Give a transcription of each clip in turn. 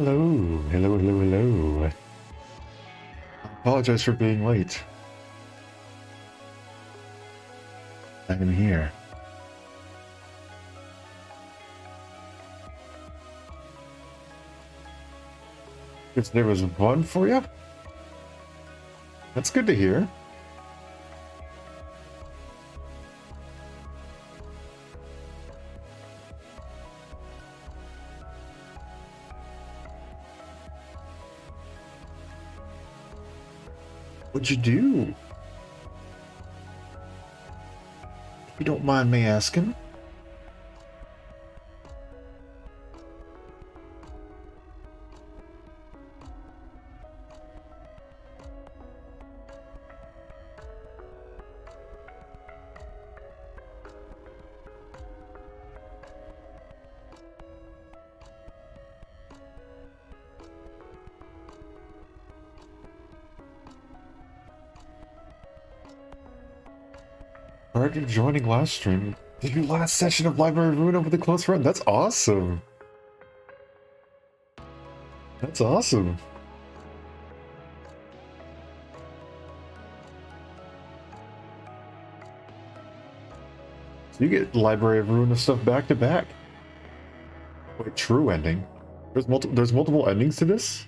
Hello, hello, hello, hello. I apologize for being late. I am here. If there was one for you? That's good to hear. What'd you do? If you don't mind me asking. Prior to joining last stream, did your last session of Library of Ruina with a close friend? That's awesome. That's awesome. So you get Library of Ruina stuff back to back. Wait, true ending? There's multiple endings to this?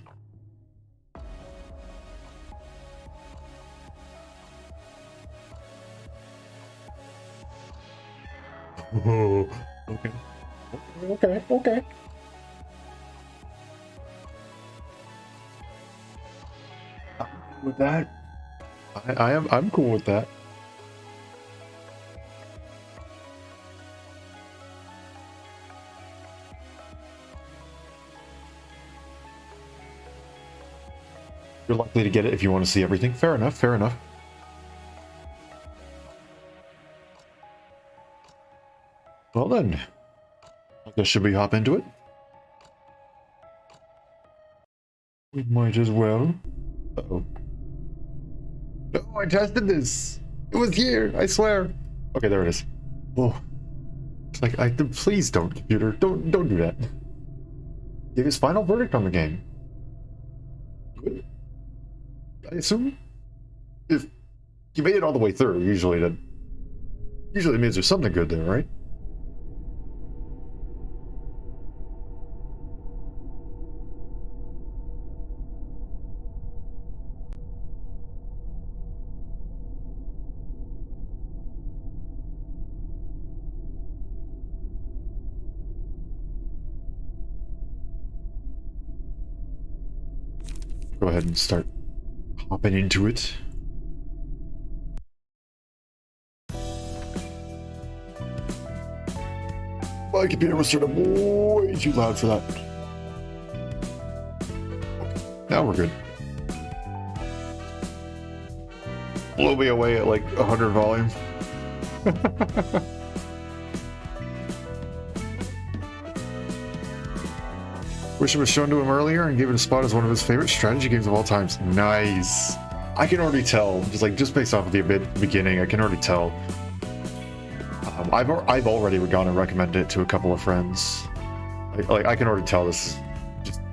Oh, okay. Okay. I'm cool with that. I'm cool with that. You're likely to get it if you want to see everything. Fair enough, fair enough. Well then, I guess should we hop into it? We might as well. Uh-oh. No, I tested this! It was here, I swear! Okay, there it is. Whoa. It's like, please don't, computer. Don't do that. Give his final verdict on the game. Good? I assume? If you made it all the way through, usually means there's something good there, right? Go ahead and start hopping into it. My computer was turned up way too loud for that. Now we're good. Blow me away at like 100 volume. Wish it was shown to him earlier and gave it a spot as one of his favorite strategy games of all times. Nice. I can already tell, just based off of the beginning, I can already tell. I've already gone and recommended it to a couple of friends. Like I can already tell this,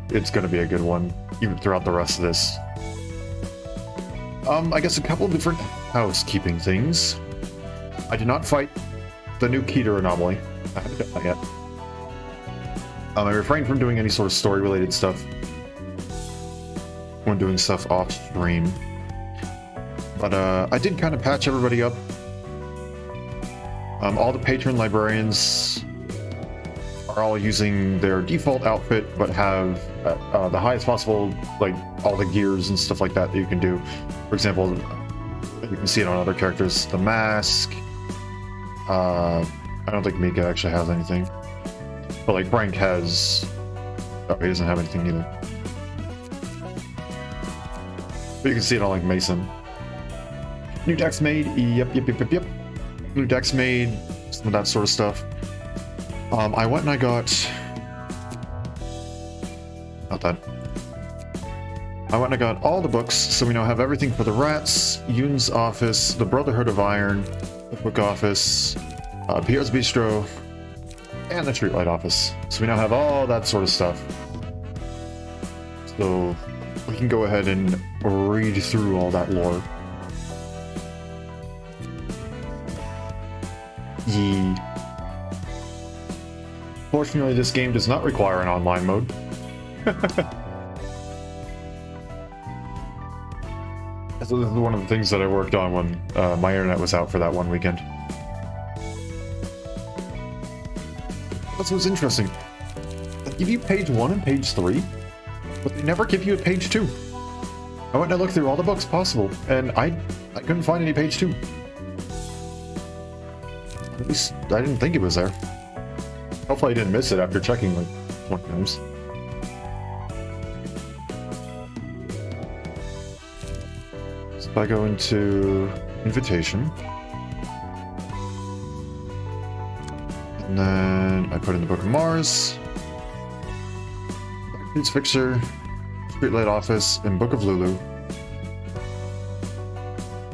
it's going to be a good one, even throughout the rest of this. I guess a couple of different housekeeping things. I did not fight the new Keter anomaly. I haven't done that yet. I refrained from doing any sort of story-related stuff when doing stuff off-stream. But I did kind of patch everybody up. All the patron librarians are all using their default outfit, but have the highest possible, like, all the gears and stuff like that you can do. For example, you can see it on other characters. The mask. I don't think Mika actually has anything. But like Frank has... Oh, he doesn't have anything either. But you can see it on like Mason. New decks made. Yep. New decks made. Some of that sort of stuff. I went and I got... Not that. I went and I got all the books, so we now have everything for the Rats, Yoon's Office, the Brotherhood of Iron, the Book Office, Pierre's Bistro, and the Streetlight Office. So we now have all that sort of stuff. So we can go ahead and read through all that lore. Yee. Fortunately, this game does not require an online mode. So this is one of the things that I worked on when my internet was out for that one weekend. That's what's interesting. They give you page 1 and page 3, but they never give you a page 2. I went and I looked through all the books possible, and I couldn't find any page 2. At least I didn't think it was there. Hopefully I didn't miss it after checking like 20 times. So if I go into invitation, and then I put in the Book of Mars, Backstreet's Fixer, Streetlight Office, and Book of Lulu.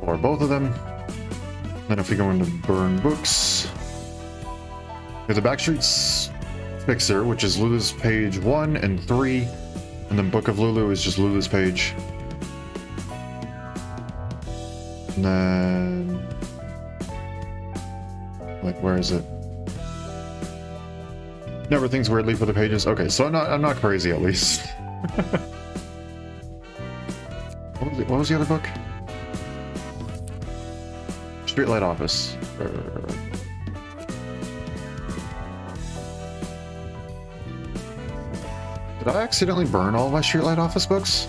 Or both of them. Then if we go into Burn Books, we have the Backstreet's Fixer, which is Lulu's page 1 and 3, and then Book of Lulu is just Lulu's page. And then, like, where is it? Everything's weirdly for the pages. Okay, so I'm not crazy at least. What was the other book? Streetlight Office. Did I accidentally burn all of my Streetlight Office books?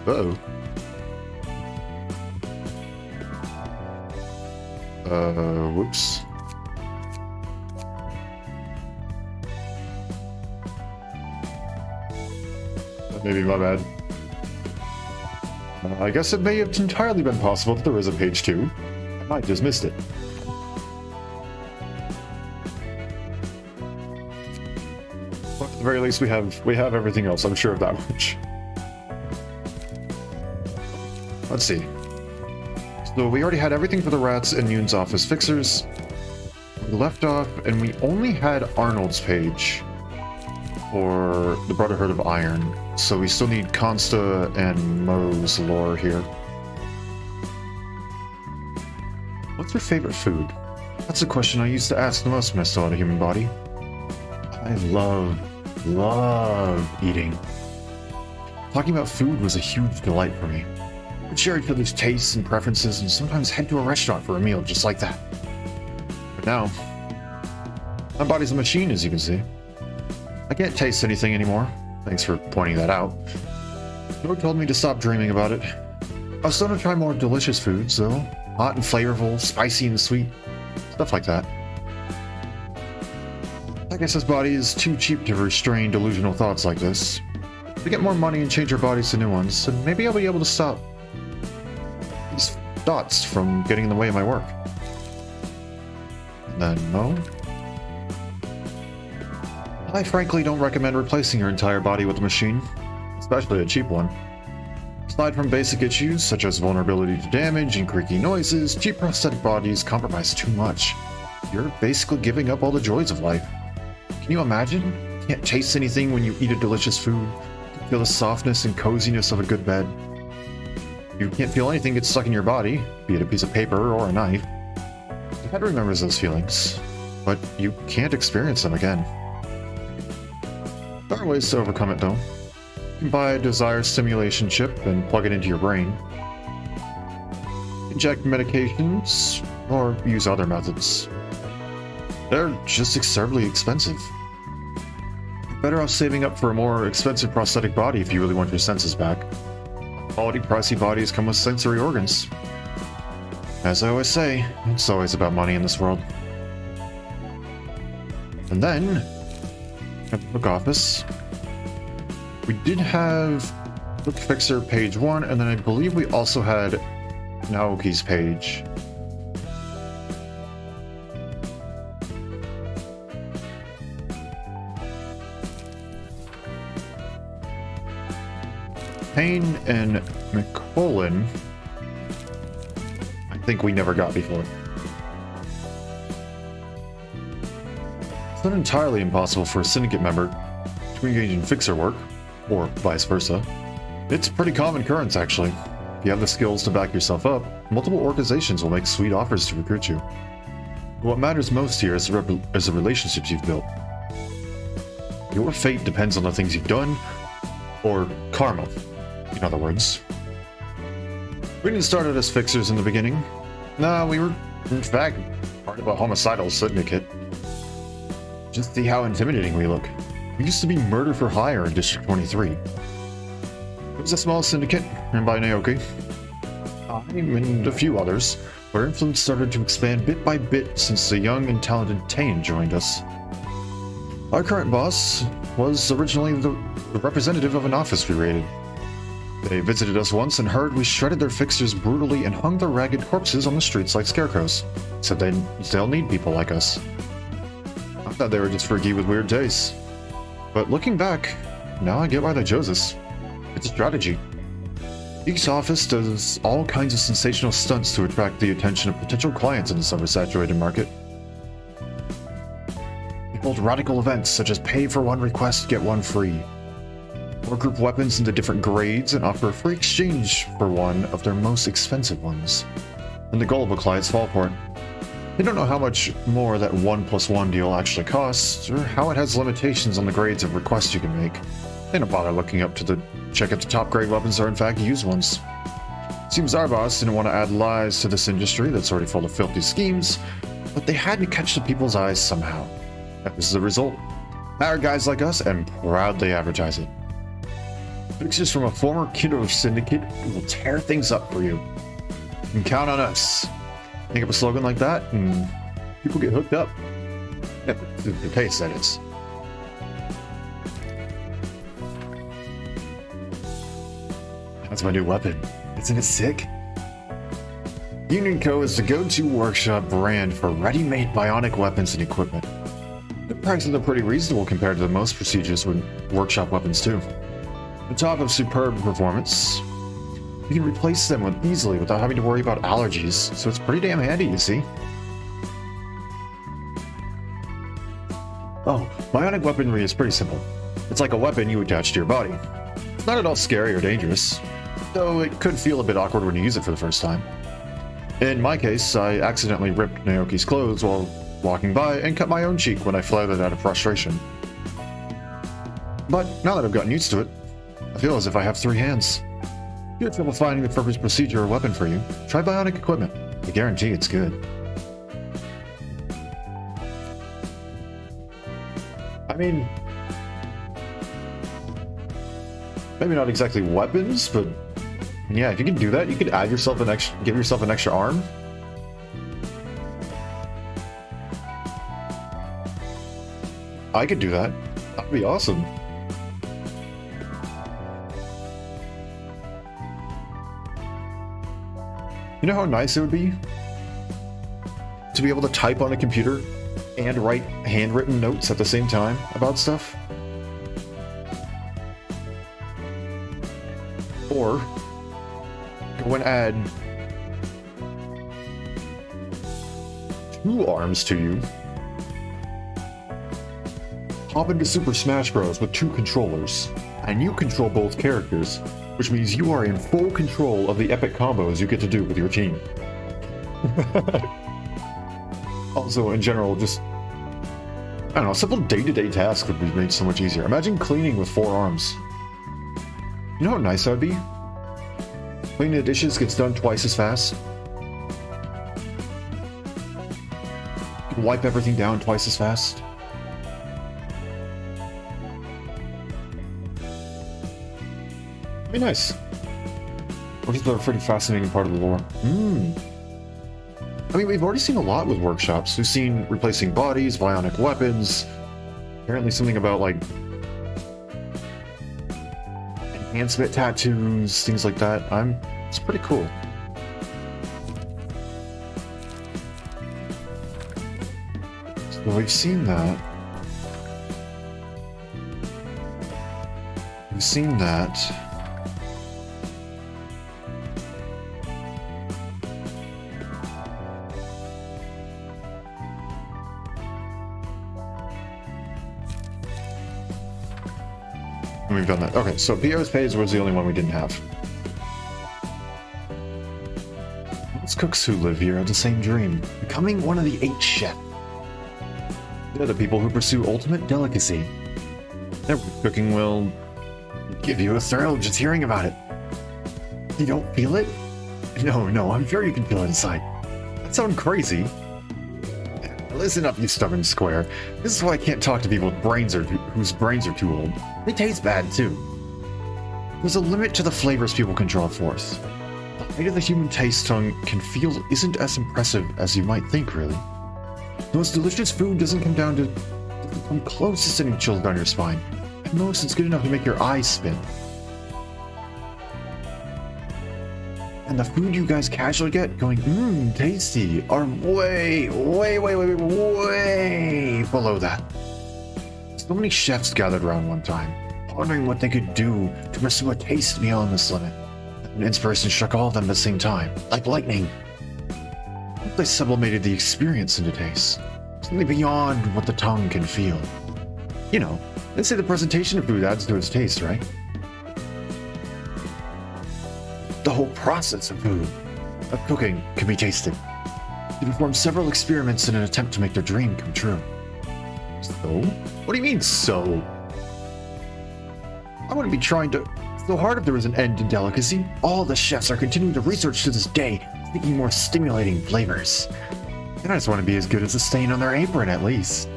Uh-oh. Whoops. That may be my bad. I guess it may have entirely been possible that there is a page 2. I might just missed it. But at the very least, we have everything else. I'm sure of that much. Let's see. So we already had everything for the rats and Yoon's office fixers. We left off, and we only had Arnold's page for the Brotherhood of Iron. So we still need Consta and Mo's lore here. What's your favorite food? That's a question I used to ask the most when I still had a human body. I love eating. Talking about food was a huge delight for me. We'd share each other's tastes and preferences and sometimes head to a restaurant for a meal just like that. But now, my body's a machine, as you can see. I can't taste anything anymore. Thanks for pointing that out. Joe told me to stop dreaming about it. I was starting to try more delicious foods, though. Hot and flavorful, spicy and sweet. Stuff like that. I guess this body is too cheap to restrain delusional thoughts like this. To get more money and change our bodies to new ones, and maybe I'll be able to stop these thoughts from getting in the way of my work. And then Mo? I frankly don't recommend replacing your entire body with a machine, especially a cheap one. Aside from basic issues such as vulnerability to damage and creaky noises, cheap prosthetic bodies compromise too much. You're basically giving up all the joys of life. Can you imagine? You can't taste anything when you eat a delicious food. You can feel the softness and coziness of a good bed. You can't feel anything get stuck in your body, be it a piece of paper or a knife. Your head remembers those feelings, but you can't experience them again. There are ways to overcome it, though. You can buy a desire stimulation chip and plug it into your brain. Inject medications, or use other methods. They're just absurdly expensive. You're better off saving up for a more expensive prosthetic body if you really want your senses back. Quality, pricey bodies come with sensory organs. As I always say, it's always about money in this world. And then, at the book office, we did have Book Fixer page 1, and then I believe we also had Naoki's page. Payne and McCollin, I think we never got before. It's not entirely impossible for a syndicate member to engage in fixer work. or vice versa. It's a pretty common occurrence, actually. If you have the skills to back yourself up, multiple organizations will make sweet offers to recruit you. What matters most here is the relationships you've built. Your fate depends on the things you've done, or karma, in other words. We didn't start out as fixers in the beginning. Nah, we were, in fact, part of a homicidal syndicate. Just see how intimidating we look. We used to be murder for hire in District 23. It was a small syndicate, run by Naoki. I and a few others. Our influence started to expand bit by bit since the young and talented Tane joined us. Our current boss was originally the representative of an office we raided. They visited us once and heard we shredded their fixers brutally and hung their ragged corpses on the streets like scarecrows. Said they'll need people like us. I thought they were just freaky with weird tastes. But looking back, now I get why they chose us. It's a strategy. Each office does all kinds of sensational stunts to attract the attention of potential clients in this oversaturated market. They hold radical events such as pay for one request, get one free. Or group weapons into different grades and offer a free exchange for one of their most expensive ones. And the gullible clients fall for it. They don't know how much more that 1+1 deal actually costs, or how it has limitations on the grades of requests you can make. They don't bother looking up to check if the top grade weapons are in fact used ones. Seems our boss didn't want to add lies to this industry that's already full of filthy schemes, but they had to catch the people's eyes somehow. That was the result. Hire guys like us and proudly advertise it. Fixers from a former killer syndicate will tear things up for you. You can count on us. Think of a slogan like that and people get hooked up. Yeah, the taste, that is. That's my new weapon. Isn't it sick? Union Co. is the go-to workshop brand for ready-made bionic weapons and equipment. The prices are pretty reasonable compared to the most prestigious workshop weapons too. On top of superb performance, you can replace them easily without having to worry about allergies, so it's pretty damn handy, you see. Oh, bionic weaponry is pretty simple. It's like a weapon you attach to your body. It's not at all scary or dangerous, though it could feel a bit awkward when you use it for the first time. In my case, I accidentally ripped Naoki's clothes while walking by and cut my own cheek when I flared out of frustration. But now that I've gotten used to it, I feel as if I have 3 hands. If you have trouble finding the perfect procedure or weapon for you, try bionic equipment. I guarantee it's good. I mean, maybe not exactly weapons, but yeah, if you can do that, you could add yourself give yourself an extra arm. I could do that. That'd be awesome. You know how nice it would be to be able to type on a computer and write handwritten notes at the same time about stuff? Or go and add 2 arms to you. Hop into Super Smash Bros. With 2 controllers, and you control both characters, which means you are in full control of the epic combos you get to do with your team. Also, in general, just, I don't know, simple day-to-day tasks would be made so much easier. Imagine cleaning with 4 arms. You know how nice that would be? Cleaning the dishes gets done twice as fast. You can wipe everything down twice as fast. Be nice. Workshops are a pretty fascinating part of the lore. I mean, we've already seen a lot with workshops. We've seen replacing bodies, bionic weapons, apparently something about, like, enhancement tattoos, things like that. It's pretty cool. So we've seen that. We've seen that. And we've done that. Okay, so Pierre's page was the only one we didn't have. Most cooks who live here have the same dream, becoming one of the 8 chefs. They're the people who pursue ultimate delicacy. Their cooking will give you a thrill just hearing about it. You don't feel it? No, I'm sure you can feel it inside. That sounds crazy. Listen up, you stubborn square. This is why I can't talk to people whose brains are too old. They taste bad, too. There's a limit to the flavors people can draw forth. The height of the human taste tongue can feel isn't as impressive as you might think, really. The most delicious food doesn't come close to sitting chilled down your spine. At most, it's good enough to make your eyes spin. And the food you guys casually get going, tasty, are way below that. So many chefs gathered around one time, wondering what they could do to pursue a taste beyond this limit. And inspiration struck all of them at the same time, like lightning. They sublimated the experience into taste, something beyond what the tongue can feel. You know, they say the presentation of food adds to its taste, right? The whole process of cooking can be tasted. They performed several experiments in an attempt to make their dream come true. So? What do you mean, so? I wouldn't be trying so hard if there was an end to delicacy. All the chefs are continuing to research to this day, seeking more stimulating flavors. And I just want to be as good as the stain on their apron, at least.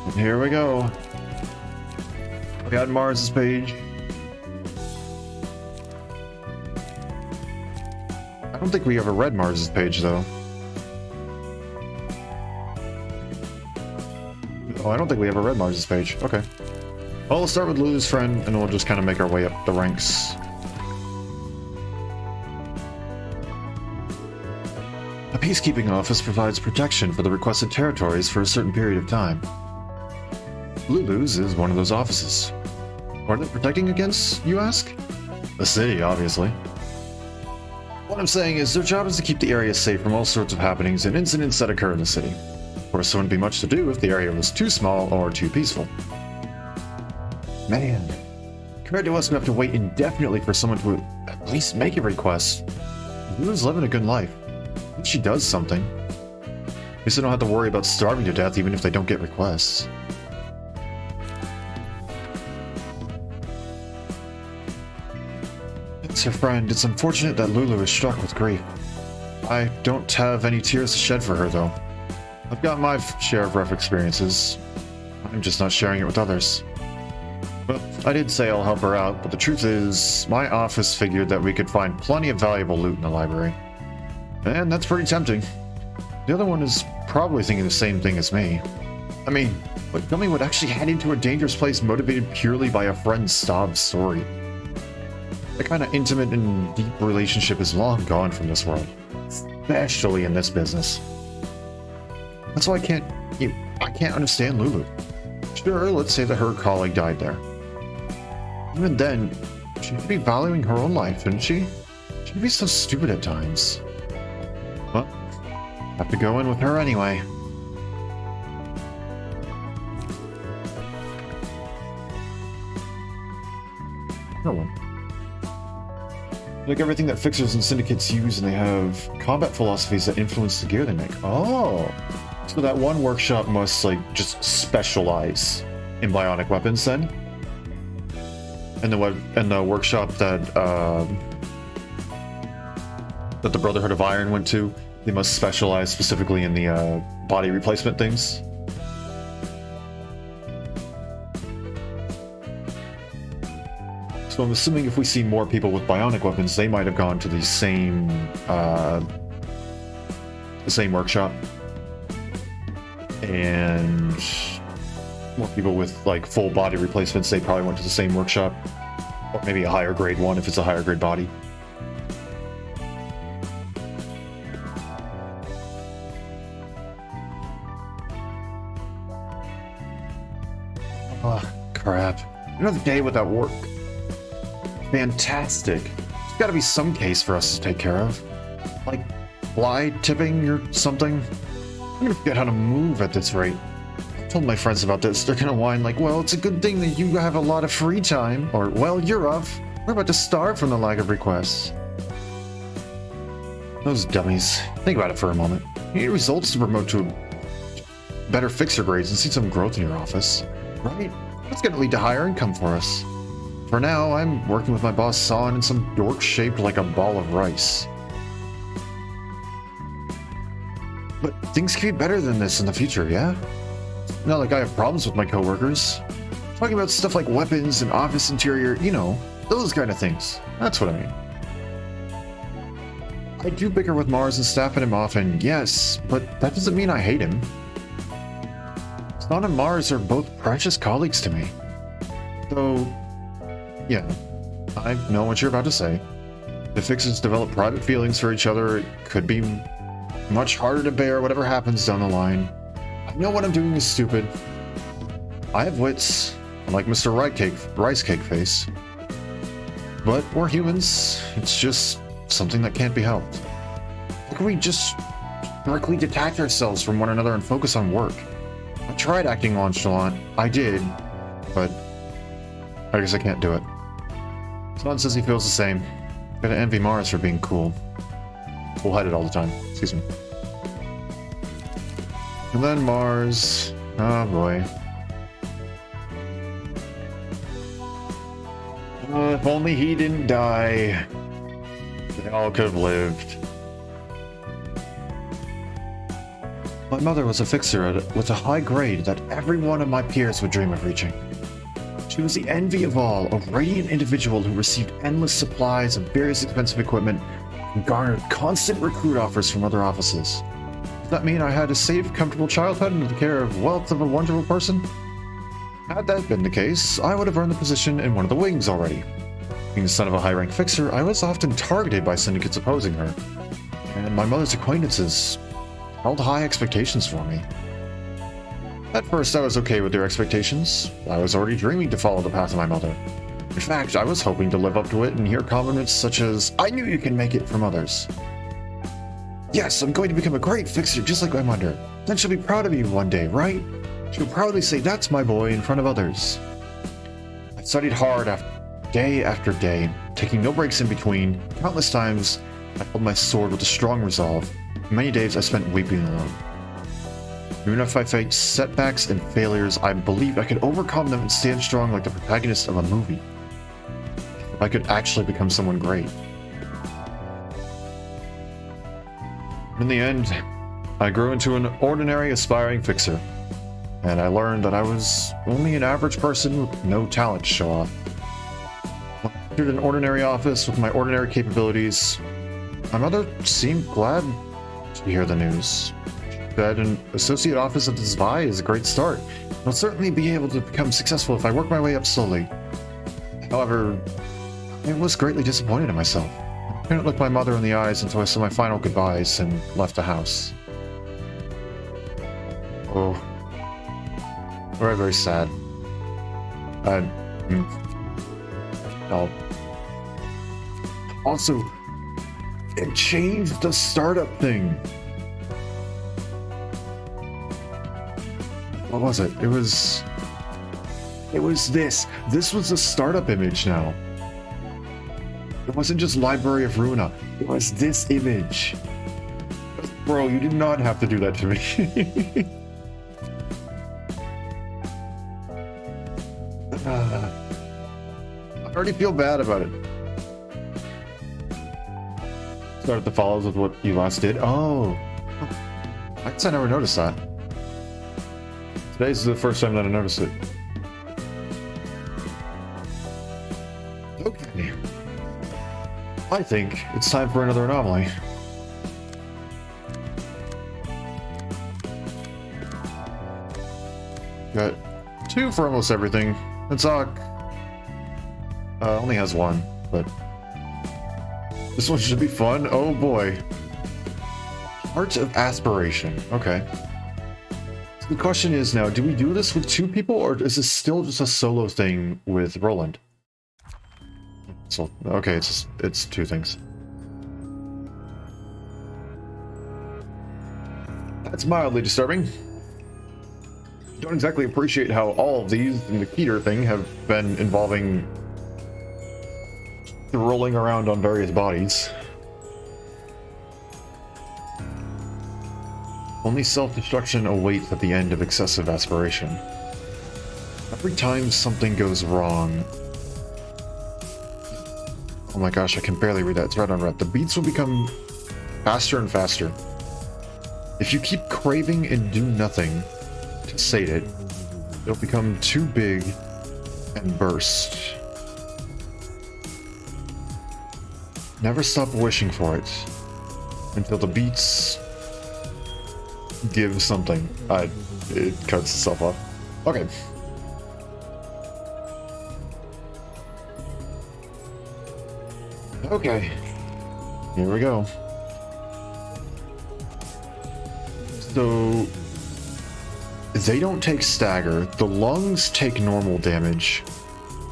And here we go. We got Mars's page. I don't think we ever read Mars's page, though. Oh, I don't think we ever read Mars's page. Okay. Well, we'll start with Lulu's friend, and we'll just kind of make our way up the ranks. A peacekeeping office provides protection for the requested territories for a certain period of time. Lulu's is one of those offices. What are they protecting against, you ask? The city, obviously. What I'm saying is, their job is to keep the area safe from all sorts of happenings and incidents that occur in the city. Of course, there wouldn't be much to do if the area was too small or too peaceful. Man, compared to us who have to wait indefinitely for someone to at least make a request, Lulu's living a good life. If she does something, at least they don't have to worry about starving to death even if they don't get requests. Her friend, it's unfortunate that Lulu is struck with grief. I don't have any tears to shed for her, though. I've got my share of rough experiences. I'm just not sharing it with others. Well, I did say I'll help her out, but the truth is, my office figured that we could find plenty of valuable loot in the library. And that's pretty tempting. The other one is probably thinking the same thing as me. I mean, but Gummy would actually head into a dangerous place motivated purely by a friend's sob story. The kind of intimate and deep relationship is long gone from this world, especially in this business. That's why I can't understand Lulu. Sure, let's say that her colleague died there. Even then, she should be valuing her own life, shouldn't she? She can be so stupid at times. Well, have to go in with her anyway. No one. Like everything that fixers and syndicates use, and they have combat philosophies that influence the gear they make. Oh, so that one workshop must like just specialize in bionic weapons then, and the workshop that that the Brotherhood of Iron went to, they must specialize specifically in the body replacement things. So I'm assuming if we see more people with bionic weapons, they might have gone to the same workshop, and more people with like full body replacements, they probably went to the same workshop, or maybe a higher grade one if it's a higher grade body. Oh, crap. Another day without work. Fantastic. There's gotta be some case for us to take care of. Like fly tipping or something. I'm gonna forget how to move at this rate. told my friends about this, they're gonna whine like, well, it's a good thing that you have a lot of free time, or, well, you're off. We're about to starve from the lack of requests. Those dummies. Think about it for a moment. You need results to promote to better fixer grades and see some growth in your office, right? That's gonna lead to higher income for us. For now, I'm working with my boss sawing in some dork shaped like a ball of rice. But things could be better than this in the future, yeah? Not like I have problems with my coworkers. Talking about stuff like weapons and office interior, you know, those kind of things. That's what I mean. I do bicker with Mars and staff at him often, yes, but that doesn't mean I hate him. Stan and Mars are both precious colleagues to me. So, yeah, I know what you're about to say. If fixers develop private feelings for each other, it could be much harder to bear whatever happens down the line. I know what I'm doing is stupid. I have wits, unlike Mr. Rice Cake Face. But we're humans. It's just something that can't be helped. How can we just strictly detach ourselves from one another and focus on work? I tried acting nonchalant. I did, but I guess I can't do it. Son says he feels the same. Gotta envy Mars for being cool. Bullheaded all the time. Excuse me. And then Mars. Oh boy. If only he didn't die. They all could have lived. My mother was a fixer with a high grade that every one of my peers would dream of reaching. She was the envy of all, a radiant individual who received endless supplies of various expensive equipment and garnered constant recruit offers from other offices. Does that mean I had a safe, comfortable childhood under the care of wealth of a wonderful person? Had that been the case, I would have earned the position in one of the wings already. Being the son of a high-rank fixer, I was often targeted by syndicates opposing her, and my mother's acquaintances held high expectations for me. At first, I was okay with their expectations. I was already dreaming to follow the path of my mother. In fact, I was hoping to live up to it and hear compliments such as, "I knew you can make it," from others. "Yes, I'm going to become a great fixer just like my mother. Then she'll be proud of me one day, right? She'll proudly say, 'That's my boy,' in front of others." I studied hard day after day, taking no breaks in between. Countless times, I held my sword with a strong resolve. Many days I spent weeping alone. Even if I faced setbacks and failures, I believed I could overcome them and stand strong like the protagonist of a movie. If I could actually become someone great. In the end, I grew into an ordinary aspiring fixer, and I learned that I was only an average person with no talent to show off. I entered an ordinary office with my ordinary capabilities. My mother seemed glad to hear the news. She said an associate office at the Zwei is a great start. I'll certainly be able to become successful if I work my way up slowly. However, I was greatly disappointed in myself. I couldn't look my mother in the eyes until I said my final goodbyes and left the house. Oh. Very, very sad. Oh. Also, it changed the startup thing. What was it? It was this. This was the startup image now. It wasn't just Library of Ruina. It was this image. Bro, you did not have to do that to me. I already feel bad about it. Start at the follows with what you last did. Oh. I guess I never noticed that. Today's the first time that I noticed it. Okay. I think it's time for another anomaly. Got 2 for almost everything. And Zoc only has 1, but this one should be fun. Oh boy. Heart of Aspiration. Okay. So the question is now, do we do this with 2 people, or is this still just a solo thing with Roland? So, okay, it's 2 things. That's mildly disturbing. don't exactly appreciate how all of these and the Keter thing have been involving rolling around on various bodies. Only self-destruction awaits at the end of excessive aspiration. Every time something goes wrong... Oh my gosh, I can barely read that. It's right on red. The beats will become faster and faster. If you keep craving and do nothing to sate it, it'll become too big and burst. Never stop wishing for it until the beats give something. It cuts itself off. Okay. Okay. Here we go. So they don't take stagger, the lungs take normal damage,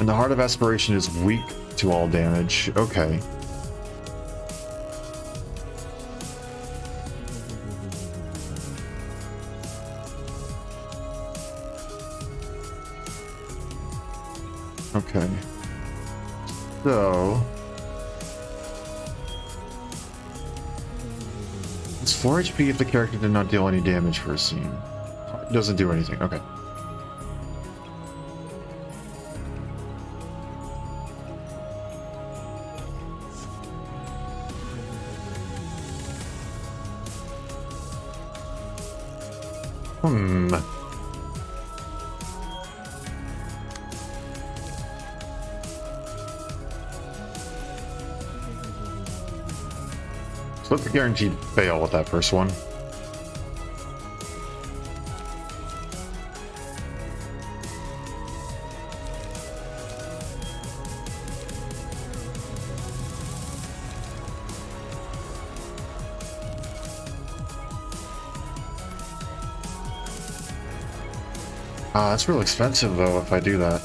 and the heart of aspiration is weak to all damage. Okay. Okay. So it's 4 HP if the character did not deal any damage for a scene. It doesn't do anything. Okay. So that's a guaranteed fail with that first one. That's real expensive though if I do that.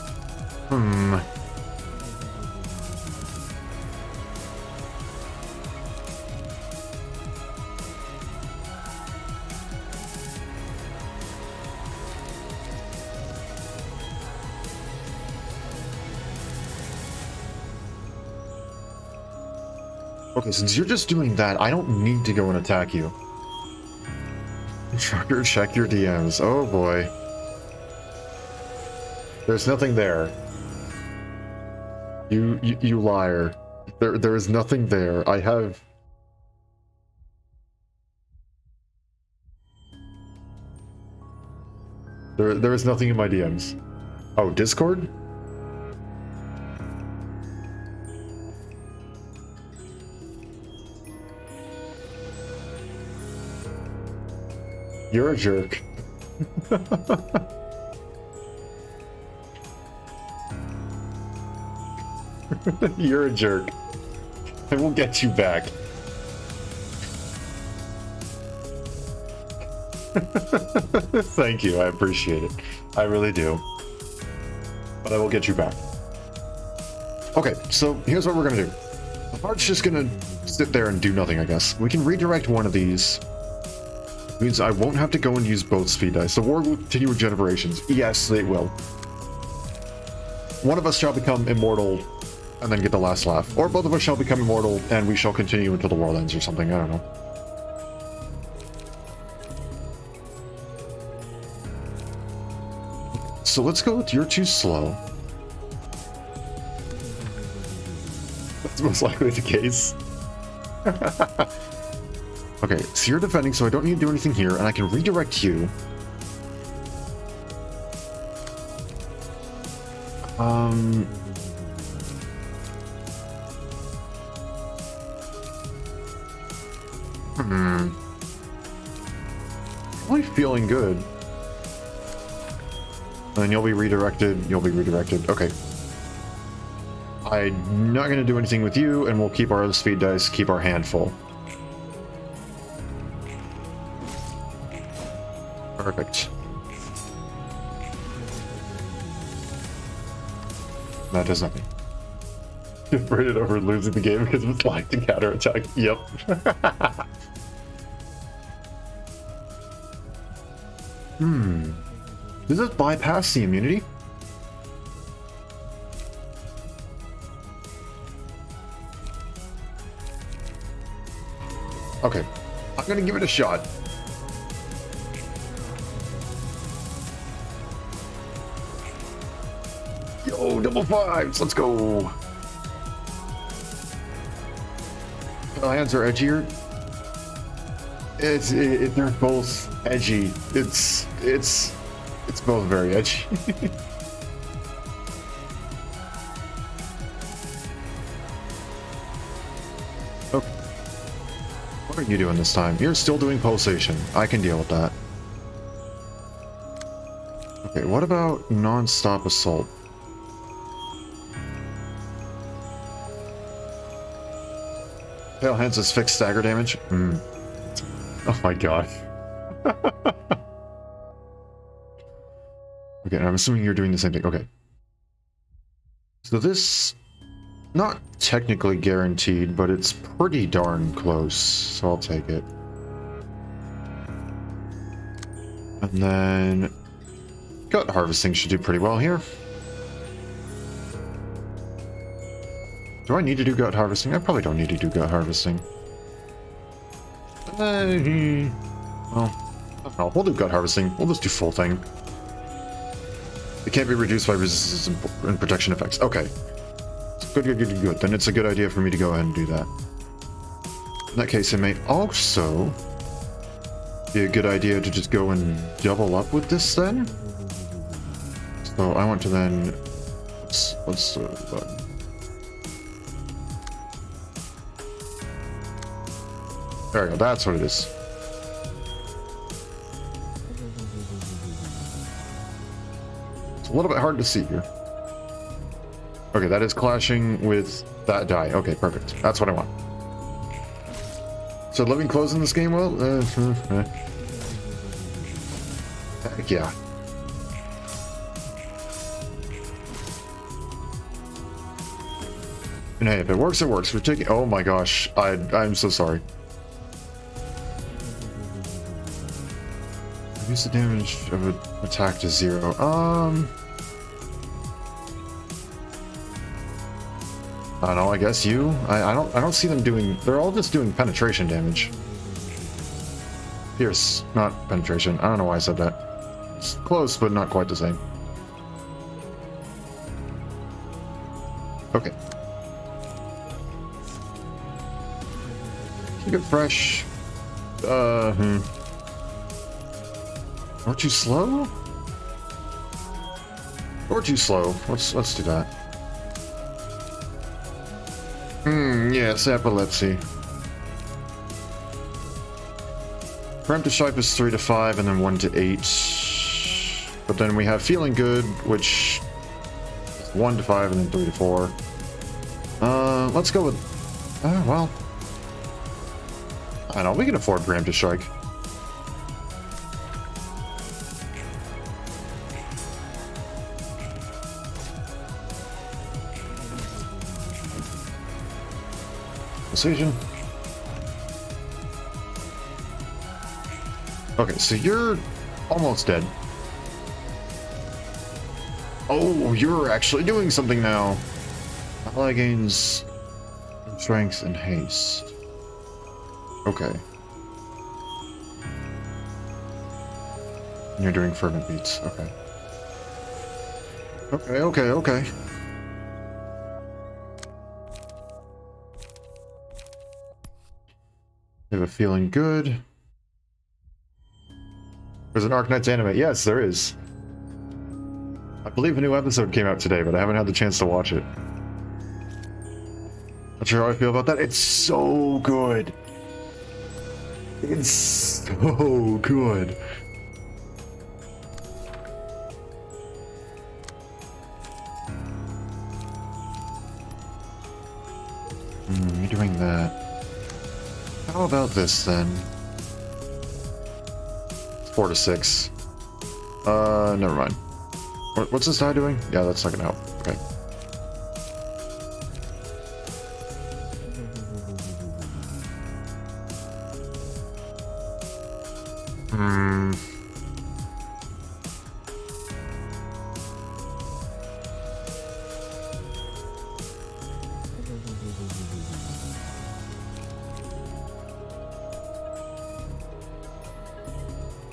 Okay, since you're just doing that, I don't need to go and attack you. Trucker, check your DMs. Oh boy. There's nothing there. You liar. There is nothing there. I have... There is nothing in my DMs. Oh, Discord? You're a jerk. You're a jerk. I will get you back. Thank you, I appreciate it. I really do. But I will get you back. Okay, so here's what we're gonna do. The heart's just gonna sit there and do nothing, I guess. We can redirect one of these. It means I won't have to go and use both speed dice. The war will continue with generations. Yes, it will. One of us shall become immortal and then get the last laugh. Or both of us shall become immortal and we shall continue until the world ends or something. I don't know. So let's go with you're too slow. That's most likely the case. Okay, so you're defending, so I don't need to do anything here, and I can redirect you. Really feeling good. And then you'll be redirected, Okay. I'm not going to do anything with you, and we'll keep our other speed dice, keep our hand full. Perfect. That does nothing. You're afraid over losing the game because it's like to counterattack. Yep. Does this bypass the immunity? Okay, I'm gonna give it a shot. Yo, double fives, let's go. My hands are edgier. They're both edgy. It's both very edgy. Okay. What are you doing this time? You're still doing pulsation. I can deal with that. Okay, what about non-stop assault? Pale hands is fixed stagger damage. Oh my god. Okay, I'm assuming you're doing the same thing. Okay. So this, not technically guaranteed, but it's pretty darn close. So I'll take it. And then gut harvesting should do pretty well here. Do I need to do gut harvesting? I probably don't need to do gut harvesting. Well, I don't know. We'll do gut harvesting. We'll just do full thing. It can't be reduced by resistance and protection effects. Okay. Good, good, good, good, good. Then it's a good idea for me to go ahead and do that. In that case, it may also be a good idea to just go and double up with this then. So I want to then... Let's button. There we go, that's what it is. It's a little bit hard to see here. Okay, that is clashing with that die. Okay, perfect. That's what I want. So living clothes in this game, well, heck yeah. And hey, if it works, it works. We're taking... Oh my gosh, I'm so sorry. Reduce the damage of an attack to 0. I don't know, I guess you? I don't see them doing... They're all just doing penetration damage. Pierce, not penetration. I don't know why I said that. It's close, but not quite the same. Okay. Keep it fresh. Or too slow? Or too slow. Let's do that. Yes, epilepsy. Preemptive Stripe is 3 to 5 and then 1 to 8. But then we have Feeling Good, which is 1 to 5 and then 3 to 4. Let's go with... well... I don't know, we can afford Preemptive Strike. Precision. Okay, so you're almost dead. Oh, you're actually doing something now. Ally gains strength and haste. Okay. And you're doing fervent beats. Okay. Okay. You have a Feeling Good. There's an Arknights anime. Yes, there is. I believe a new episode came out today, but I haven't had the chance to watch it. Not sure how I feel about that. It's so good. It's so good. You're doing that. How about this then? 4 to 6. Never mind. What's this die doing? Yeah, that's not gonna help. Okay.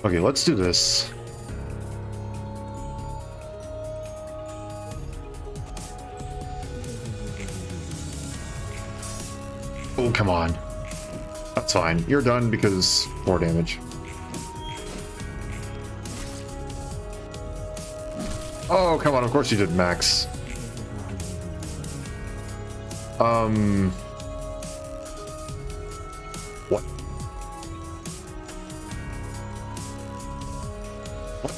Okay, let's do this. Oh, come on. That's fine. You're done because 4 damage. Oh, come on. Of course you did max. What? What?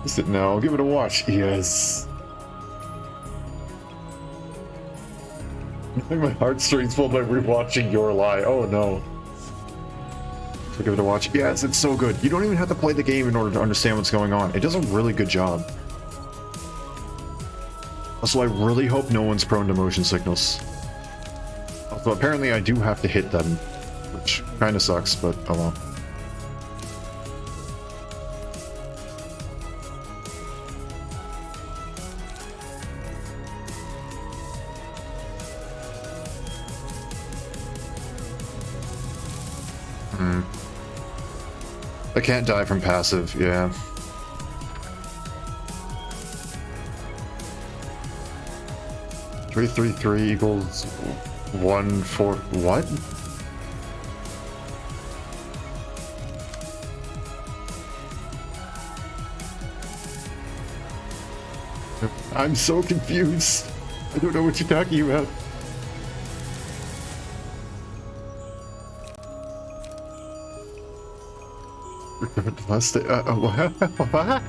Is it now? Give it a watch. Yes. My heartstrings pulled by rewatching Your Lie. Oh no. So give it a watch. Yes, it's so good. You don't even have to play the game in order to understand what's going on. It does a really good job. Also, I really hope no one's prone to motion sickness. Also, apparently I do have to hit them, which kind of sucks, but oh well. I can't die from passive, yeah. Three equals 1 4 what? I'm so confused. I don't know what you're talking about. What?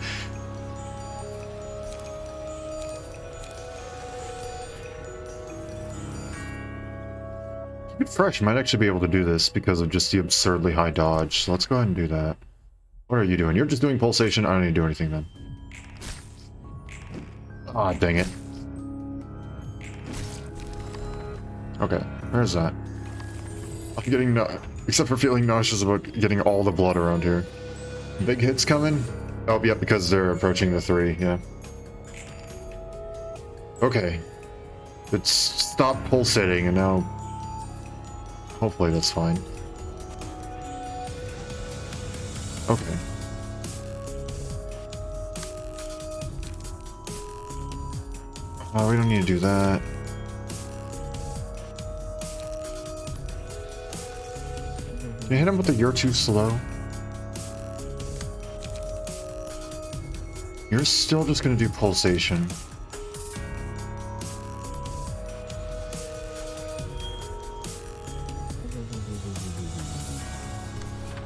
Keep it fresh. Might actually be able to do this because of just the absurdly high dodge. So let's go ahead and do that. What are you doing? You're just doing pulsation. I don't need to do anything then. Ah, dang it. Okay, where's that? I'm getting except for feeling nauseous about getting all the blood around here. Big hits coming? Oh, yep, because they're approaching the 3, yeah. Okay. It's stopped pulsating, and now... hopefully that's fine. Okay. We don't need to do that. Can you hit him with the "you're too slow"? You're still just gonna do pulsation.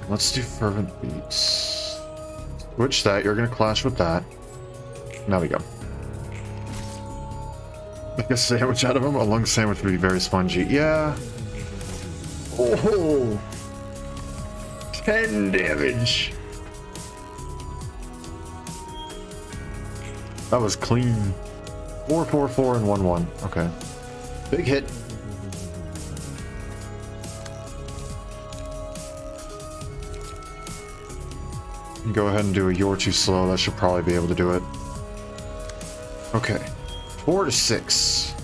Let's do fervent beats. Switch that, you're gonna clash with that. Now we go. Make a sandwich out of him. A lung sandwich would be very spongy. Yeah. Oh! 10 damage. That was clean. 4, 4, 4, and 1, 1. Okay. Big hit. Go ahead and do a "you're too slow." That should probably be able to do it. Okay. 4 to 6.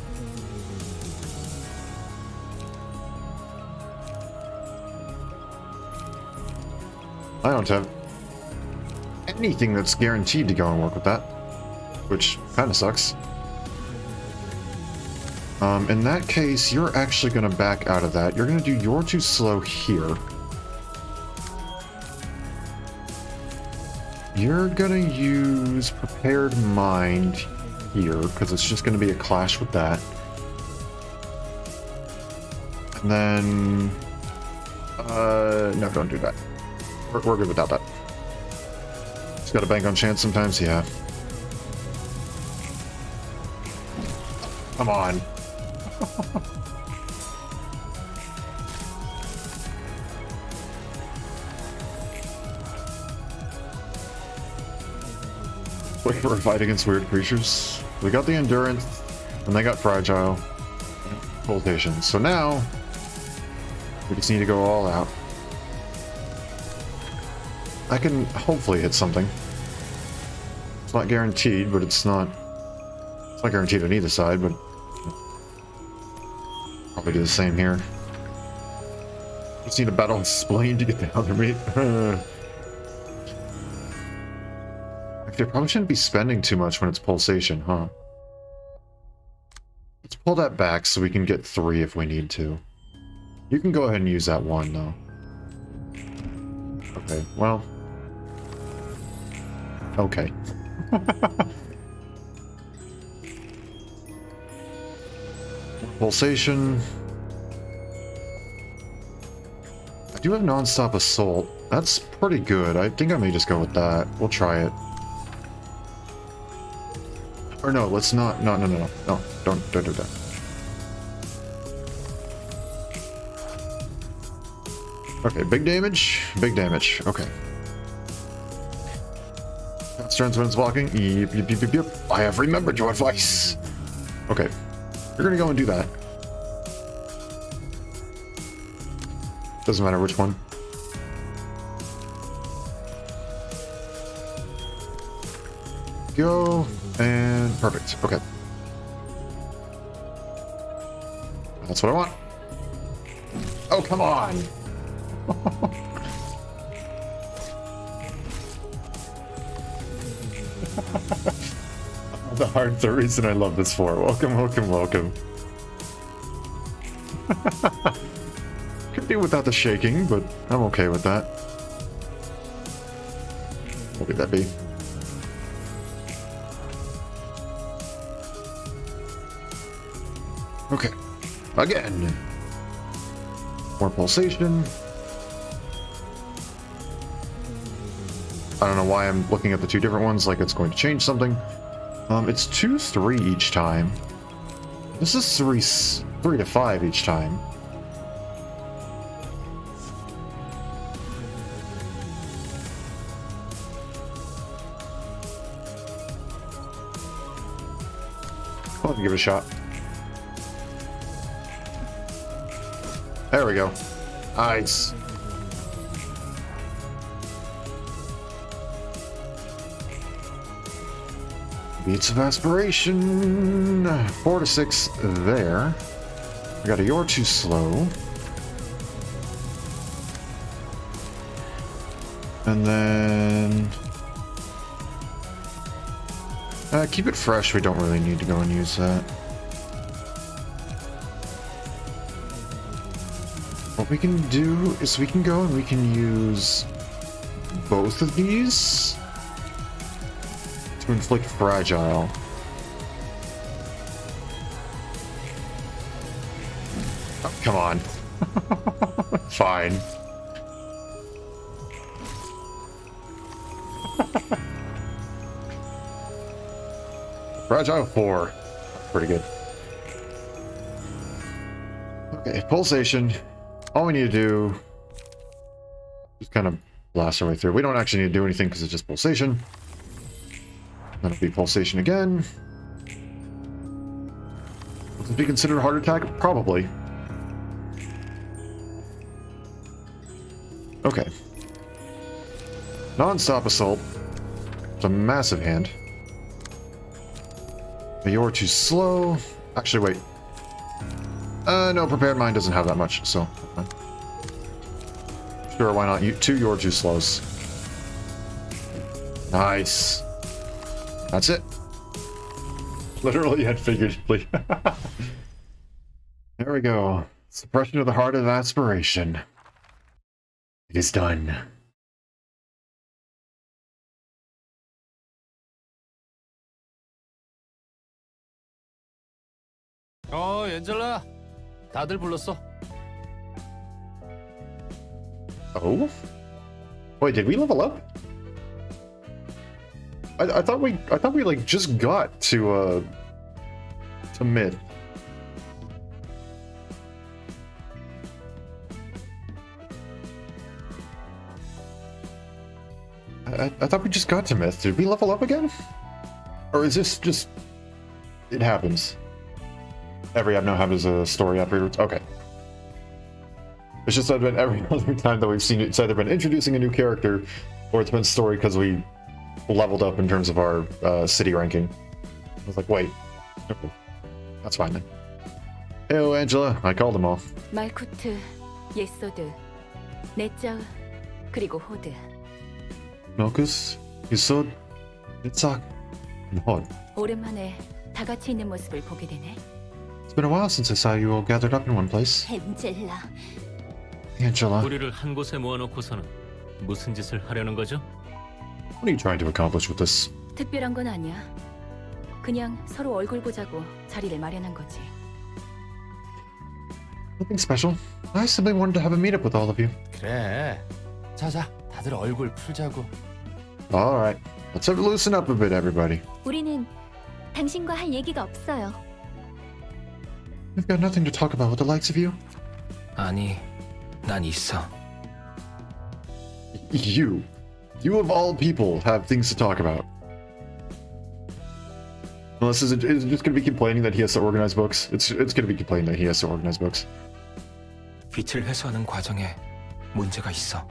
I don't have anything that's guaranteed to go and work with that, which kind of sucks. In that case, you're actually going to back out of that. You're going to do "you're too slow" here. You're going to use "prepared mind" here, because it's just going to be a clash with that. And then... no, don't do that. We're good without that. Just gotta bank on chance sometimes, yeah. Come on. Wait for a fight against weird creatures. We got the endurance, and they got fragile. Voltation. So now, we just need to go all out. I can hopefully hit something. It's not guaranteed, but it's not guaranteed on either side, but probably do the same here. Just need a battle explained to get the other meat. Actually, I probably shouldn't be spending too much when it's pulsation, huh? Let's pull that back so we can get 3 if we need to. You can go ahead and use that 1, though. Okay, well... Okay. Pulsation. I do have non-stop assault. That's pretty good. I think I may just go with that. We'll try it. Or no, let's not. No, don't do that. Okay, big damage. Big damage. Okay. That's turns when it's walking. Yep. I have remembered your advice. Okay. You're gonna go and do that. Doesn't matter which one. Go, and perfect. Okay. That's what I want. Oh, come on! The heart's the reason I love this for. Welcome. Could do without the shaking, but I'm okay with that. What could that be? Okay. Again. More pulsation. I don't know why I'm looking at the 2 different ones like it's going to change something. It's 2-3 each time. This is 3 to 5 each time. I'll have to give it a shot. There we go. Nice. Beats of Aspiration. 4 to 6 there. I got a You're Too Slow. And then... keep it fresh. We don't really need to go and use that. What we can do is we can go and we can use both of these to inflict Fragile. Oh, come on. Fine. Fragile 4. Pretty good. Okay, pulsation. All we need to do is kind of blast our way through. We don't actually need to do anything because it's just pulsation. That'll be pulsation again. Would this be considered a heart attack? Probably. Okay. Non-stop assault. It's a massive hand. But you're too slow. Actually, wait. No, Prepared Mind doesn't have that much, so... Sure, why not? You're too slows. Nice. That's it. Literally and figuratively. There we go. Suppression of the Heart of Aspiration. It is done. 엔젤라. 다들 불렀어. Oh? Wait, did we level up? I thought we like just got to myth. I thought we just got to myth. Did we level up again? Or is this just... It happens. Every app now has a story afterwards. Okay. It's just that every other time that we've seen it, it's either been introducing a new character, or it's been story because we leveled up in terms of our city ranking. I was like, wait. Okay. That's fine then. Hey, Angela. I called them all. 말코트, 예서드, 넷자우 그리고 호드. Milkus, Yusod, Nitzak, and Hod. 오랜만에 다 같이 있는 모습을 보게 되네. It's been a while since I saw you all gathered up in one place. 엔젤라. Angela, 우리를 한 곳에 모아놓고서는 무슨 짓을 하려는 거죠? what are you trying to accomplish with this? 특별한 건 아니야. 그냥 서로 얼굴 보자고 자리를 마련한 거지. Nothing special. I simply wanted to have a meetup with all of you. 그래. 자자, 다들 얼굴 풀자고. Alright, let's loosen up a bit, everybody. 우리는 당신과 할 얘기가 없어요. We've got nothing to talk about with the likes of you. 아니, 난 있어. You of all people have things to talk about. Unless is it just going to be complaining that he has to organize books? It's going to be complaining that he has to organize books. 빛을 회수하는 과정에 문제가 있어.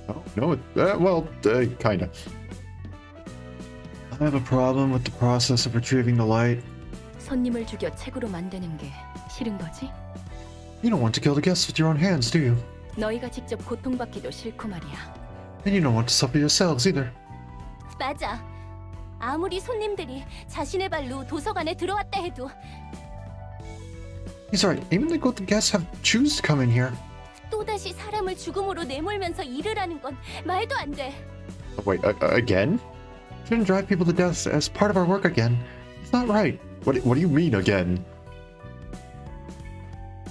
Oh, no, kinda. I have a problem with the process of retrieving the light. 손님을 죽여 책으로 만드는 게 싫은 거지? You don't want to kill the guests with your own hands, do you? 너희가 직접 고통받기도 싫고 말이야. And you don't want to suffer yourselves either. 맞아. 아무리 손님들이 자신의 발로 도서관에 들어왔다 해도 He's right. Even the good guests have choose to come in here. 또다시 사람을 죽음으로 내몰면서 일을 하는 건 말도 안 돼. Wait, again? Shouldn't drive people to death as part of our work again. It's not right. What do you mean again?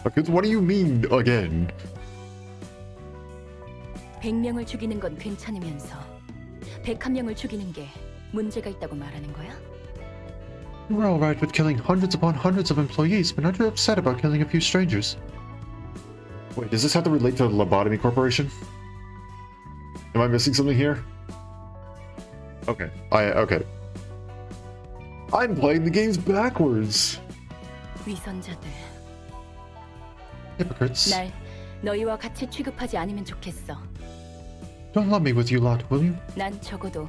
What do you mean again? 100명을 죽이는 건 괜찮으면서 101명을 죽이는 게 문제가 있다고 말하는 거야? We're all right with killing hundreds upon hundreds of employees, but aren't you upset about killing a few strangers? Wait, does this have to relate to the Lobotomy Corporation? Am I missing something here? Okay. Okay. I'm playing the games backwards. 위선자들. Hypocrites. 날 너희와 같이 취급하지 않으면 좋겠어. Don't lump me with you lot, will you? 난 적어도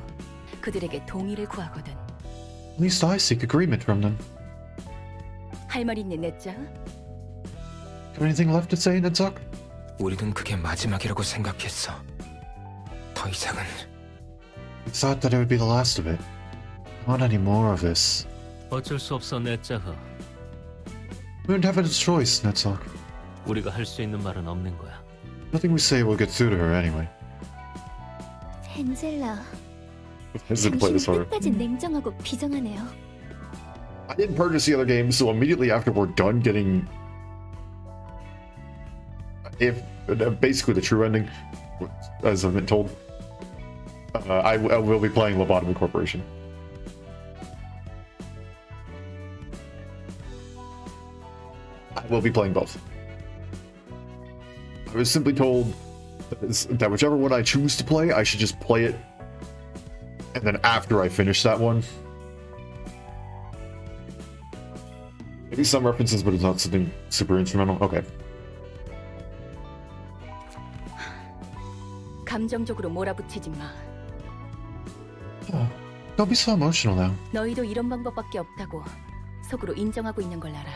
그들에게 동의를 구하거든. At least I seek agreement from them. 할 말 있니 넷자? Got anything left to say, Nedzak? 우리는 그게 마지막이라고 생각했어. 더 이상은 We thought that it would be the last of it. Not any more of this. 어쩔 수 없어, 넷자흐. We don't have a choice, Nedzak. 우리가 할 수 있는 말은 없는 거야. Nothing we say will get through to her anyway. 엔젤라, Hesitant to play this horror. 끝까지 냉정하고 비정하네요. I didn't purchase the other games, so immediately after we're done getting, basically the true ending, as I've been told, I will be playing Lobotomy Corporation. I will be playing both. I was simply told that whichever one I choose to play, I should just play it, and then after I finish that one. Maybe some references, but it's not something super instrumental. Okay. 감정적으로 몰아붙이지 마. Oh, don't be so emotional now. 너희도 이런 방법밖에 없다고 속으로 인정하고 있는 걸 알아.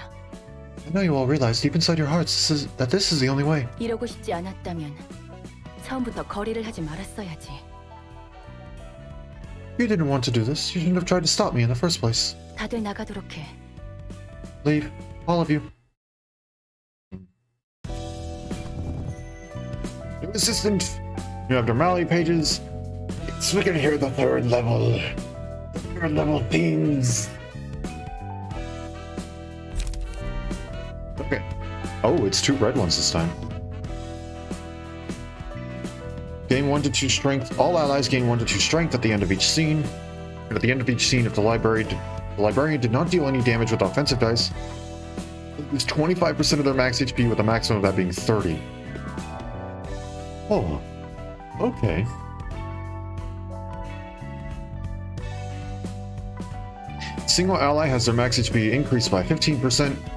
I know you all realize deep inside your hearts that this is the only way. 이러고 싶지 않았다면 처음부터 거래를 하지 말았어야지. You didn't want to do this. You shouldn't have tried to stop me in the first place. 다들 나가도록 해. Leave, all of you. New assistant. New abnormality pages. Yes, we can hear the third level. Third level themes. Okay. Oh, it's 2 red ones this time. Gain 1 to 2 strength. All allies gain 1 to 2 strength at the end of each scene. And at the end of each scene, if the librarian did not deal any damage with offensive dice, lose 25% of their max HP, with a maximum of that being 30. Oh, okay. Single ally has their max HP increased by 15%,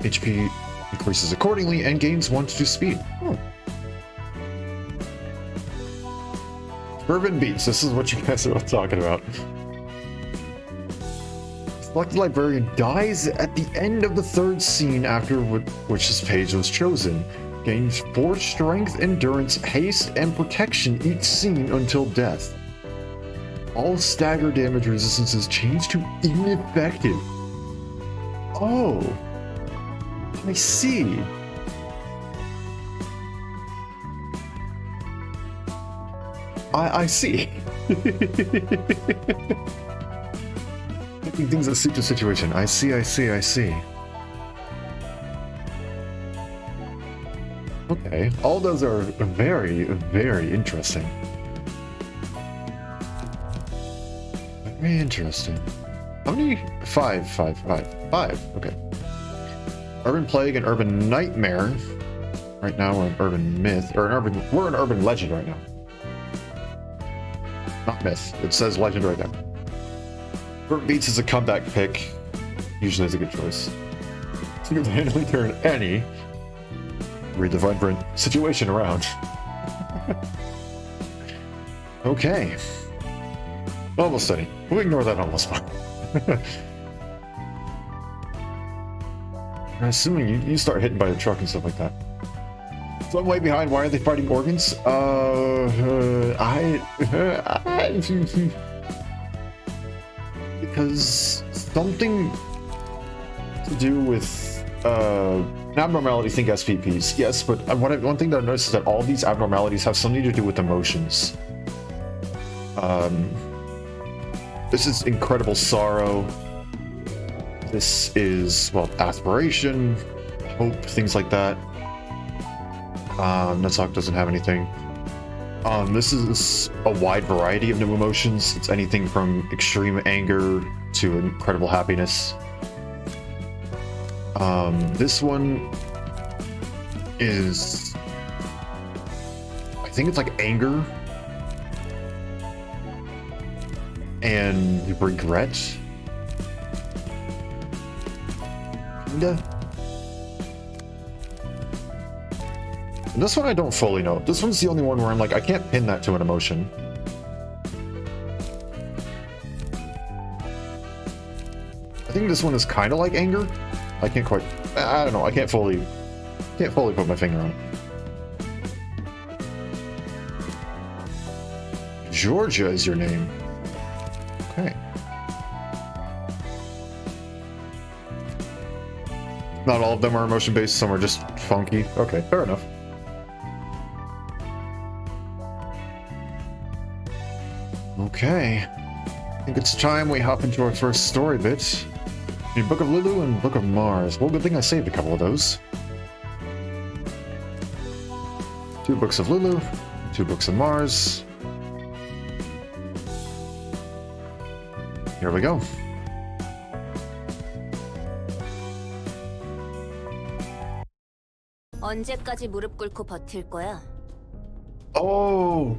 HP increases accordingly, and gains 1 to 2 speed. Oh. Urban Beats, this is what you guys are talking about. Selected librarian dies at the end of the 3rd scene after which this page was chosen. Gains force, strength, endurance, haste, and protection each scene until death. All stagger damage resistances change to ineffective. Oh, I see. I see. Making things that suit the situation. I see. Okay, all those are very, very interesting. Very interesting. How many? Five. Okay. Urban Plague and Urban Nightmare. Right now we're in Urban Myth, or we're in Urban Legend right now. Not Myth. It says Legend right there. Burt Beats is a comeback pick. Usually is a good choice. Single-handedly turn any read the vibrant situation around. Okay. Almost any. We'll ignore that almost one. I'm assuming you start hitting by the truck and stuff like that. So I'm way behind. Why are they fighting organs? Because something to do with an abnormality. Think SPPs, yes, but one thing that I noticed is that all these abnormalities have something to do with emotions. This is incredible sorrow. This is, well, aspiration, hope, things like that. Netzok doesn't have anything. This is a wide variety of new emotions. It's anything from extreme anger to incredible happiness. This one is, I think it's like anger and regret. Kinda. And this one I don't fully know. This one's the only one where I'm like, I can't pin that to an emotion. I think this one is kind of like anger. I can't quite, I don't know, I can't fully put my finger on it. Georgia is your name. Okay. Not all of them are emotion based, some are just funky. Okay, fair enough. Okay. I think it's time we hop into our first story bit. The Book of Lulu and Book of Mars. Well, good thing I saved a couple of those. 2 books of Lulu, 2 books of Mars. Here we go. 언제까지 무릎 꿇고 버틸 거야? Oh!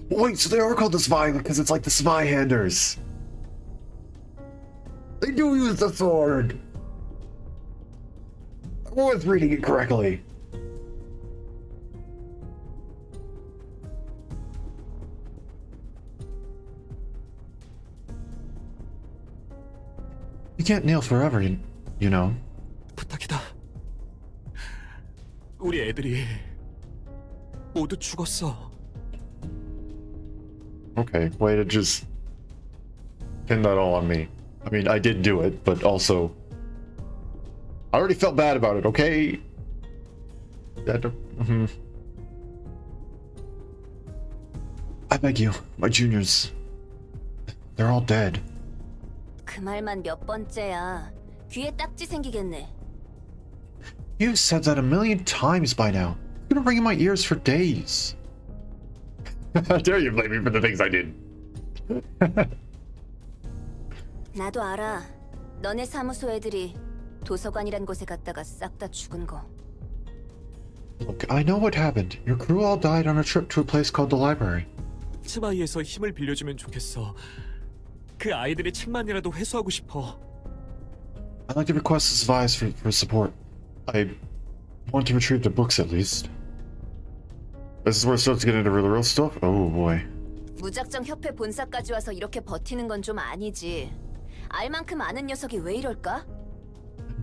Wait, so they are called the Spy because it's like the Spy Handers. They do use the sword! I was reading it correctly. You can't kneel forever, you know. 부탁이다. 우리 애들이 모두 죽었어. Okay, way to just pin that all on me. I mean, I did do it, but also I already felt bad about it, okay? I beg you, my juniors. They're all dead. 그 말만 몇 번째야. 귀에 딱지 생기겠네. You said that a million times by now. It's gonna ring in my ears for days. How dare you blame me for the things I did? 나도 알아. 너네 사무소 애들이 도서관이란 곳에 갔다가 싹 다 죽은 거. Look, I know what happened. Your crew all died on a trip to a place called the library. 치마이에서 힘을 빌려주면 좋겠어. 그 아이들의 책만이라도 회수하고 싶어. I'd like to request this advice for support. I want to retrieve the books at least. This is where it starts to get into real stuff? Oh boy. 무작정 협회 본사까지 와서 이렇게 버티는 건 좀 아니지. 알 만큼 아는 녀석이 왜 이럴까?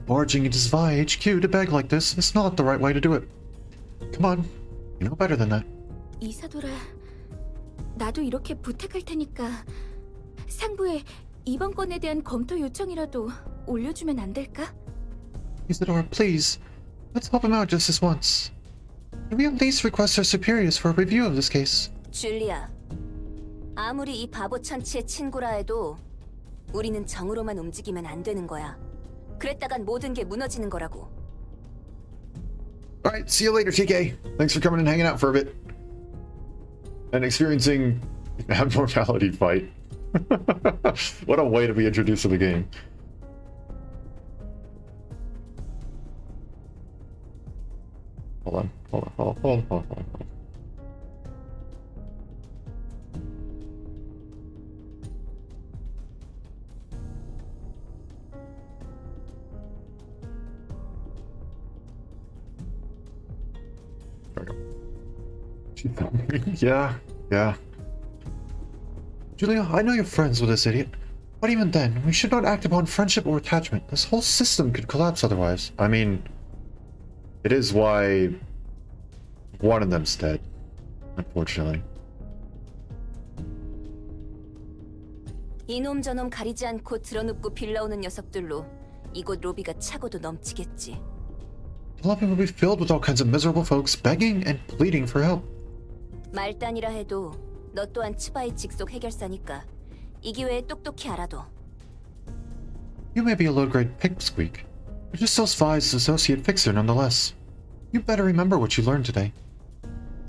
Barging into Spy HQ to beg like this is not the right way to do it. Come on. You know better than that. 이사돌아, 나도 이렇게 부탁할 테니까 상부에 이번 건에 대한 검토 요청이라도 올려주면 안 될까? Isadora, please. Let's help him out just this once. Can we at least request our superiors for a review of this case? 줄리아, 아무리 이 바보 천치의 친구라 해도 우리는 정으로만 움직이면 안 되는 거야. 그랬다간 모든 게 무너지는 거라고. Alright, see you later, TK. Thanks for coming and hanging out for a bit. And experiencing an abnormality fight. What a way to be introduced to the game. Hold on. Yeah. Julia, I know you're friends with this idiot, but even then, we should not act upon friendship or attachment. This whole system could collapse otherwise. I mean, it is why one of them's dead, unfortunately. 이놈 저놈 가리지 않고 드러눕고 빌려오는 녀석들로 이곳 로비가 차고도 넘치겠지. The lobby will be filled with all kinds of miserable folks begging and pleading for help. 말단이라 해도 너 또한 치바이 직속 해결사니까 이 기회에 똑똑히 알아둬. You may be a low-grade pipsqueak, but you're still Svi's associate fixer nonetheless. You better remember what you learned today.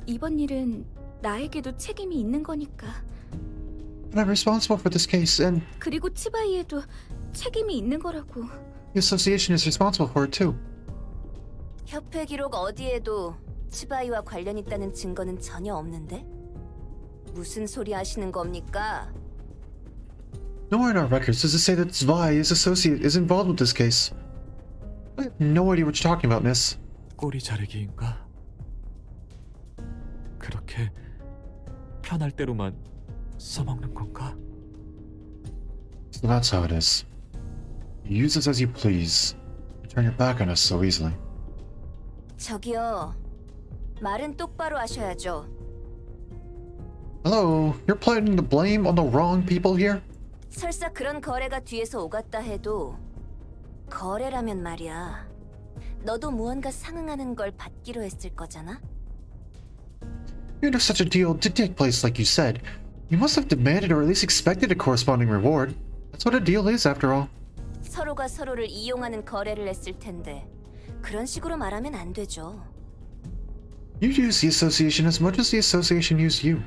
이번 일은 나에게도 책임이 있는 거니까. And I'm responsible for this case, and 그리고 치바이에도 책임이 있는 거라고. the association is responsible for it too. 협회 기록 어디에도 치바이와 관련 있다는 증거는 전혀 없는데? 무슨 소리 하시는 겁니까? Nowhere in our records does it say that Svi, his associate, is involved with this case. I have no idea what you're talking about, miss. 꼬리 자르기인가? 그렇게 편할 대로만 써먹는 건가? So that's how it is. You use us as you please. You turn your back on us so easily. 저기요. 말은 똑바로 하셔야죠. Hello, you're putting the blame on the wrong people here? 설사 그런 거래가 뒤에서 오갔다 해도 거래라면 말이야. 너도 무언가 상응하는 걸 받기로 했을 거잖아? Even if such a deal did take place like you said, you must have demanded or at least expected a corresponding reward. That's what a deal is, after all. 서로가 서로를 이용하는 거래를 했을 텐데 그런 식으로 말하면 안 되죠. You used the association as much as the association used you.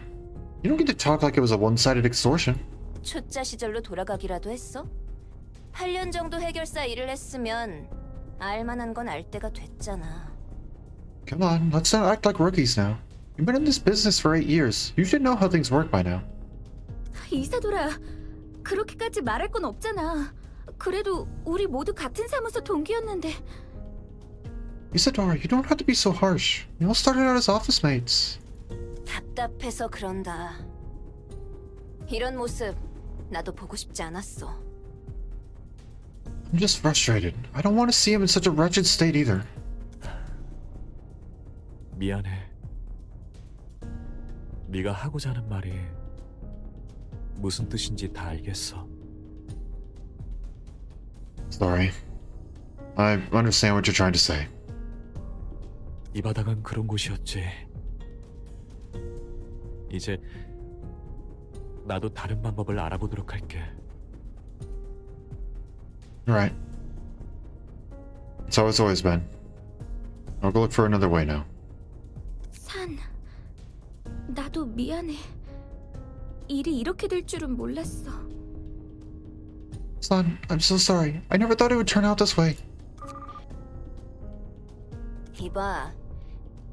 You don't get to talk like it was a one-sided extortion. 초짜 시절로 돌아가기라도 했어? 8년 정도 해결사 일을 했으면 알만한 건 알 때가 됐잖아. Come on, let's not act like rookies now. You've been in this business for 8 years. You should know how things work by now. 이사돌아, 그렇게까지 말할 건 없잖아. 그래도 우리 모두 같은 사무소 동기였는데. Isadora, you don't have to be so harsh. You all started out as office mates. 답답해서 그런다. 이런 모습 나도 보고 싶지 않았어. I'm just frustrated. I don't want to see him in such a wretched state either. 미안해. 네가 하고자 하는 말이 무슨 뜻인지 다 알겠어. Sorry. I understand what you're trying to say. 이 바닥은 그런 곳이었지. 이제 나도 다른 방법을 알아보도록 할게. You're right. It's how it's always been. I'll go look for another way now. 산, 나도 미안해. 일이 이렇게 될 줄은 몰랐어. Son, I'm so sorry. I never thought it would turn out this way. 이봐,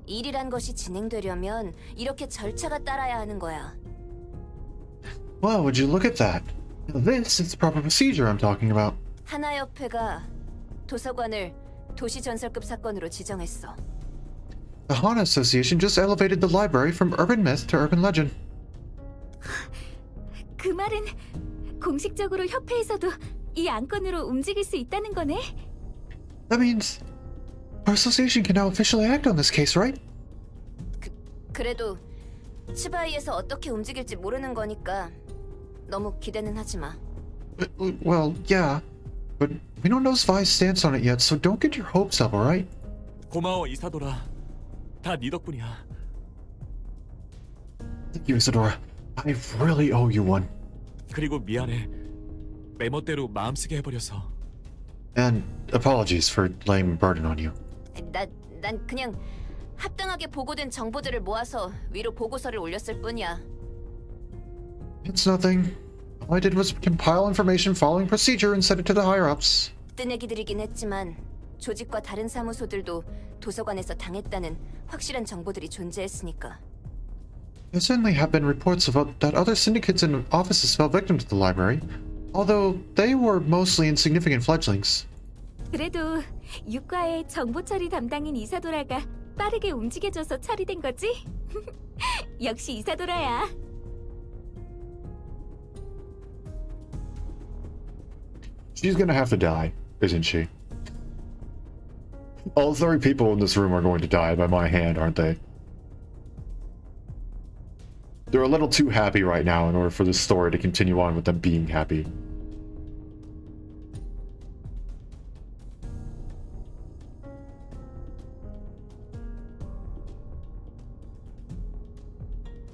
일이란 것이 진행되려면 이렇게 절차가 따라야 하는 거야. Well, would you look at that? Now this is the proper procedure I'm talking about. 하나협회가 도서관을 도시전설급 사건으로 지정했어. The Hana Association just elevated the library from urban myth to urban legend. 그 말은 공식적으로 협회에서도 이 안건으로 움직일 수 있다는 거네? That means our association can now officially act on this case, right? 그래도 치바이에서 어떻게 움직일지 모르는 거니까 너무 기대는 하지 마. Well, yeah. But we don't know Svi's stance on it yet, so don't get your hopes up, alright? 고마워 이사도라. 다 네 덕분이야. Thank you, Isadora. I really owe you one. 그리고 미안해. 내 멋대로 마음 쓰게 해버려서. And apologies for laying burden on you. 난 그냥 합당하게 보고된 정보들을 모아서 위로 보고서를 올렸을 뿐이야. It's nothing. All I did was compile information following procedure and send it to the higher-ups. 뜨내기들이긴 했지만 조직과 다른 사무소들도 도서관에서 당했다는 확실한 정보들이 존재했으니까. There certainly have been reports about that other syndicates and offices fell victim to the library, although they were mostly insignificant fledglings. 그래도 육과의 정보 처리 담당인 이사도라가 빠르게 움직여줘서 처리된 거지? 역시 이사도라야. She's gonna have to die, isn't she? All 30 people in this room are going to die by my hand, aren't they? They're a little too happy right now in order for this story to continue on with them being happy.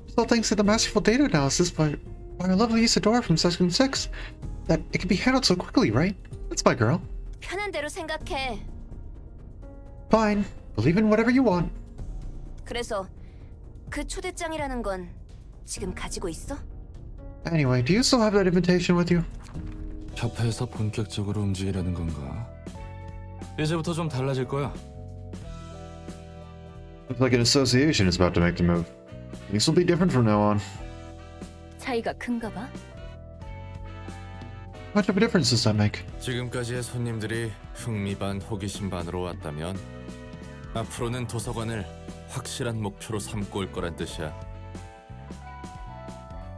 Still thanks to the masterful data analysis by our lovely Isadora from Section 6 that it can be handled so quickly, right? That's my girl. 편한 대로 생각해. Fine. Believe in whatever you want. 그래서 그 초대장이라는 건 지금 가지고 있어? Anyway, do you still have that invitation with you? 협회에서 본격적으로 움직이려는 건가? 이제부터 좀 달라질 거야. Looks like an association is about to make the move. Things will be different from now on. 차이가 큰가 봐. How much of a difference does that make? 지금까지의 손님들이 흥미 반 호기심 반으로 왔다면 앞으로는 도서관을 확실한 목표로 삼고 올 거란 뜻이야.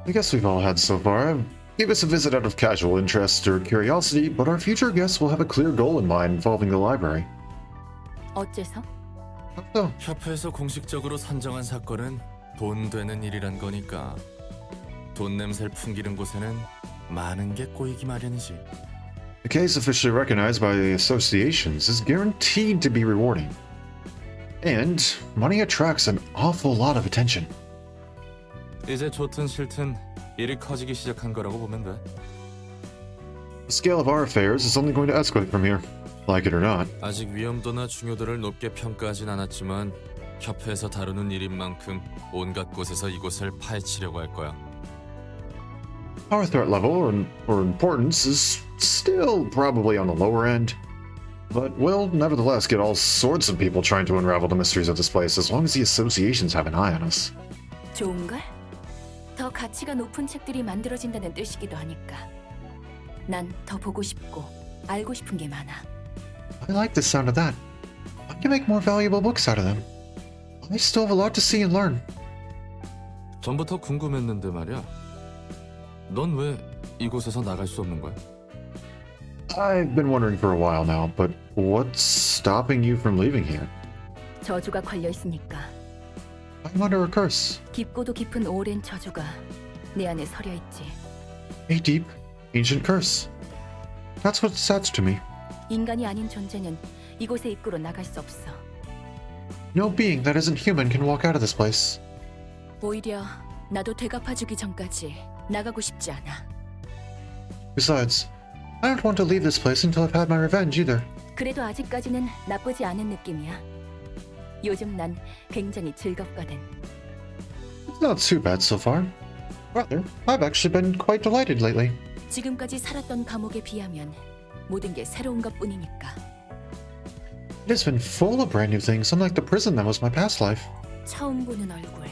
I guess we've all had so far. Give us a visit out of casual interest or curiosity, but our future guests will have a clear goal in mind involving the library. 어째서? So, 협회에서 공식적으로 선정한 사건은 돈 되는 일이란 거니까 돈 냄새를 풍기는 곳에는 많은 게 꼬이기 마련이지. a case officially recognized by the associations is guaranteed to be rewarding. And money attracts an awful lot of attention. 이제 좋든 싫든 일이 커지기 시작한 거라고 보면 돼. The scale of our affairs is only going to escalate from here, like it or not. 아직 위험도나 중요도를 높게 평가하진 않았지만 협회에서 다루는 일인 만큼 온갖 곳에서 이곳을 파헤치려고 할 거야. Our threat level or importance is still probably on the lower end, but we'll nevertheless get all sorts of people trying to unravel the mysteries of this place as long as the associations have an eye on us. 좋은걸? 더 가치가 높은 책들이 만들어진다는 뜻이기도 하니까. 난 더 보고 싶고 알고 싶은 게 많아. I like the sound of that. I can make more valuable books out of them. I still have a lot to see and learn. 전부터 궁금했는데 말이야. 넌 왜 이곳에서 나갈 수 없는 거야? I've been wondering for a while now, but what's stopping you from leaving here? 저주가 걸려 있으니까. I'm under a curse. 깊고도 깊은 오랜 저주가 내 안에 서려 있지. A deep, ancient curse. That's what's attached to me. 인간이 아닌 존재는 이곳의 입구로 나갈 수 없어. No being that isn't human can walk out of this place. 오히려 나도 되갚아주기 전까지 나가고 싶지 않아. Besides, I don't want to leave this place until I've had my revenge either. 그래도 아직까지는 나쁘지 않은 느낌이야. 요즘 난 굉장히 즐겁거든. It's not too bad so far. Rather, I've actually been quite delighted lately. 지금까지 살았던 감옥에 비하면 모든 게 새로운 것뿐이니까. It has been full of brand new things, unlike the prison that was my past life. 처음 보는 얼굴,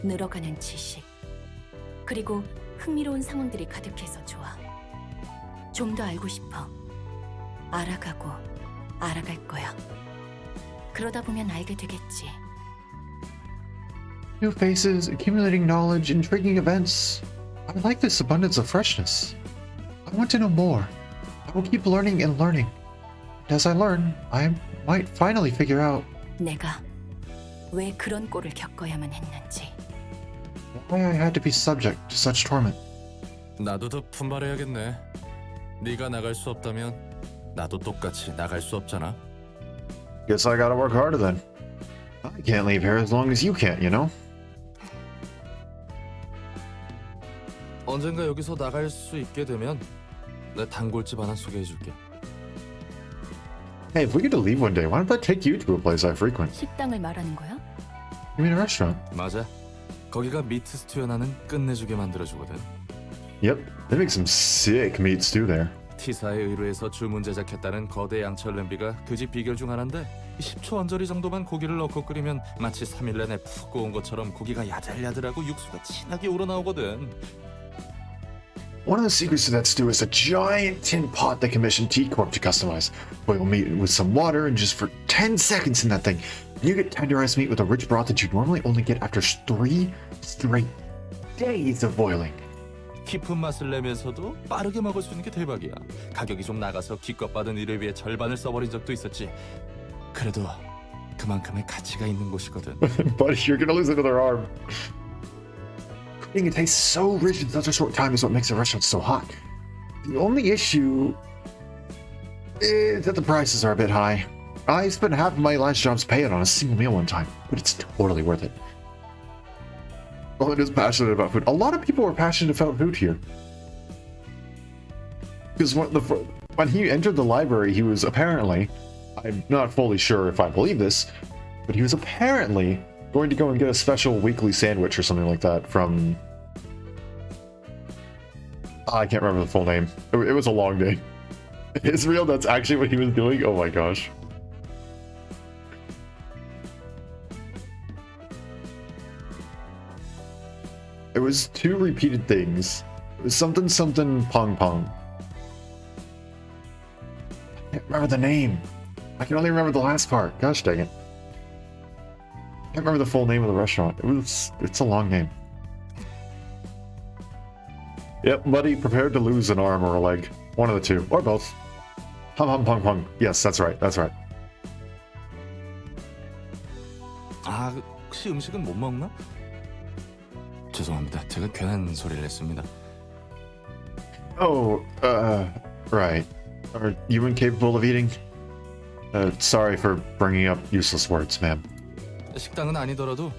늘어가는 지식, 그리고 흥미로운 상황들이 가득해서 좋아. 좀 더 알고 싶어. 알아가고 알아갈 거야. 그러다 보면 알게 되겠지. New faces, accumulating knowledge, intriguing events. I like this abundance of freshness. I want to know more. I will keep learning and learning. And as I learn, I might finally figure out. 내가 왜 그런 꼴을 겪어야만 했는지. Why I had to be subject to such torment? 나도 더 분발해야겠네. 네가 나갈 수 없다면 나도 똑같이 나갈 수 없잖아. Guess I gotta work harder then. I can't leave here as long as you can't, you know? 언젠가 여기서 나갈 수 있게 되면 내 단골집 하나 소개해줄게. Hey, if we get to leave one day, why don't I take you to a place I frequent? 식당을 말하는 거야? You mean a restaurant? 맞아. 거기가 미트 스튜 하나는 끝내주게 만들어주거든. Yep, they make some sick meat stew there. T사에 의뢰해서 주문 제작했다는 거대 양철 냄비가 그 집 비결 중 하나인데 10초 언저리 정도만 고기를 넣고 끓이면 마치 3일 내내 푹 구운 것처럼 고기가 야들야들하고 육수가 진하게 우러나오거든. One of the secrets to that stew is a giant tin pot they commissioned T-Corp to customize. Boil meat with some water and just for 10 seconds in that thing. You get tenderized meat with a rich broth that you normally only get after 3 straight days of boiling. 깊은 맛을 내면서도 빠르게 먹을 수 있는 게 대박이야. 가격이 좀 나가서 기껏 받은 일을 위해 절반을 써버린 적도 있었지. 그래도 그만큼의 가치가 있는 곳이거든. Buddy, you're gonna lose another arm. Cooking it tastes so rich in such a short time is what makes the restaurant so hot. The only issue is that the prices are a bit high. I spent half of my last job's pay on a single meal one time, but it's totally worth it. Well, it is passionate about food. A lot of people are passionate about food here. Because when he entered the library, he was apparently, I'm not fully sure if I believe this, but he was apparently going to go and get a special weekly sandwich or something like that from... I can't remember the full name. It was a long name. Israel, that's actually what he was doing? Oh my gosh. It was 2 repeated things. It was something something pong pong. I can't remember the name. I can only remember the last part. Gosh dang it. I can't remember the full name of the restaurant. It's a long name. Yep, buddy, prepared to lose an arm or a leg. One of the two. Or both. Hum hum pong pong. Yes, that's right. That's right. 아, 혹시 음식은 못 먹나? 죄송합니다. 제가 괜한 소리를 했습니다. Oh, right. Are you incapable of eating? Sorry for bringing up useless words, ma'am. 식당은 아니더라도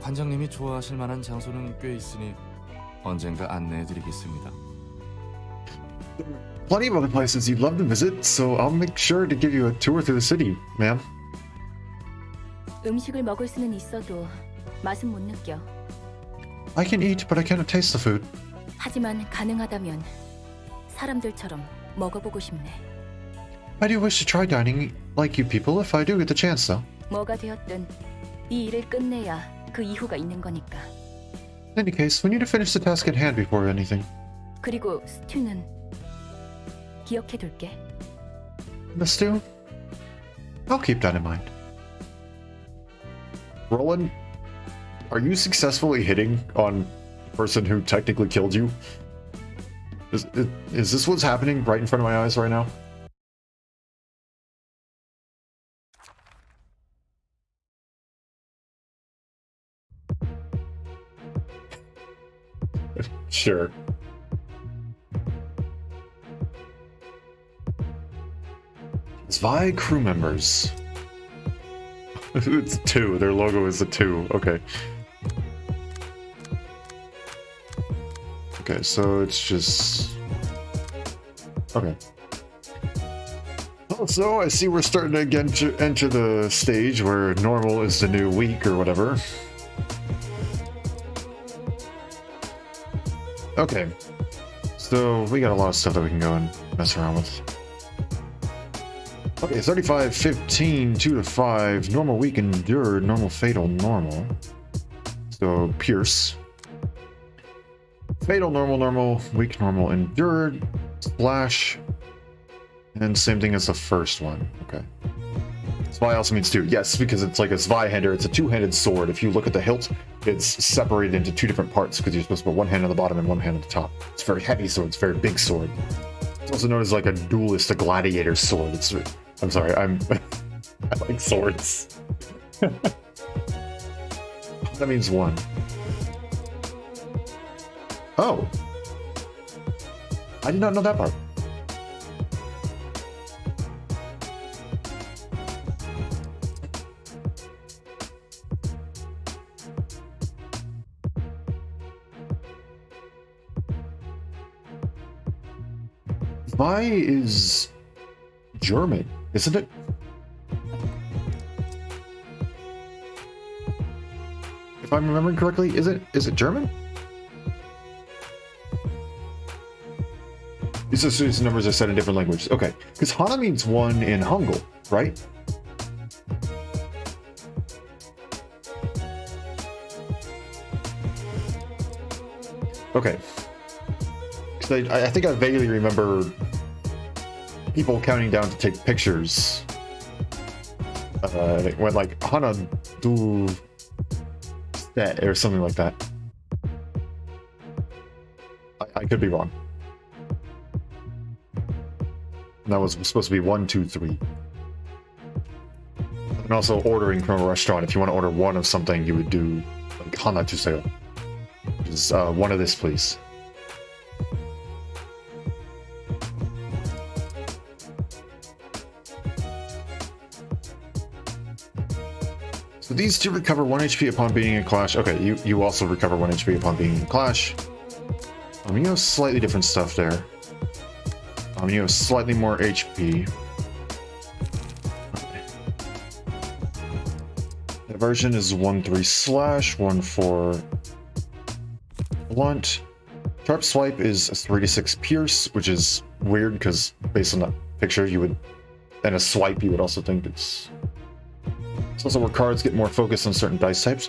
관장님이 좋아하실 만한 장소는 꽤 있으니 언젠가 안내해드리겠습니다. Plenty of other places you'd love to visit, so I'll make sure to give you a tour through the city, ma'am. 음식을 먹을 수는 있어도 맛은 못 느껴. I can eat, but I cannot taste the food. 하지만 가능하다면 사람들처럼 먹어보고 싶네. I do wish to try dining like you people if I do get the chance, though. 뭐가 되었든 이 일을 끝내야 그 이후가 있는 거니까. In any case, we need to finish the task at hand before anything. 그리고 스튜는 기억해둘게. The stew? I'll keep that in mind. Roland, are you successfully hitting on the person who technically killed you? Is this what's happening right in front of my eyes right now? Sure. Zwei crew members. It's 2. Their logo is a 2. Okay. Okay, so it's just... Okay. So I see we're starting to again enter the stage where normal is the new week or whatever. Okay. So we got a lot of stuff that we can go and mess around with. Okay, 35, 15, 2 to 5, normal weak endured, normal fatal, normal. So Pierce. Fatal, normal, normal, weak, normal, endured, splash, and same thing as the first one. Okay. Zwei also means 2. Yes, because it's like a Zweihänder, it's a 2-handed sword. If you look at the hilt, it's separated into 2 different parts because you're supposed to put 1 hand on the bottom and 1 hand on the top. It's a very heavy sword, it's a very big sword. It's also known as like a duelist, a gladiator sword. I'm sorry, I like swords. That means 1. Oh. I did not know that part. Vi is German, isn't it? If I'm remembering correctly, is it German? These numbers are said in different languages. Okay, because Hana means 1 in Hangul, right? Okay. Because I think I vaguely remember people counting down to take pictures. When like Hana do that or something like that. I could be wrong. That was supposed to be 1, 2, 3. And also ordering from a restaurant. If you want to order 1 of something, you would do like Hana Tuseo. Which is 1 of this, please. So these two recover 1 HP upon being in Clash. Okay, you also recover 1 HP upon being in Clash. You have slightly different stuff there. You have slightly more HP. Okay. The version is 1-3 slash, 1-4 blunt. Sharp swipe is a 3-6 pierce, which is weird because based on that picture, you would, and a swipe, you would also think it's also where cards get more focused on certain dice types.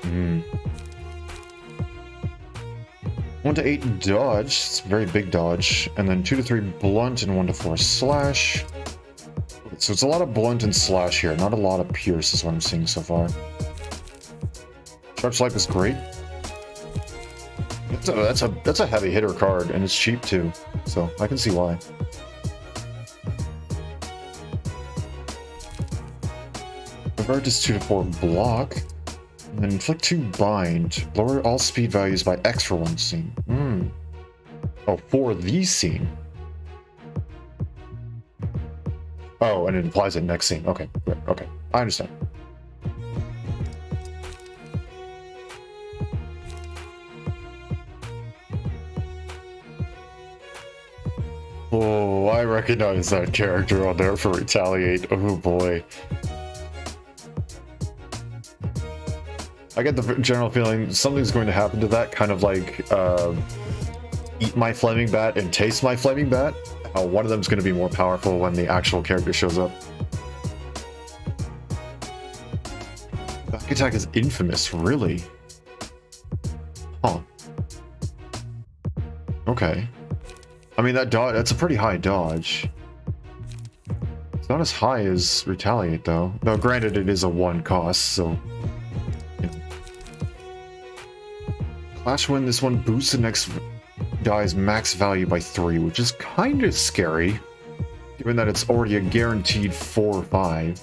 1-8 dodge, it's a very big dodge, and then 2-3 blunt and 1-4 slash. So it's a lot of blunt and slash here, not a lot of pierce is what I'm seeing so far. Sharp swipe is great. That's a heavy hitter card, and it's cheap too, so I can see why. Convert is 2-4 block. And then inflict 2 bind. Lower all speed values by X for 1 scene. Oh, for the scene. Oh, and it applies it next scene. Okay, right, okay. I understand. Oh, I recognize that character on there for Retaliate. Oh boy. I get the general feeling something's going to happen to that, kind of like eat my flaming bat and taste my flaming bat. One of them is going to be more powerful when the actual character shows up. Back attack is infamous, really? Huh. Okay. I mean, that dodge, that's a pretty high dodge. It's not as high as Retaliate, though. Though, granted, it is a 1 cost, so... Clash win, this one boosts the next guy's max value by 3, which is kind of scary, given that it's already a guaranteed 4 or 5.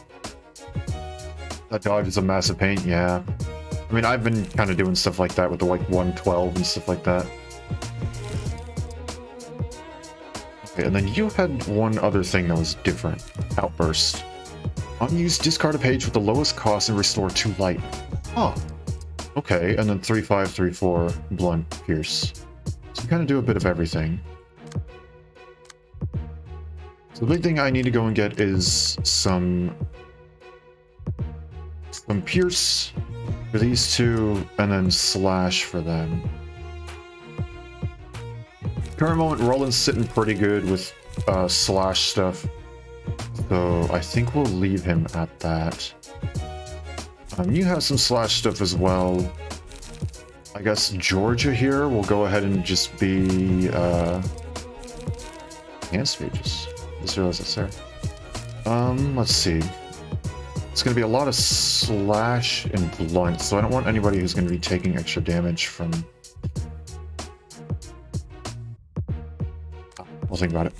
That dodge is a massive pain, yeah. I mean, I've been kind of doing stuff like that with the like 112 and stuff like that. Okay, and then you had one other thing that was different. Outburst. Unused, discard a page with the lowest cost and restore 2 light. Huh. Okay, and then 3-5, 3-4, blunt, pierce. So you kind of do a bit of everything. So the big thing I need to go and get is some pierce for these two, and then slash for them. Current moment, Roland's sitting pretty good with slash stuff, so I think we'll leave him at that. You have some slash stuff as well. I guess Georgia here will go ahead and just be Dance Pages. Just realized it's there. Let's see. It's gonna be a lot of slash and blunt, so I don't want anybody who's gonna be taking extra damage from... We'll think about it.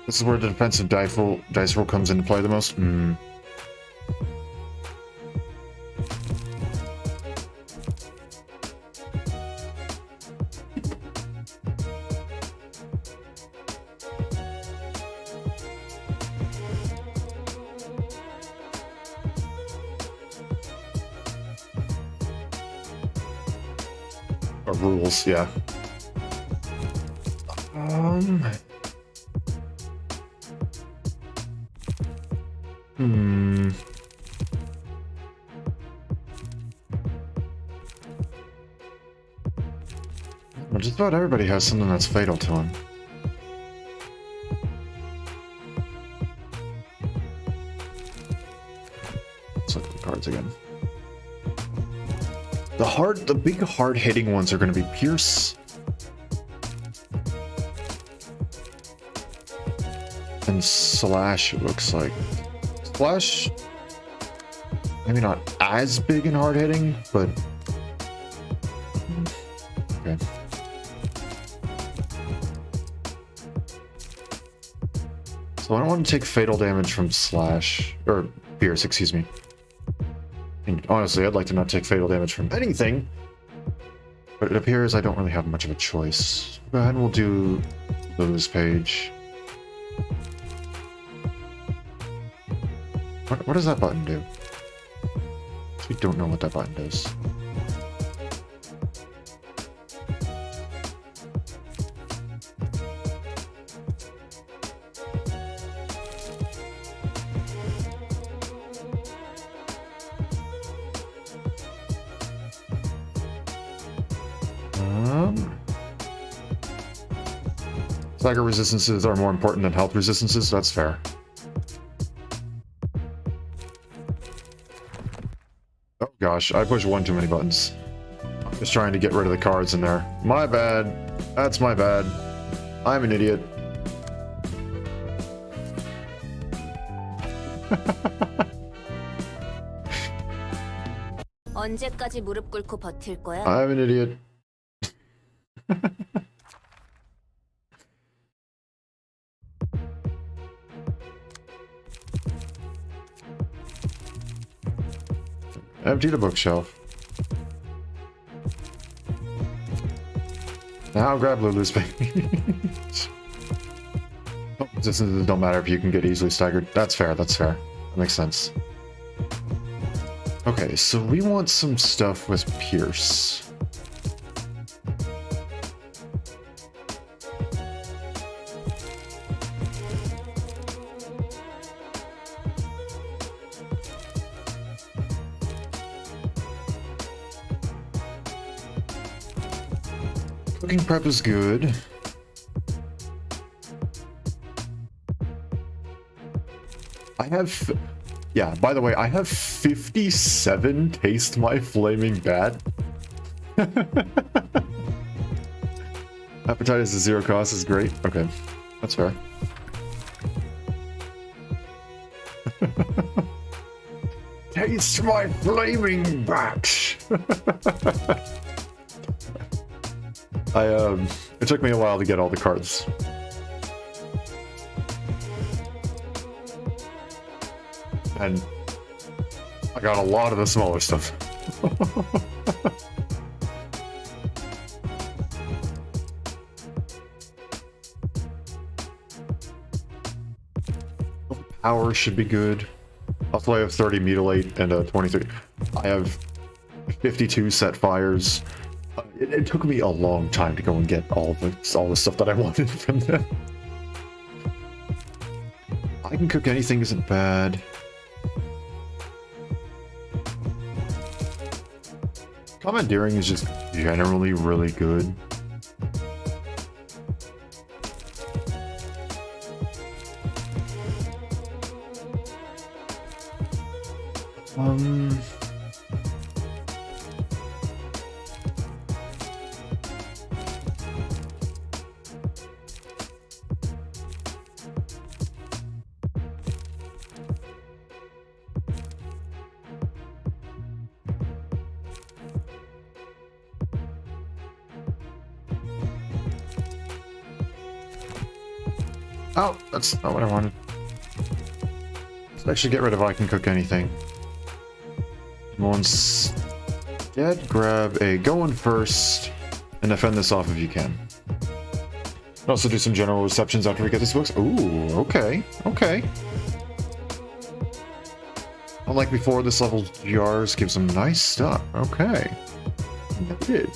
This is where the defensive dice roll comes into play the most. Rules, yeah. Well, just about everybody has something that's fatal to him. Let's look at the cards again. The big hard-hitting ones are going to be Pierce and Slash, it looks like. Slash, maybe not as big and hard-hitting, but okay. So I don't want to take fatal damage from Slash, or Pierce, excuse me. And honestly, I'd like to not take fatal damage from anything, but it appears I don't really have much of a choice. Go ahead and we'll do lose page. What does that button do? We don't know what that button does. Stagger resistances are more important than health resistances, that's fair. Oh gosh, I pushed one too many buttons. Just trying to get rid of the cards in there. My bad. That's my bad. I'm an idiot. 언제까지 무릎 꿇고 버틸 거야? I'm an idiot. Empty the bookshelf. Now grab Lulu's page. Distances don't matter if you can get easily staggered. That's fair, that's fair. That makes sense. Okay, so we want some stuff with Pierce. Cooking prep is good. I have, yeah, by the way, I have 57 Taste My Flaming Bat. Hepatitis is 0 cost is great. Okay, that's fair. Taste my flaming bat. It took me a while to get all the cards. And I got a lot of the smaller stuff. Power should be good. Also, I have 30 mutilate and 23. I have 52 set fires. It took me a long time to go and get all the stuff that I wanted from them. I can cook anything isn't bad. Commandeering is just generally really good. Oh, that's not what I wanted. Let's actually get rid of I can cook anything. Once dead, grab a go in first and defend this off if you can. Also do some general receptions after we get these books. Ooh, okay, okay. Unlike before, this level's jars give some nice stuff. Okay. It did.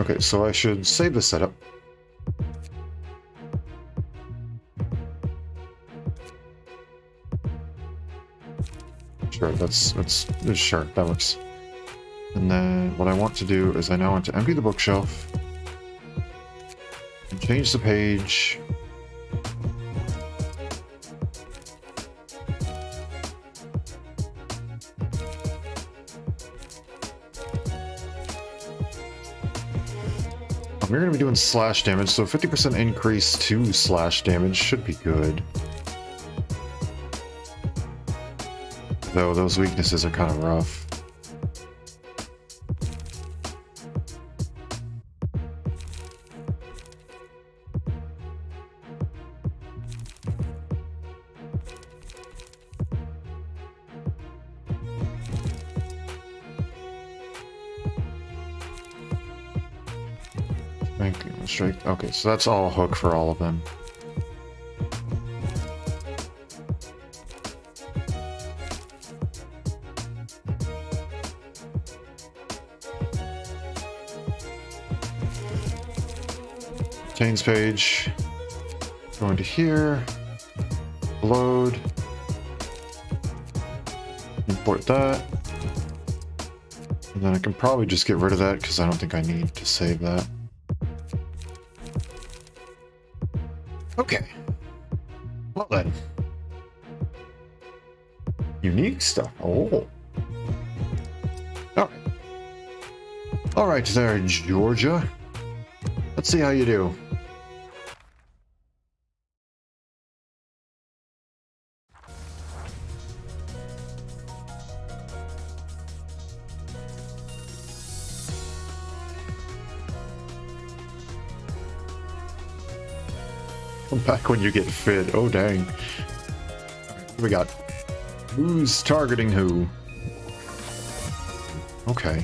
Okay, so I should save the setup. Sure, sure, that works. And then what I want to do is I now want to empty the bookshelf and change the page. We're going to be doing slash damage, so 50% increase to slash damage should be good. Though those weaknesses are kind of rough. Strike. Okay, so that's all hook for all of them. Chains page. Go into here. Load. Import that. And then I can probably just get rid of that because I don't think I need to save that. Okay. Well then. Unique stuff. Oh. Alright. Alright there, Georgia. Let's see how you do. Come back when you get fit. Oh, dang. What do we got? Who's targeting who? Okay.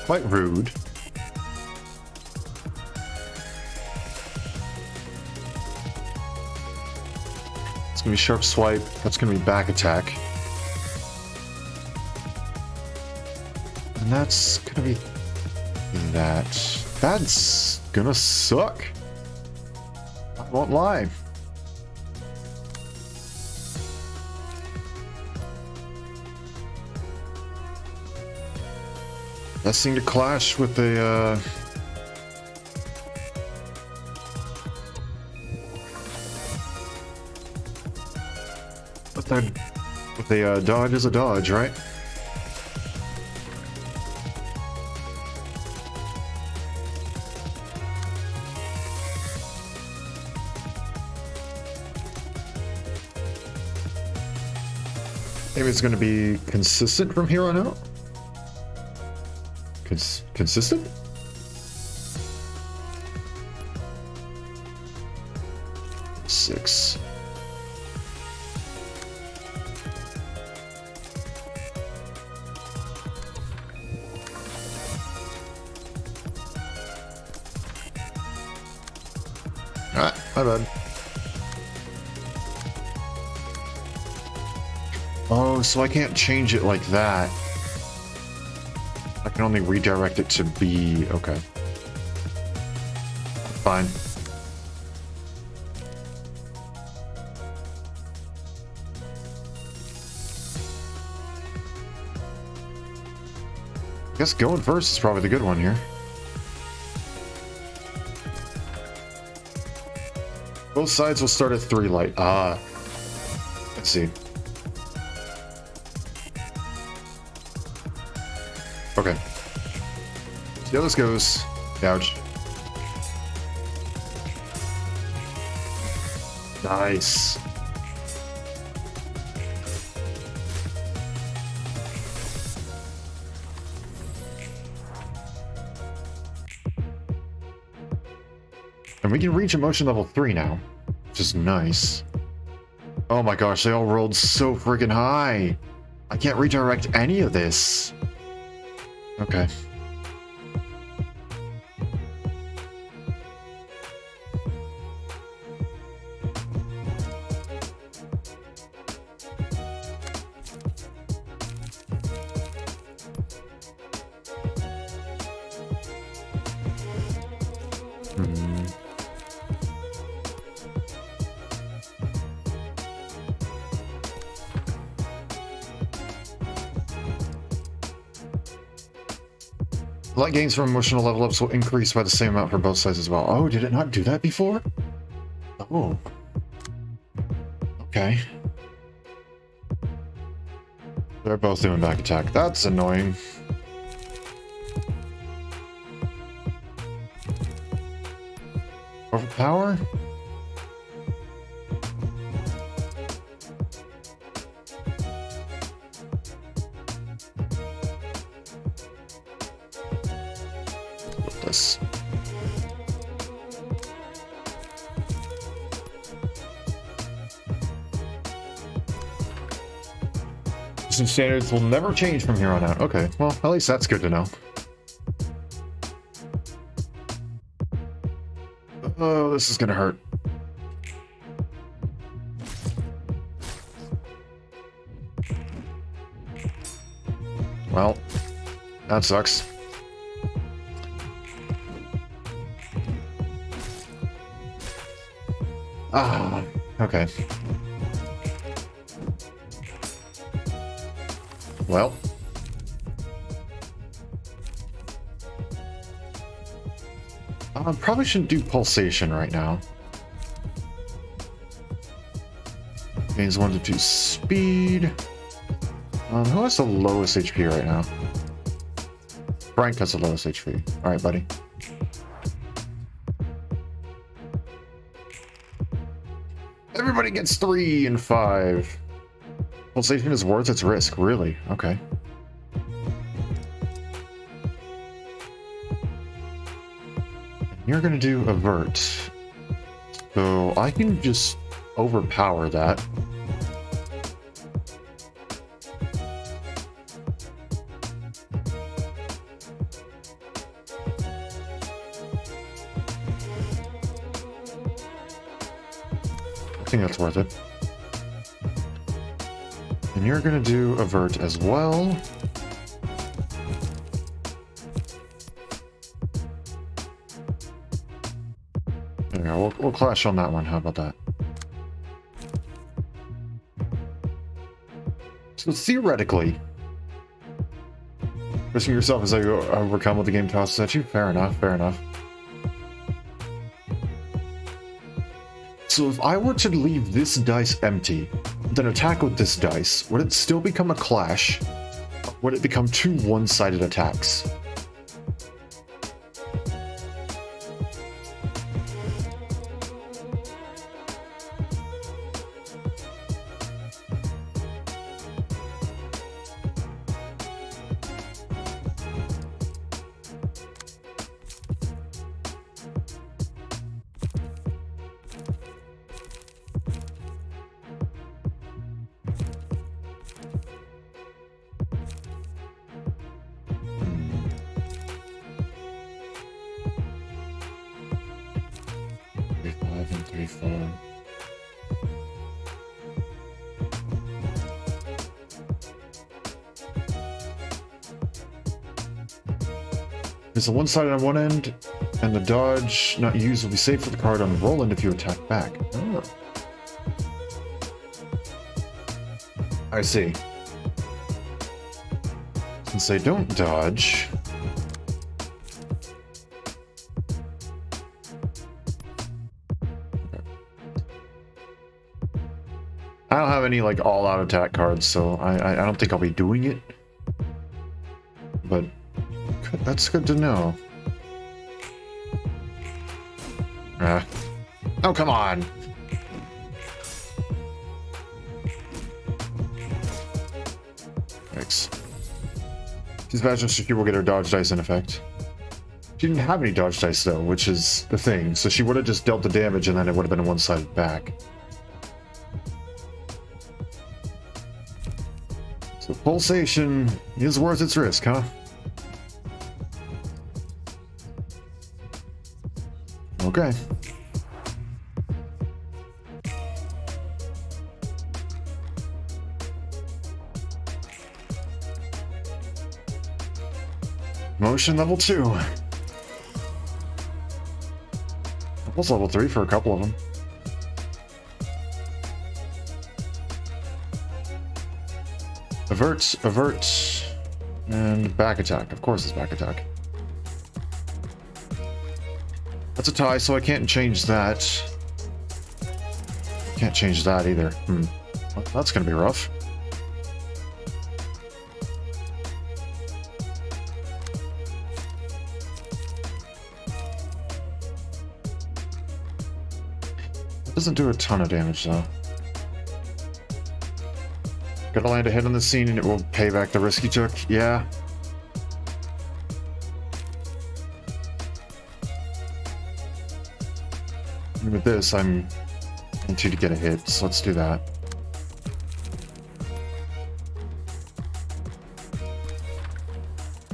Quite rude. It's gonna be sharp swipe. That's gonna be back attack. And that's gonna be that. That's gonna suck. I won't lie. That seemed to clash with the dodge is a dodge, right? Maybe it's going to be consistent from here on out. Consistent? Six. Alright, my bad. Oh, so I can't change it like that. I can only redirect it to B. Okay. Fine. I guess going first is probably the good one here. Both sides will start at 3 light. Ah. Let's see. Okay. See how this goes. Ouch. Nice. And we can reach emotion level 3 now, which is nice. Oh my gosh, they all rolled so freaking high. I can't redirect any of this. Okay. Light gains from emotional level ups will increase by the same amount for both sides as well. Oh, did it not do that before? Oh. Okay. They're both doing back attack. That's annoying. Overpower? This. Some standards will never change from here on out. Okay, well, at least that's good to know. Oh, this is gonna hurt. Well, that sucks. Ah, okay. Well. Probably shouldn't do pulsation right now. Gains 1 to 2 speed. Who has the lowest HP right now? Frank has the lowest HP. Alright, buddy. Everybody gets 3 and 5. Pulsation is worth its risk, really? Okay. You're gonna do avert. So I can just overpower that. I think that's worth it. And you're gonna do avert as well. There we go. We'll clash on that one. How about that? So theoretically, risking yourself as I overcome what the game tosses at you. Fair enough. Fair enough. So if I were to leave this dice empty, then attack with this dice, would it still become a clash? Or would it become 2 one-sided attacks? And 3, 4. There's a one-sided on one end, and the dodge not used will be saved for the card on the roll end if you attack back. Oh. I see. Since they don't dodge... I don't have any like all-out attack cards, so I don't think I'll be doing it. But that's good to know. Oh, come on! Thanks. These badges will get her dodge dice in effect. She didn't have any dodge dice though, which is the thing. So she would have just dealt the damage and then it would have been a one-sided back. So pulsation is worth its risk, huh? Okay. Motion level 2. Almost level 3 for a couple of them. Avert, avert, and back attack. Of course it's back attack. That's a tie, so I can't change that. Can't change that either. Well, that's gonna be rough. Doesn't do a ton of damage though. Gotta land a hit on the scene and it will pay back the risk you took. Yeah. And with this, I'm into to get a hit, so let's do that.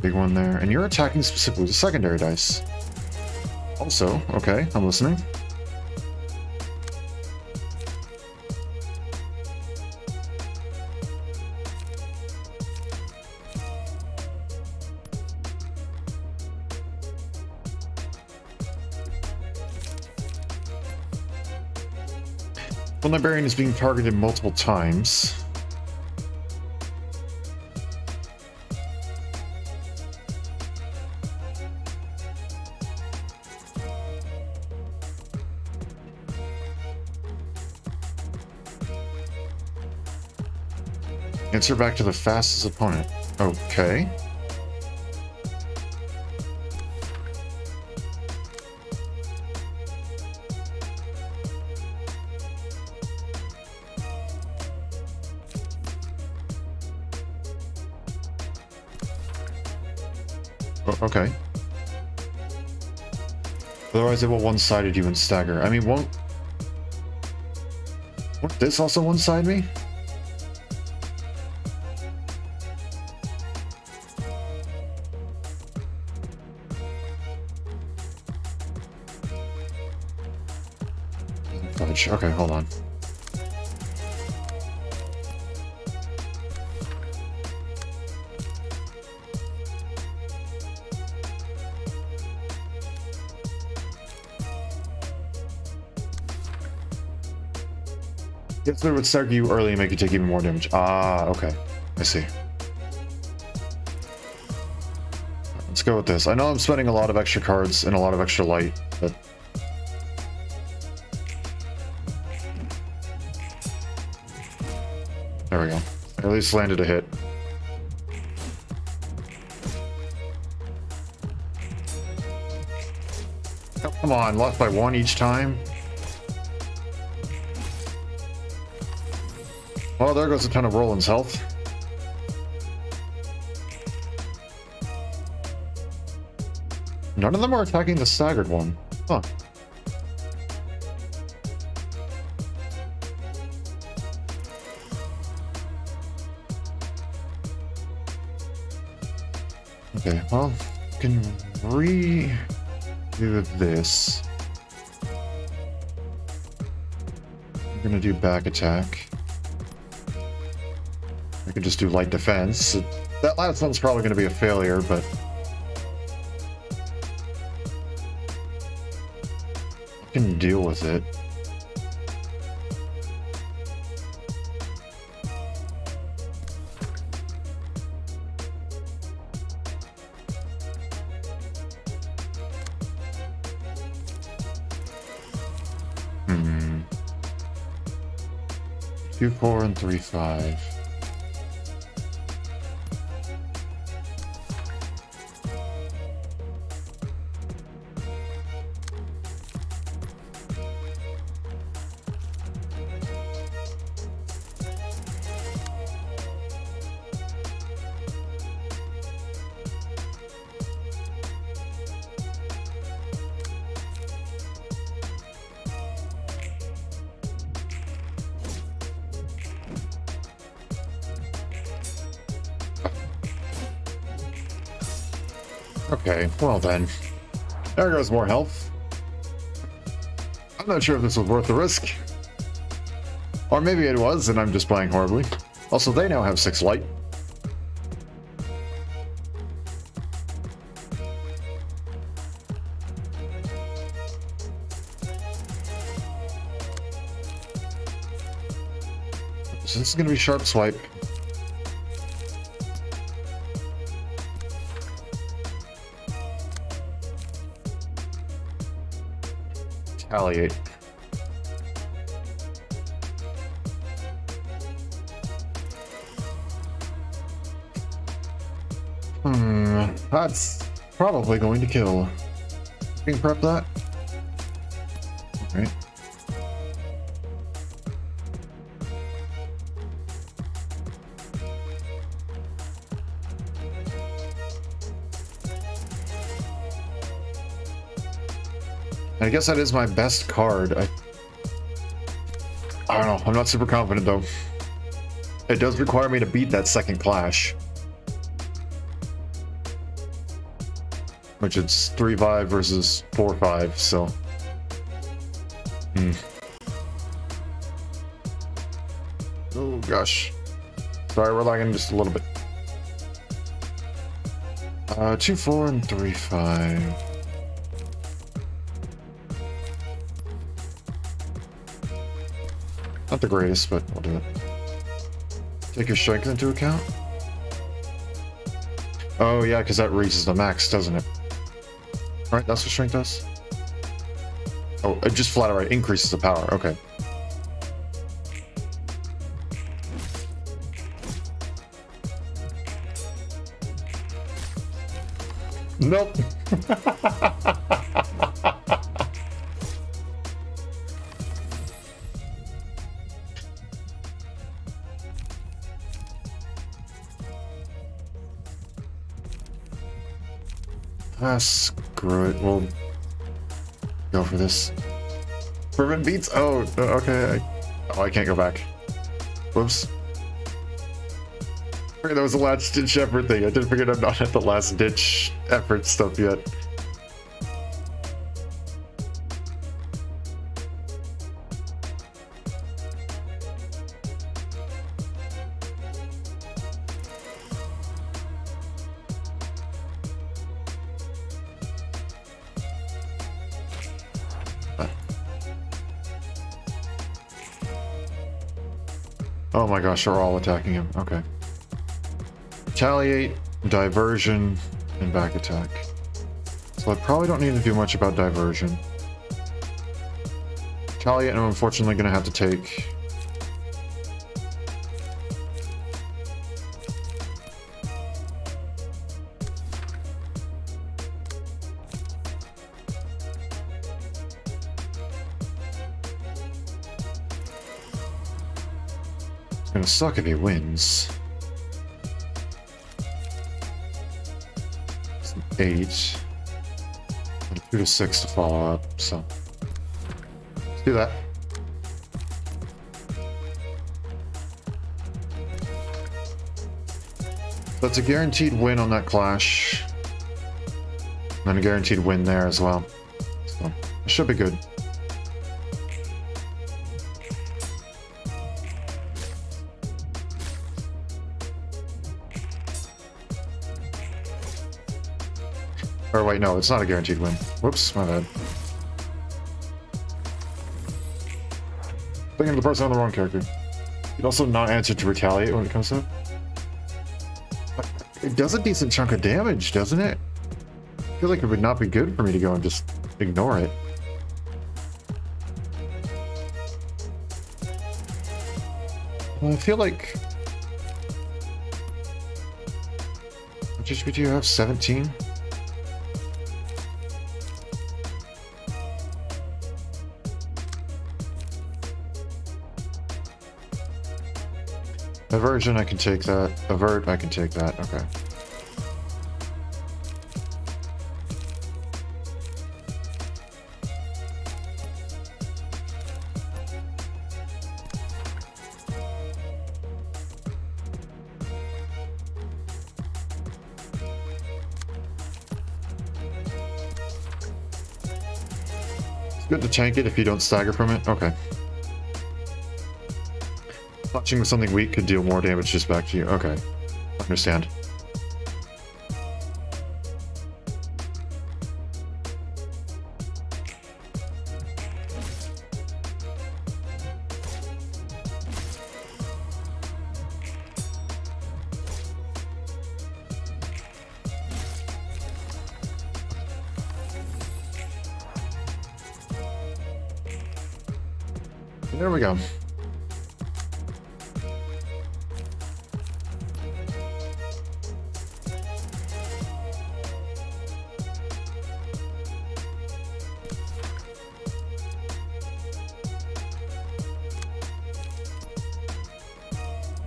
Big one there. And you're attacking specifically the secondary dice. Also, okay, I'm listening. When Librarian is being targeted multiple times. Answer back to the fastest opponent. Okay. Okay. Otherwise, it will one-sided you and stagger. I mean, won't this also one-side me? Fudge. Okay, hold on. Yes, it would stagger you early and make you take even more damage. Ah, okay. I see. Let's go with this. I know I'm spending a lot of extra cards and a lot of extra light, but... There we go. I at least landed a hit. Oh, come on, lost by 1 each time? Well, there goes a ton of Roland's health. None of them are attacking the staggered one. Huh. Okay, well, can redo this. I'm gonna do back attack. I could just do light defense. That last one's probably going to be a failure, but... I can deal with it. Hmm. 2-4 and 3-5. Okay, well then. There goes more health. I'm not sure if this was worth the risk. Or maybe it was, and I'm just playing horribly. Also, they now have 6 light. So this is going to be sharp swipe. Retaliate. That's probably going to kill. Can you prep that? Alright. I guess that is my best card. I don't know. I'm not super confident though. It does require me to beat that second clash. Which it's 3-5 versus 4-5, so. Oh gosh. Sorry, we're lagging just a little bit. 2-4 and 3-5. Not the greatest, but we'll do it. Take your strength into account? Oh yeah, because that raises the max, doesn't it? Alright, that's what strength does? Oh, it just flat outright increases the power, okay. Nope. Screw it. We'll go for this. Prevent beats? Oh, okay. I can't go back. Whoops. Okay, that was a last ditch effort thing. I did forget I'm not at the last ditch effort stuff yet. Oh my gosh, they're all attacking him. Okay. Retaliate, diversion, and back attack. So I probably don't need to do much about diversion. Retaliate, I'm unfortunately going to have to take... It's gonna suck if he wins. It's an 8. And 2 to 6 to follow up, so. Let's do that. That's a guaranteed win on that clash. And a guaranteed win there as well. So, it should be good. Or wait, no, it's not a guaranteed win. Whoops, my bad. Thinking of the person on the wrong character. You'd also not answer to retaliate when it comes up. It does a decent chunk of damage, doesn't it? I feel like it would not be good for me to go and just ignore it. Well, I feel like... What HP do you have? 17? Aversion, I can take that. Avert, I can take that. Okay. good to tank it if you don't stagger from it. Okay. Touching with something weak could deal more damage just back to you. Okay. Understand. There we go.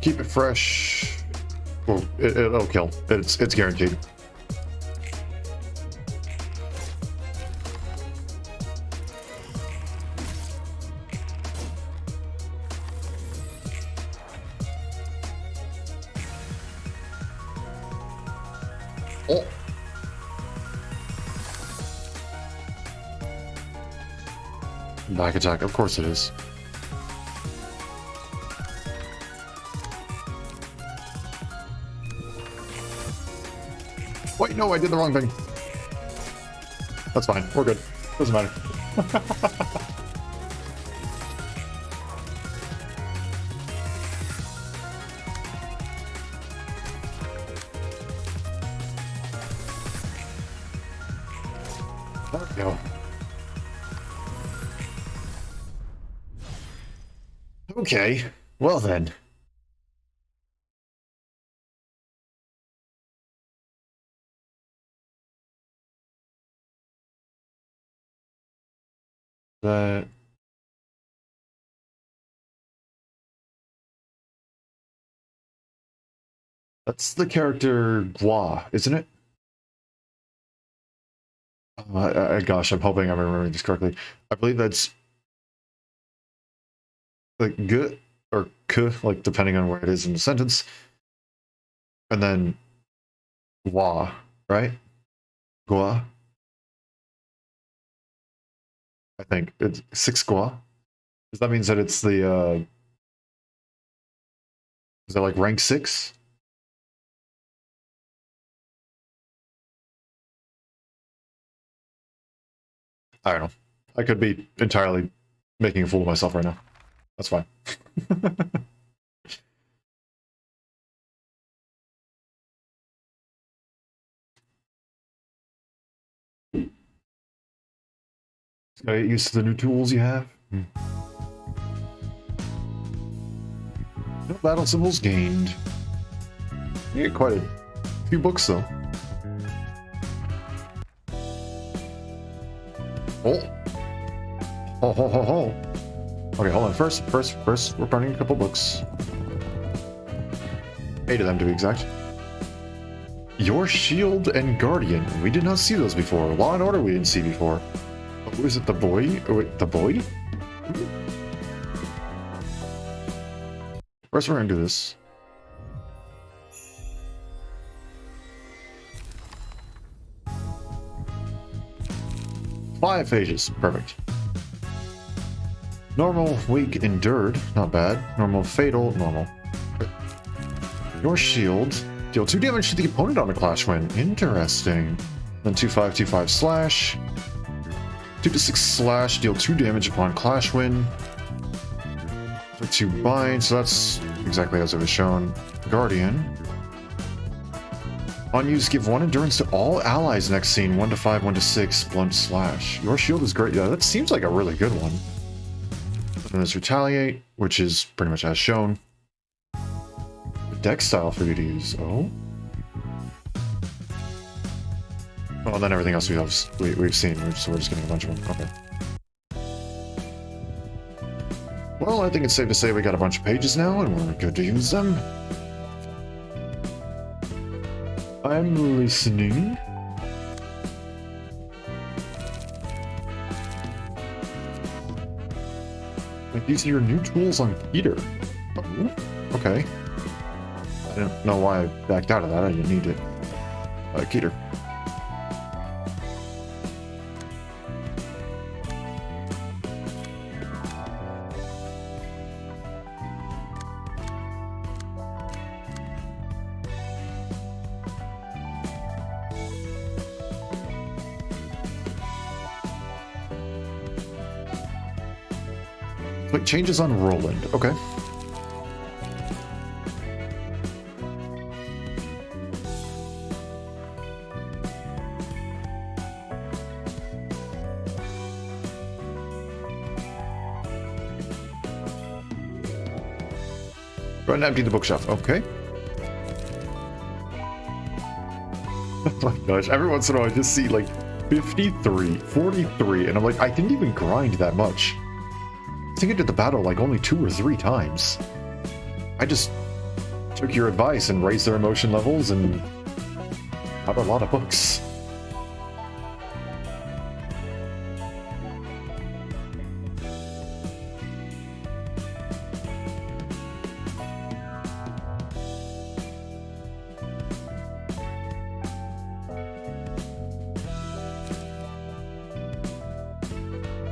Keep it fresh. Well, it'll kill. It's guaranteed. Oh. Back attack, of course it is. Wait, no, I did the wrong thing. That's fine, we're good. Doesn't matter. There we go. Okay, well then. That... That's the character Gua, isn't it? Gosh, I'm hoping I'm remembering this correctly. I believe that's like G or K, like depending on where it is in the sentence. And then Gua, right? Gua. I think it's 6 Gua. Does that means that it's the is that like rank 6? I don't know. I could be entirely making a fool of myself right now. That's fine. Gotta get used to the new tools you have. No battle symbols gained. You get quite a few books though. Oh. Ho ho ho ho. Okay, hold on. First, we're burning a couple books. 8 of them to be exact. Your Shield and Guardian. We did not see those before. Law and Order we didn't see before. Oh, is it the boy? Oh, wait, the boy? First, we're gonna do this. Five phases. Perfect. Normal, weak, endured. Not bad. Normal, fatal, normal. Your shield. Deal 2 damage to the opponent on a clash win. Interesting. Then 2/5, 2/5 slash. 2/6 slash. Deal 2 damage upon clash win. For 2 bind. So that's exactly as it was shown. Guardian. Unused, give 1 endurance to all allies next scene. 1/5, 1/6, blunt slash. Your shield is great. Yeah, that seems like a really good one. And there's retaliate, which is pretty much as shown. The deck style for you to use. Oh. Well, then everything else we've seen. So we're just getting a bunch of them. Okay. Well, I think it's safe to say we got a bunch of pages now, and we're good to use them. I'm listening. Like, these are your new tools on Peter. Oh, okay. I didn't know why I backed out of that. I didn't need it. Keter. Like changes on Roland. Okay. Go ahead and empty the bookshelf. Okay. Oh my gosh. Every once in a while, I just see like 53, 43, and I'm like, I didn't even grind that much. I think I did the battle like only 2 or 3 times. I just took your advice and raised their emotion levels and have a lot of books.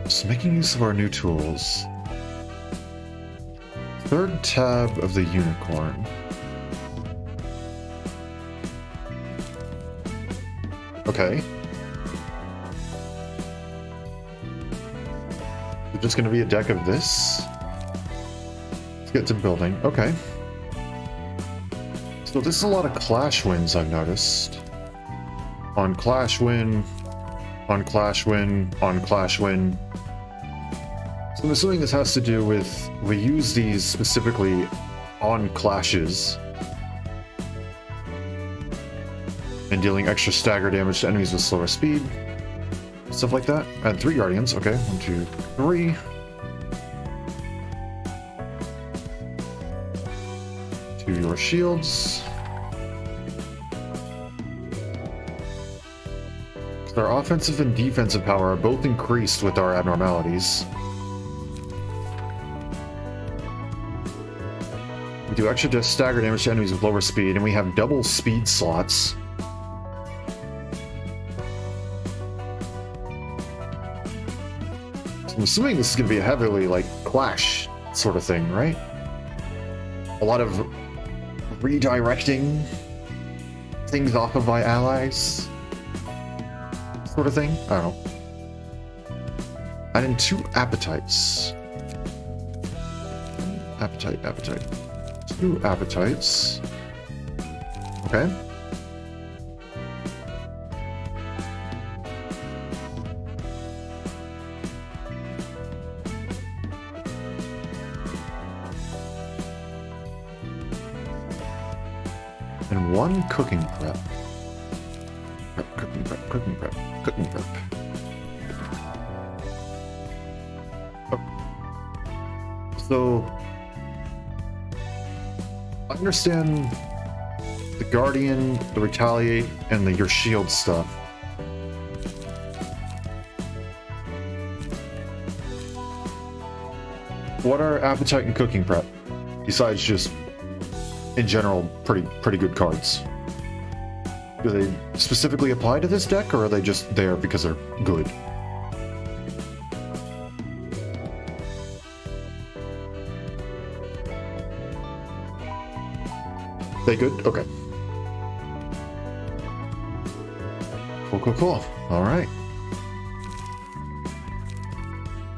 So making use of our new tools. 3rd tab of the unicorn. Okay. It's just going to be a deck of this. Let's get to building. Okay. So this is a lot of Clash wins, I've noticed. On Clash win, on Clash win, on Clash win. So I'm assuming this has to do with, we use these specifically on clashes and dealing extra stagger damage to enemies with slower speed, stuff like that. Add 3 guardians. Okay, 1, 2, 3. To your shields. Our offensive and defensive power are both increased with our abnormalities. We do extra stagger damage to enemies with lower speed, and we have double speed slots. So I'm assuming this is going to be a heavily, like, Clash sort of thing, right? A lot of redirecting things off of my allies sort of thing? I don't know. Add in 2 appetites. Appetite. 2 appetites. Okay. And 1 cooking prep. Cooking prep. Oh. So I understand the Guardian, the Retaliate, and your shield stuff. What are Appetite and Cooking Prep? Besides just, in general, pretty good cards. Do they specifically apply to this deck, or are they just there because they're good? They good? Okay. Cool. Alright.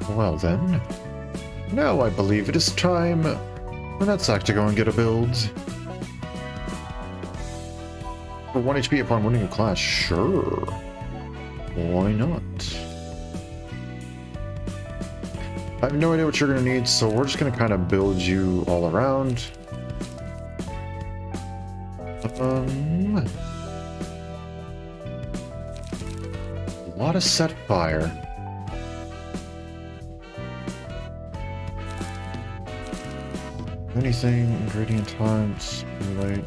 Well then. Now I believe it is time for Netsack to go and get a build. For 1 HP upon winning a clash, sure. Why not? I have no idea what you're going to need, so we're just going to kind of build you all around. A lot of set fire. Anything, ingredient times, relate.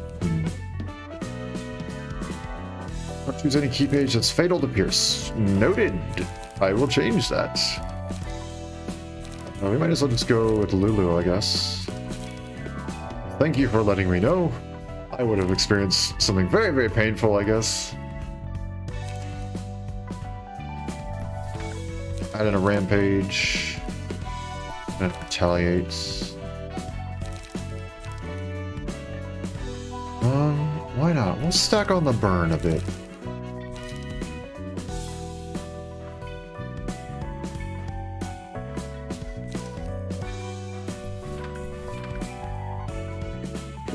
Don't choose any key page that's fatal to pierce. Noted. I will change that. We might as well just go with Lulu, I guess. Thank you for letting me know. I would have experienced something very, very painful, I guess. Add in a rampage. And it retaliates. Why not? We'll stack on the burn a bit.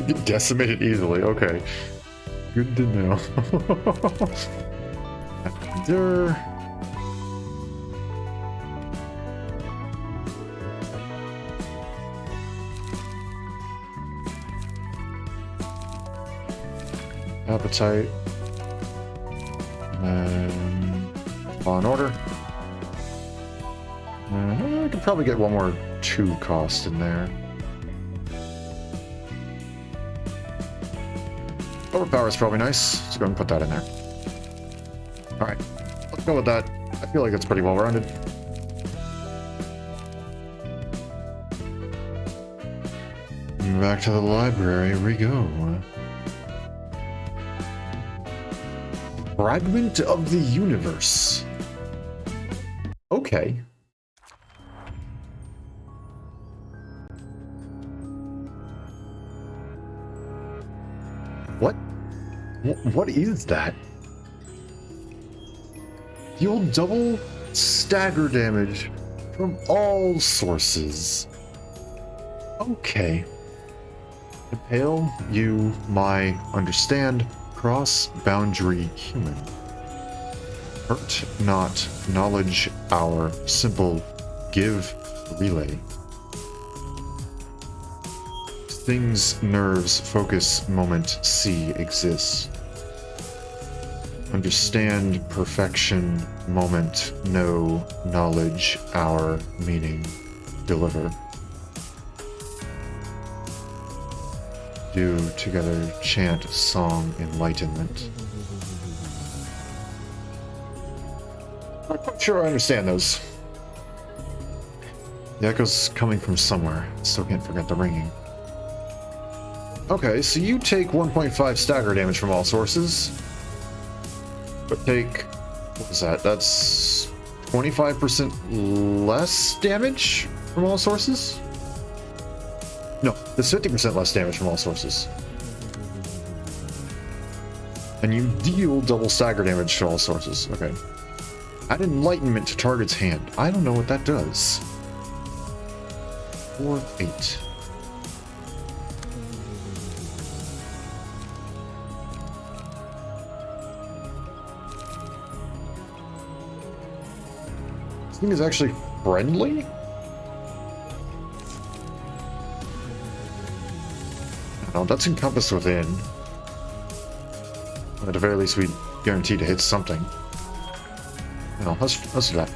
Get decimated easily. Okay. Good to know. Endure. Appetite. And then Law and Order. I could probably get one more 2 cost in there. Overpower is probably nice. Let's go and put that in there. Alright, let's go with that. I feel like it's pretty well rounded. Back to the library we go. Fragment of the universe. Okay. What? What is that? Deal double stagger damage from all sources. Okay. Impale you, my understand, cross-boundary human. Hurt not knowledge our simple give relay. Things, nerves, focus, moment, see, exists. Understand, perfection, moment, know, knowledge, hour, meaning, deliver. Do together, chant, song, enlightenment. I'm not quite sure I understand those. The echo's coming from somewhere. Still can't forget the ringing. Okay, so you take 1.5 stagger damage from all sources. But take... what is that? That's 25% less damage from all sources? No, that's 50% less damage from all sources. And you deal double stagger damage to all sources. Okay. Add enlightenment to target's hand. I don't know what that does. 4, 8. This thing is actually friendly? No, that's encompassed within. At the very least, we guarantee to hit something. No, let's do that.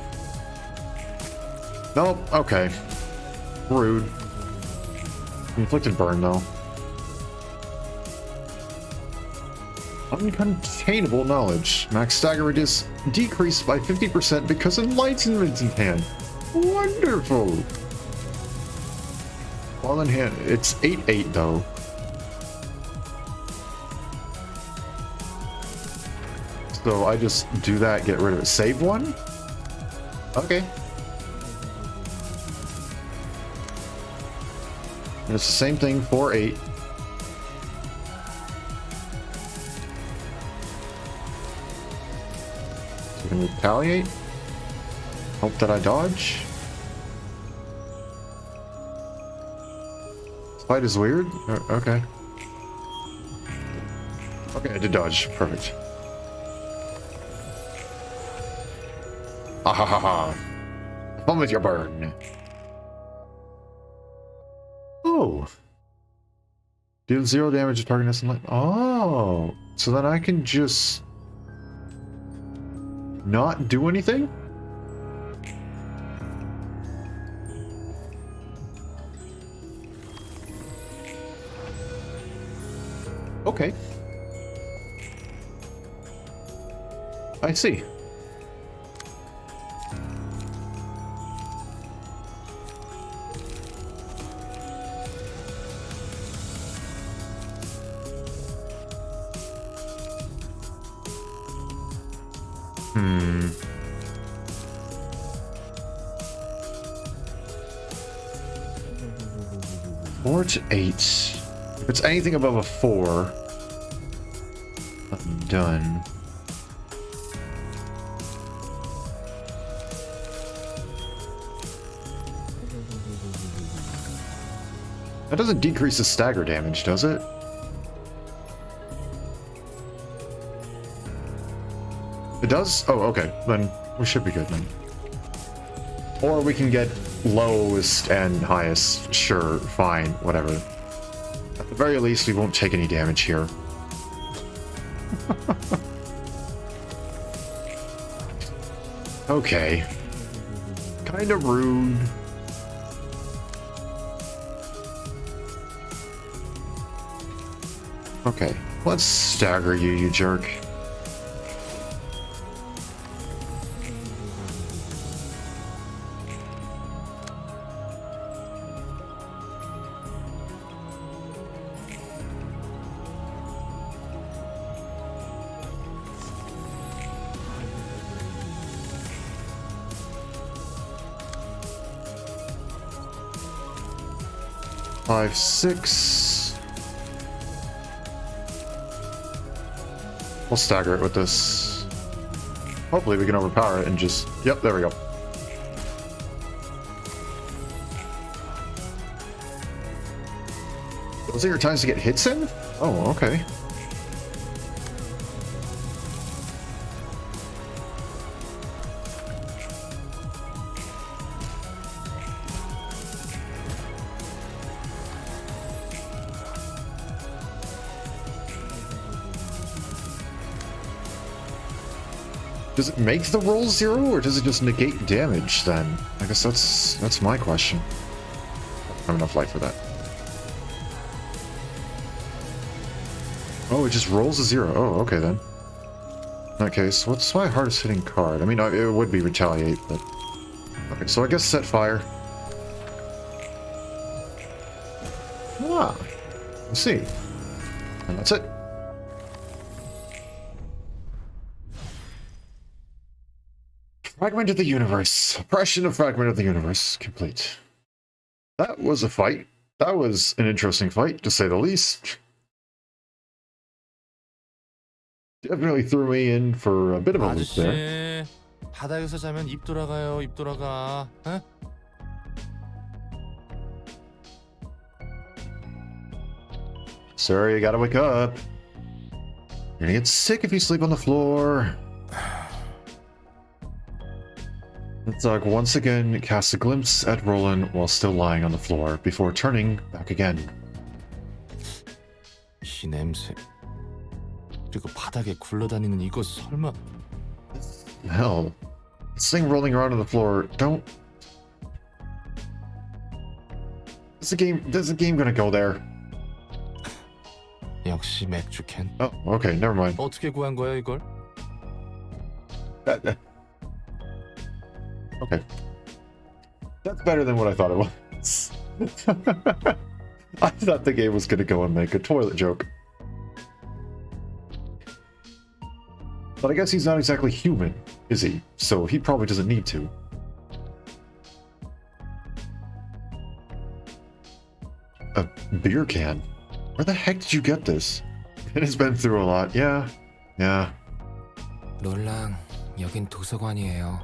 Nope, okay. Rude. Inflicted burn, though. Uncontainable knowledge. Max stagger radius decreased by 50% because enlightenment in hand. Wonderful! While in hand, it's 8/8 though. So I just do that, get rid of it. Save one? Okay. And it's the same thing, 4/8. So we can retaliate. Hope that I dodge. This fight is weird. Okay. Okay, I did dodge. Perfect. Ha ha ha ha. Fun with your burn. Oh. Deal 0 damage to target nest and light. Oh. So then I can just not do anything? Okay. I see. Hmm. Four to 8. If it's anything above a 4, I'm done. That doesn't decrease the stagger damage, does it? It does? Oh, okay. Then we should be good then. Or we can get lowest and highest. Sure, fine, whatever. At the very least, we won't take any damage here. Okay. Kind of rude. Okay, let's stagger you, you jerk. Five, six. We'll stagger it with this. Hopefully we can overpower it and just... Yep, there we go. Those are your times to get hits in? Oh, okay. Does it make the roll 0, or does it just negate damage then? I guess that's my question. I don't have enough life for that. Oh, it just rolls a 0. Oh, okay then. In that case, what's my hardest hitting card? I mean, it would be Retaliate, but... Okay, so I guess Set Fire. Ah, I see. And that's it. Fragment of the Universe. Suppression of Fragment of the Universe. Complete. That was a fight. That was an interesting fight, to say the least. Definitely threw me in for a bit of a loop there. 아저씨, 바닥에서 자면 입 돌아가요. 입 돌아가. 에? Sorry, you gotta wake up. You're gonna get sick if you sleep on the floor. The dog once again casts a glimpse at Roland while still lying on the floor before turning back again. 이 냄새. 그리고 바닥에 굴러다니는 이거 설마... Hell, this thing rolling around on the floor. Don't. Is the game gonna go there? 역시 맥주 캔. Oh, okay, never mind. 어떻게 구한 거야 이걸? Okay. That's better than what I thought it was. I thought the game was gonna go and make a toilet joke. But I guess he's not exactly human, is he? So he probably doesn't need to. A beer can? Where the heck did you get this? It has been through a lot, yeah. 롤랑, 여긴 도서관이에요.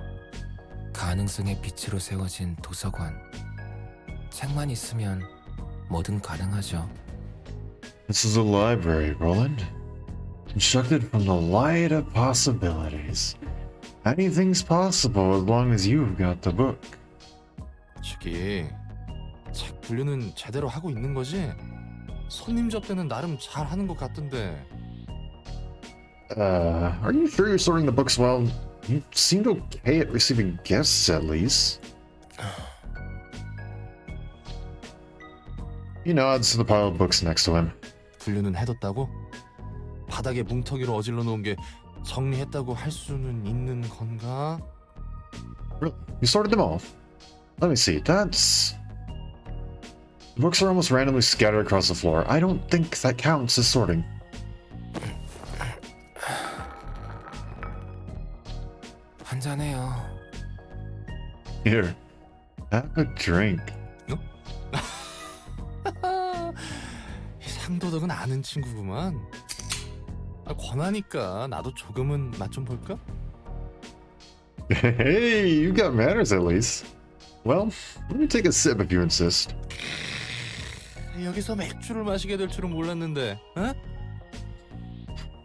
가능성의 빛으로 세워진 도서관. 책만 있으면 뭐든 가능하죠. This is a library, Roland. Constructed from the light of possibilities. Anything's possible as long as you've got the book. 저기 책 분류는 제대로 하고 있는 거지? 손님 접대는 나름 잘 하는 것 같던데. Are you sure you're sorting the books well? You seemed okay at receiving guests, at least. He nods to the pile of books next to him. 분류는 해뒀다고? 바닥에 뭉텅이로 어질러 놓은 게 정리했다고 할 수는 있는 건가? Really? You sorted them all? Let me see, that's... The books are almost randomly scattered across the floor. I don't think that counts as sorting. 한잔해요. Here, have a drink. 상도덕은 아는 친구구만. 권하니까 나도 조금은 맛 좀 볼까? Hey, you got manners at least. Well, let me take a sip if you insist. 여기서 맥주를 마시게 될 줄은 몰랐는데, 어?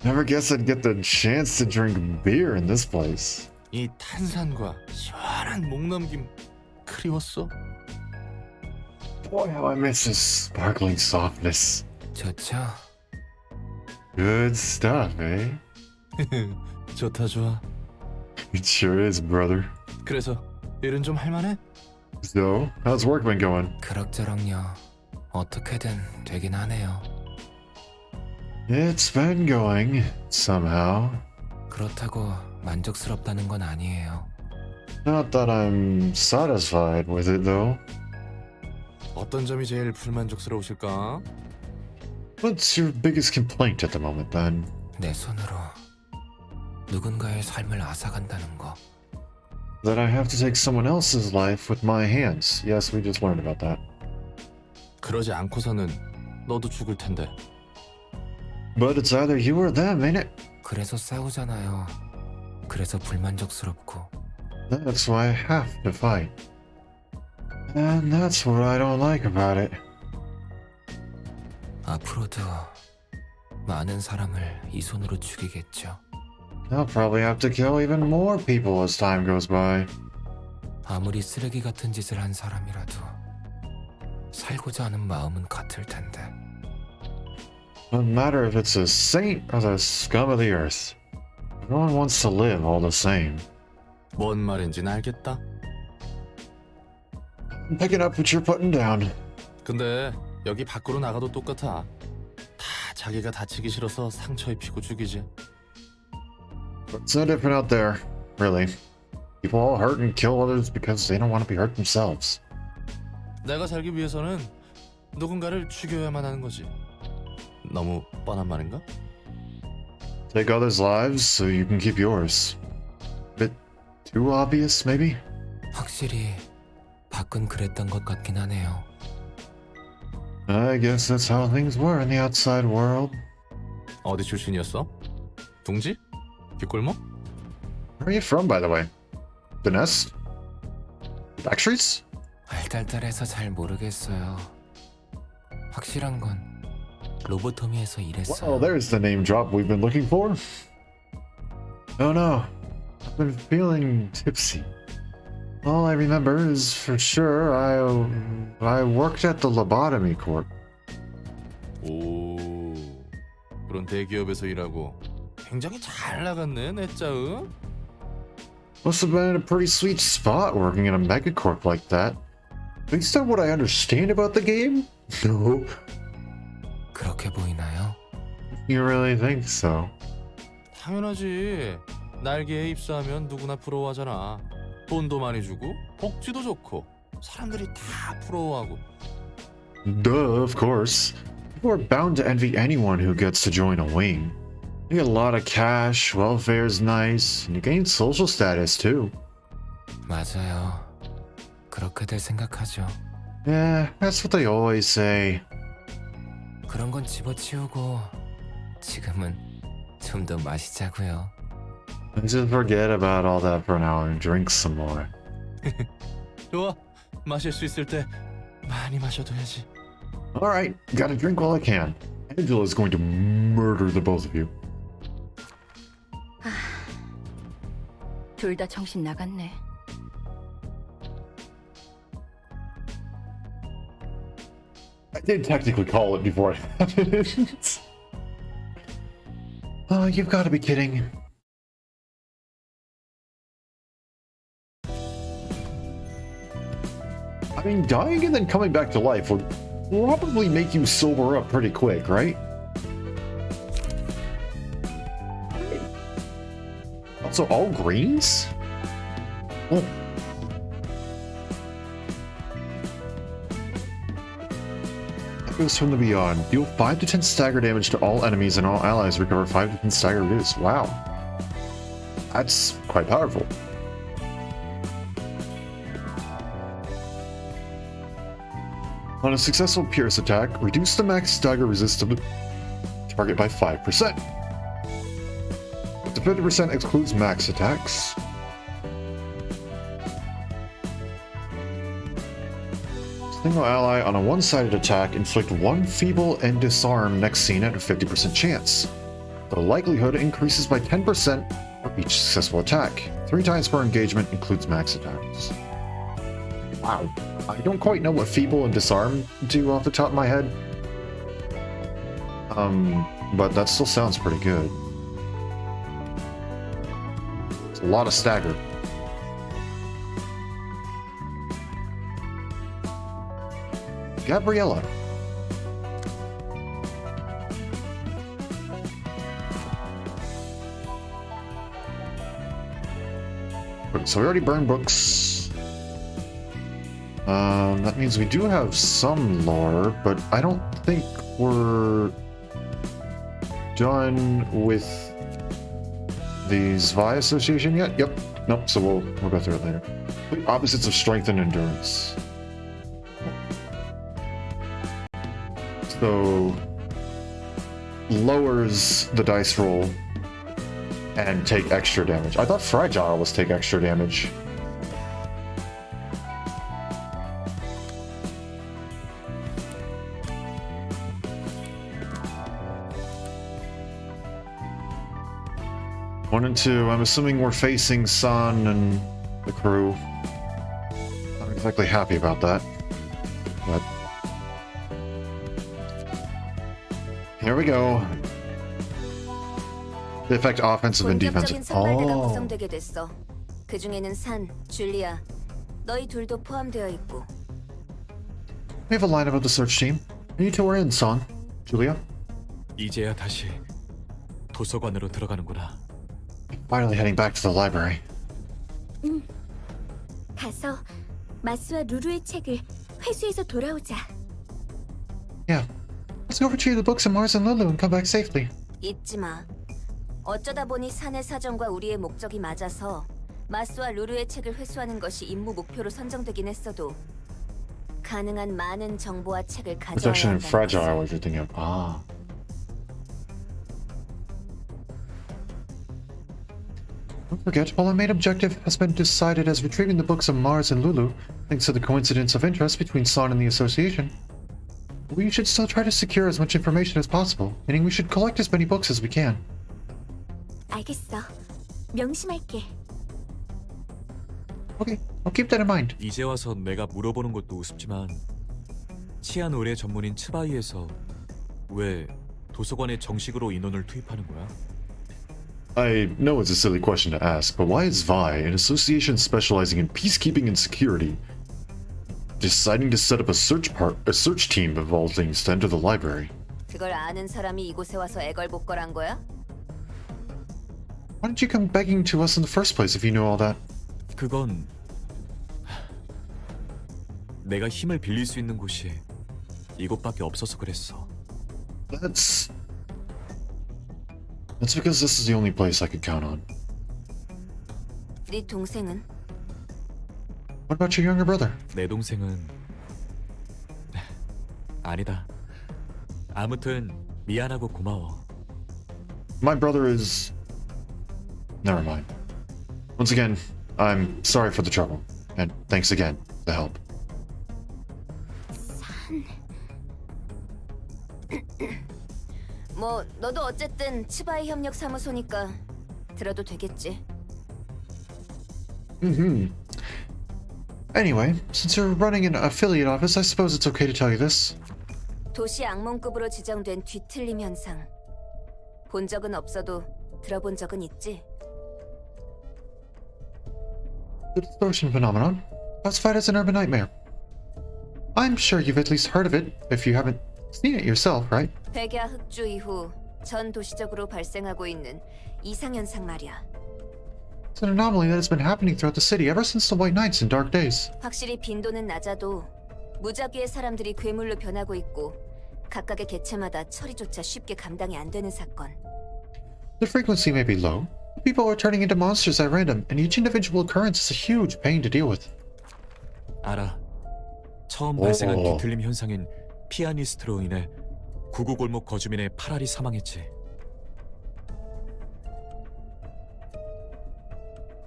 Never guess I'd get the chance to drink beer in this place. 이 탄산과 시원한 목 넘김 그리웠어. Boy, how I miss this sparkling softness. 좋죠? Good stuff, eh? 좋다 좋아. It sure is, brother. 그래서 일은 좀 할만해? So, how's work been going? 그럭저럭요. 어떻게든 되긴 하네요. It's been going, somehow. 그렇다고 만족스럽다는 건 아니에요. Not that I'm satisfied with it, though. 어떤 점이 제일 불만족스러우실까? What's your biggest complaint at the moment, then? 내 손으로 누군가의 삶을 앗아간다는 거. That I have to take someone else's life with my hands. Yes, we just learned about that. 그러지 않고서는 너도 죽을 텐데. But it's either you or them, ain't it? 그래서 싸우잖아요. 그래서 불만족스럽고. That's why I have to fight. And that's what I don't like about it. 앞으로도 많은 사람을 이 손으로 죽이겠죠. I'll probably have to kill even more people as time goes by. 아무리 쓰레기 같은 짓을 한 사람이라도 살고자 하는 마음은 같을 텐데. No matter if it's a saint or the scum of the earth. Everyone wants to live all the same. 뭔 말인지는 알겠다. I'm picking up what you're putting down. 근데 여기 밖으로 나가도 똑같아. 다 자기가 다치기 싫어서 상처 입히고 죽이지. It's no different out there, really. People all hurt and kill others because they don't want to be hurt themselves. 내가 살기 위해서는 누군가를 죽여야만 하는 거지. 너무 뻔한 말인가? Take others' lives so you can keep yours. Bit too obvious, maybe? 확실히 밖은 그랬던 것 같긴 하네요. I guess that's how things were in the outside world. 어디 출신이었어? 둥지? 뒷골목? Where are you from, by the way? The Nest? Backstreets? 알딸딸해서 잘 모르겠어요. 확실한 건 로보토미에서 일했어요. Well, there's the name drop we've been looking for. Oh no, I've been feeling tipsy. All I remember is for sure I worked at the lobotomy corp. 오, 그런 대기업에서 일하고 굉장히 잘 나갔네, 내 짜응. Must have been a pretty sweet spot working in a megacorp like that. Based on what I understand about the game? No. 그렇게 보이나요? You really think so? 당연하지. 날개에 입사하면 누구나 부러워하잖아. 돈도 많이 주고 복지도 좋고 사람들이 다 부러워하고. Duh, of course. People are bound to envy anyone who gets to join a wing. You get a lot of cash, welfare's nice, and you gain social status too. 맞아요. 그렇게들 생각하죠. Yeah, that's what they always say. 그런 건 집어치우고 지금은 좀 더 마시자고요. Let's just forget about all that for now and drink some more. 좋아. 마실 수 있을 때 많이 마셔둬야지. Alright, gotta drink while I can. Angela's going to murder the both of you. 둘 다 정신 나갔네. I did technically call it before it happened. Oh, you've got to be kidding. I mean, dying and then coming back to life would probably make you sober up pretty quick, right? Also, all greens? Oh. Echoes from the Beyond. Deal 5 to 10 stagger damage to all enemies and all allies recover 5 to 10 stagger reduce. Wow. That's quite powerful. On a successful Pierce attack, reduce the max stagger resistant target by 5%. Up to 50% excludes max attacks. Single ally on a one-sided attack inflict one feeble and disarm next scene at a 50% chance. The likelihood increases by 10% for each successful attack. 3 times per engagement includes max attacks. Wow. I don't quite know what Feeble and Disarm do off the top of my head. But that still sounds pretty good. It's a lot of stagger. Gabriella. Okay, so we already burned books. That means we do have some lore, but I don't think we're done with the Zvi Association yet. Yep. Nope. So we'll go through it later. Opposites of strength and endurance. So lowers the dice roll and take extra damage. I thought fragile was take extra damage. One and two. I'm assuming we're facing San and the crew. Not exactly happy about that, but here we go. They affect offensive and defensive. 본격적인 선발대가 구성되게 됐어. 그 중에는 산, 줄리아, 너희 둘도 포함되어 있고. We have a lineup of the search team. You two are in, San. Julia? 이제야 다시 도서관으로 들어가는구나. Finally heading back to the library. 가서 마스와 루루의 책을 회수해서 돌아오자. Yeah. Let's go retrieve the books of Mars and Lulu and come back safely. 잊지 마. 어쩌다 보니 산의 사정과 우리의 목적이 맞아서 마스와 루루의 책을 회수하는 것이 임무 목표로 선정되긴 했어도 가능한 많은 정보와 책을 가져와야 Protection and 한다는 fragile 것을. was your thinking of. Ah. Don't forget, while our main objective has been decided as retrieving the books of Mars and Lulu, thanks to the coincidence of interest between San and the Association, we should still try to secure as much information as possible, meaning we should collect as many books as we can. 알겠어. 명심할게. Okay, I'll keep that in mind. 이제 와서 내가 물어보는 것도 우습지만 치안 의뢰 전문인 츠바이에서 왜 도서관에 정식으로 인원을 투입하는 거야? I know it's a silly question to ask, but why is Vi, an association specializing in peacekeeping and security, deciding to set up a search team of all things to enter the library? 그걸 아는 사람이 이곳에 와서 애걸복걸한 거야? Why didn't you come begging to us in the first place if you knew all that? 그건 내가 힘을 빌릴 수 있는 곳이 이곳밖에 없어서 그랬어. That's because this is the only place I could count on. 네 동생은? What about your younger brother? 내 동생은 아니다. 아무튼 미안하고 고마워. My brother is... Never mind. Once again, I'm sorry for the trouble, and thanks again for the help. 뭐 너도 어쨌든 치바이 협력 사무소니까 들어도 되겠지. Anyway, since you're running an affiliate office, I suppose it's okay to tell you this. 도시 악몽급으로 지정된 뒤틀림 현상. 본 적은 없어도 들어본 적은 있지. The distortion phenomenon, classified as an urban nightmare. I'm sure you've at least heard of it, if you haven't seen it yourself, right? 백야 흑주 이후 전 도시적으로 발생하고 있는 이상 현상 말이야. It's an anomaly that has been happening throughout the city ever since the White Nights and Dark Days. 확실히 빈도는 낮아도 무작위의 사람들이 괴물로 변하고 있고 각각의 개체마다 처리조차 쉽게 감당이 안 되는 사건. The frequency may be low, but people are turning into monsters at random, and each individual occurrence is a huge pain to deal with. 알아. 처음 발생한 뒤틀림 현상인 피아니스트로 인해 구구골목 거주민의 8알이 사망했지.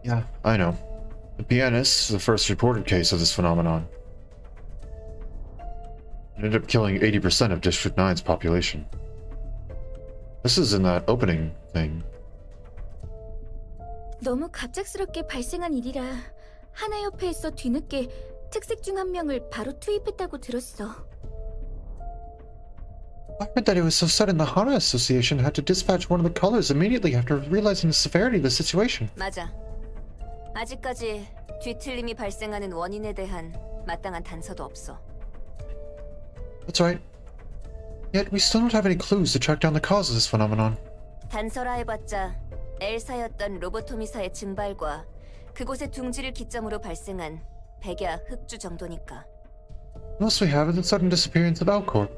Yeah, I know. The pianist is the first reported case of this phenomenon. It ended up killing 80% of District 9's population. This is in that opening thing. 너무 갑작스럽게 발생한 일이라 하나 협회에서 뒤늦게 특색 중 한 명을 바로 투입했다고 들었어. I heard that it was so sudden the Hana Association had to dispatch one of the colors immediately after realizing the severity of the situation. 맞아. 아직까지 뒤틀림이 발생하는 원인에 대한 마땅한 단서도 없어. That's right. Yet we still don't have any clues to track down the cause of this phenomenon. 단서라 해봤자 엘사였던 로보토미사의 증발과 그곳의 둥지를 기점으로 발생한 백야 흑주 정도니까. The most we have is the sudden disappearance of Alcorp.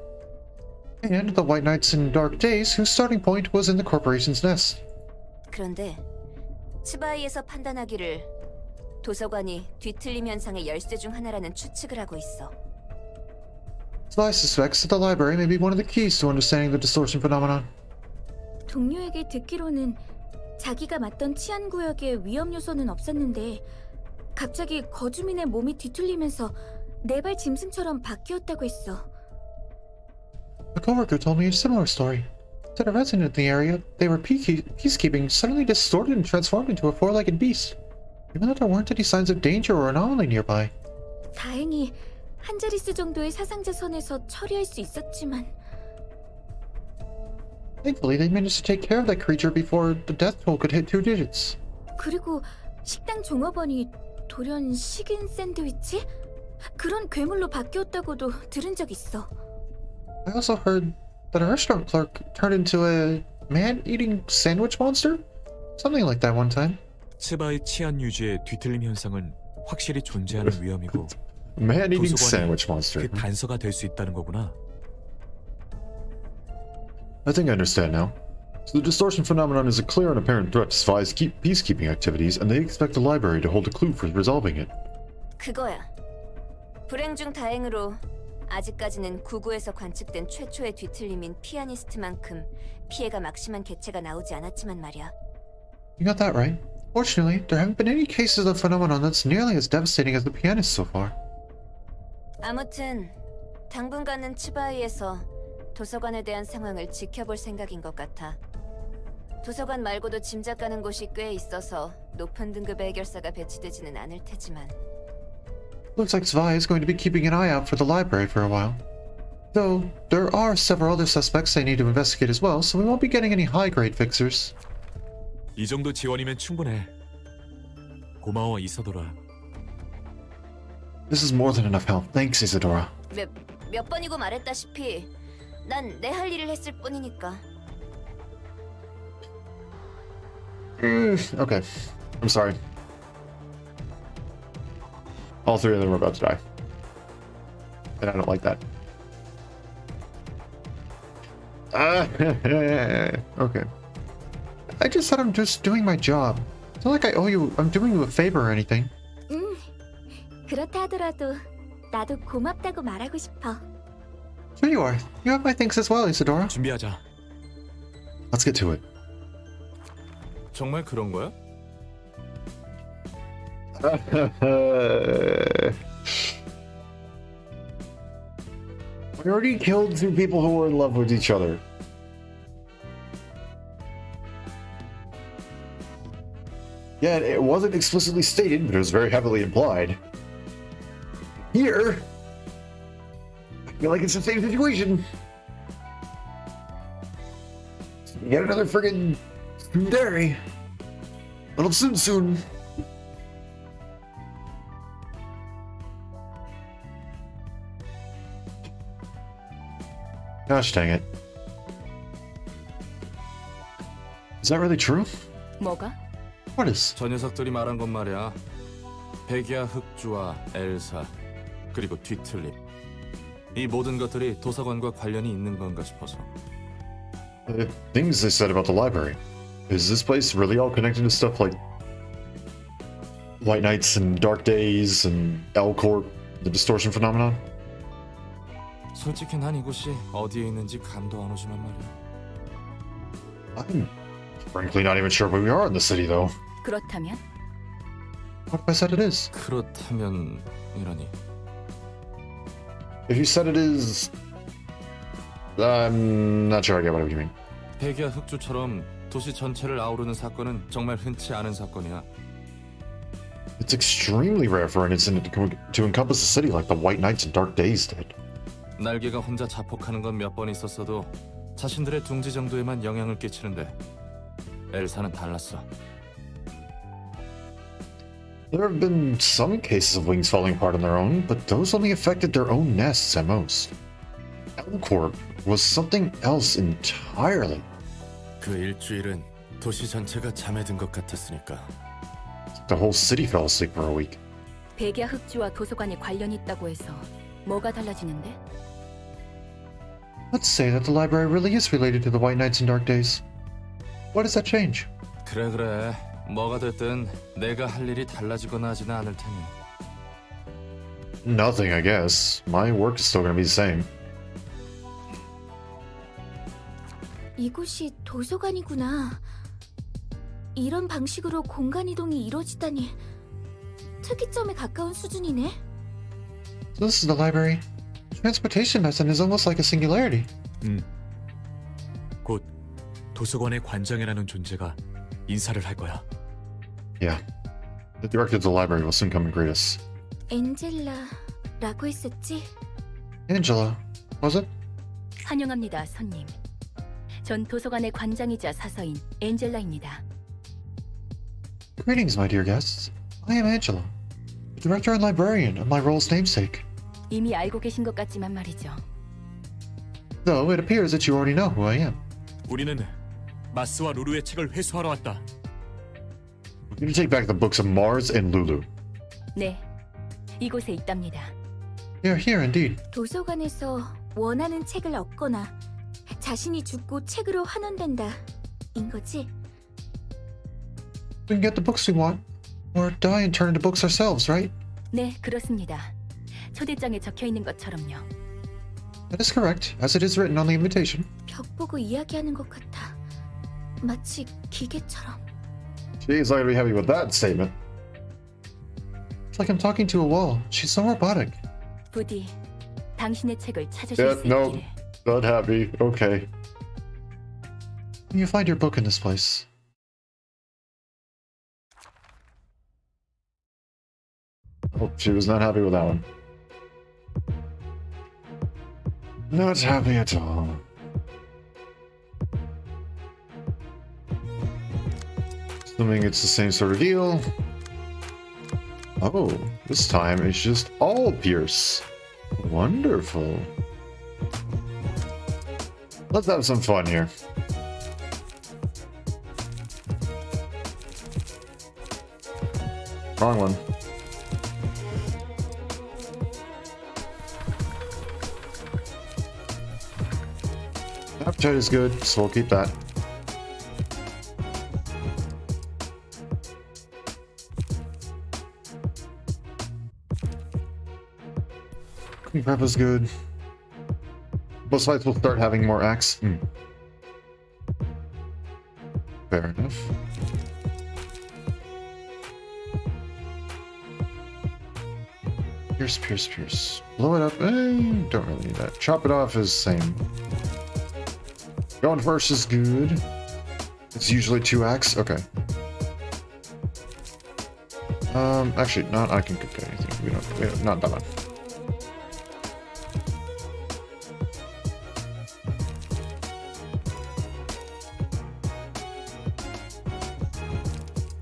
And the White Knights in Dark Days, whose starting point was in the corporation's nest. 그런데 츠바이에서 판단하기를 도서관이 뒤틀림 현상의 열쇠 중 하나라는 추측을 하고 있어. Sly suspects that the library may be one of the keys to understanding the distortion phenomenon. 동료에게 듣기로는 자기가 맡던 치안 구역에 위험 요소는 없었는데 갑자기 거주민의 몸이 뒤틀리면서 네발 짐승처럼 바뀌었다고 했어. A coworker told me a similar story. Said a resident in the area they were peacekeeping suddenly distorted and transformed into a four-legged beast, even though there weren't any signs of danger or anomaly nearby. 다행히 한 자릿수 정도의 사상자 선에서 처리할 수 있었지만 Thankfully, they managed to take care of that creature before the death toll could hit 2 digits. 그리고 식당 종업원이 돌연 식인 샌드위치? 그런 괴물로 바뀌었다고도 들은 적 있어. I also heard that a restaurant clerk turned into a man-eating sandwich monster? Something like that one time. 츠바의 치안 유지의 뒤틀림 현상은 확실히 존재하는 위험이고 Man-eating 도서관이 sandwich monster. 그 단서가 될 수 있다는 거구나. I think I understand now. So the distortion phenomenon is a clear and apparent threat to Spy's peacekeeping activities, and they expect the library to hold a clue for resolving it. 그거야. 불행 중 다행으로 아직까지는 구구에서 관측된 최초의 뒤틀림인 피아니스트만큼 피해가 막심한 개체가 나오지 않았지만 말이야. You got that right. Fortunately, there haven't been any cases of the phenomenon that's nearly as devastating as the pianist so far. 아무튼 당분간은 츠바이에서 도서관에 대한 상황을 지켜볼 생각인 것 같아. 도서관 말고도 짐작 가는 곳이 꽤 있어서 높은 등급의 해결사가 배치되지는 않을 테지만. Looks like Spy is going to be keeping an eye out for the library for a while. Though, there are several other suspects they need to investigate as well, so we won't be getting any high-grade fixers. 이 정도 지원이면 충분해. 고마워 이사도라. This is more than enough help. Thanks, Isadora. 몇 번이고 말했다시피 난 내 할 일을 했을 뿐이니까. Okay. I'm sorry. All 3 of them are about to die. And I don't like that. Okay. I just said I'm just doing my job. It's not like I owe you, I'm doing you a favor or anything. 그렇다 하더라도 나도 고맙다고 말하고 싶어. Sure you are. You have my thanks as well, Isadora. 준비하자. Let's get to it. 정말 그런 거야? We already killed 2 people who were in love with each other. Yeah, it wasn't explicitly stated, but it was very heavily implied. Here, I feel like it's the same situation. Get another friggin' dairy. Little soon. Gosh dang it. Is that really true? 뭐가? What is? 저 녀석들이 말한 건 말이야. 백야 흑주와 엘사 그리고 뒤틀림. 이 모든 것들이 도서관과 관련이 있는 건가 싶어서. The things they said about the library. Is this place really all connected to stuff like White Knights and Dark Days and L-Corp, the distortion phenomenon? 솔직히 난 이곳이 어디에 있는지 감도 안 오지만 말이야. I'm frankly not even sure where we are in the city, though. 그렇다면? What if I said it is? 그렇다면 이러니. If you said it is... I'm not sure I get what you mean. 백야 흑주처럼 도시 전체를 아우르는 사건은 정말 흔치 않은 사건이야. It's extremely rare for an incident to encompass a city like the White Knights and Dark Days did. 날개가 혼자 자폭하는 건 몇 번 있었어도 자신들의 둥지 정도에만 영향을 끼치는데 엘사는 달랐어. There have been some cases of wings falling apart on their own, but those only affected their own nests at most. Elmcorp was something else entirely. 그 일주일은 도시 전체가 잠에 든 것 같았으니까. The whole city fell asleep for a week. 백야 흑주와 도서관에 관련이 있다고 해서 뭐가 달라지는데? Let's say that the library really is related to the White Knights and Dark Days. What does that change? 그래. 뭐가 됐든 내가 할 일이 달라지거나 하지는 않을 테니. Nothing, I guess. My work is still gonna be the same. 이곳이 도서관이구나. 이런 방식으로 공간 이동이 이루어지다니 특이점에 가까운 수준이네. So this is the library. Transportation lesson is almost like a singularity. 곧 도서관의 관장이라는 존재가 인사를 할 거야. Yeah. The director of the library will soon come and greet us. 엔젤라라고 했었지? Angela, was it? 환영합니다, 손님. 전 도서관의 관장이자 사서인 엔젤라입니다. Greetings, my dear guests. I am Angela, the director and librarian of my role's namesake. 이미 알고 계신 것 같지만 말이죠. Though it appears that you already know who I am. 우리는 마스와 루루의 책을 회수하러 왔다. We're going to take back the books of Mars and Lulu. 네, 이곳에 있답니다. They are here indeed. 도서관에서 원하는 책을 얻거나 자신이 죽고 책으로 환원된다. 인 거지? We can get the books we want, or die and turn into books ourselves, right? 네, 그렇습니다. 초대장에 적혀 있는 것처럼요. That is correct, as it is written on the invitation. 벽 보고 이야기하는 것 같아. 마치 기계처럼. She's not gonna be happy with that statement. It's like I'm talking to a wall. She's so robotic. 부디 당신의 책을 찾으실 Yeah, 수 no. 있기를. Not happy. Okay. You find your book in this place. Oh, she was not happy with that one. Not happy at all. Assuming it's the same sort of deal. Oh, this time it's just all Pierce. Wonderful. Let's have some fun here. Wrong one. Appetite is good, so we'll keep that. Cooking prep is good. Most fights will start having more axe. Fair enough. Pierce, pierce, pierce. Blow it up. Don't really need that. Chop it off is same. Going first is good. It's usually 2 axe. Okay. Actually, not. I can cook anything. We don't. Not that one.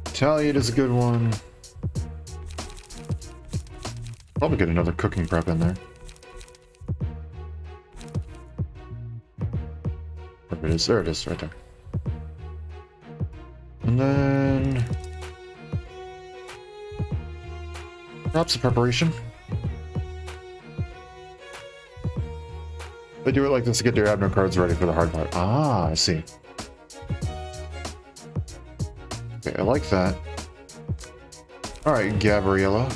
Retaliate is a good one. Probably get another cooking prep in there. Where it is? There it is, right there. And then props of preparation. They do it like this to get your admin cards ready for the hard part. Ah, I see. Okay, I like that. Alright, Gabriella.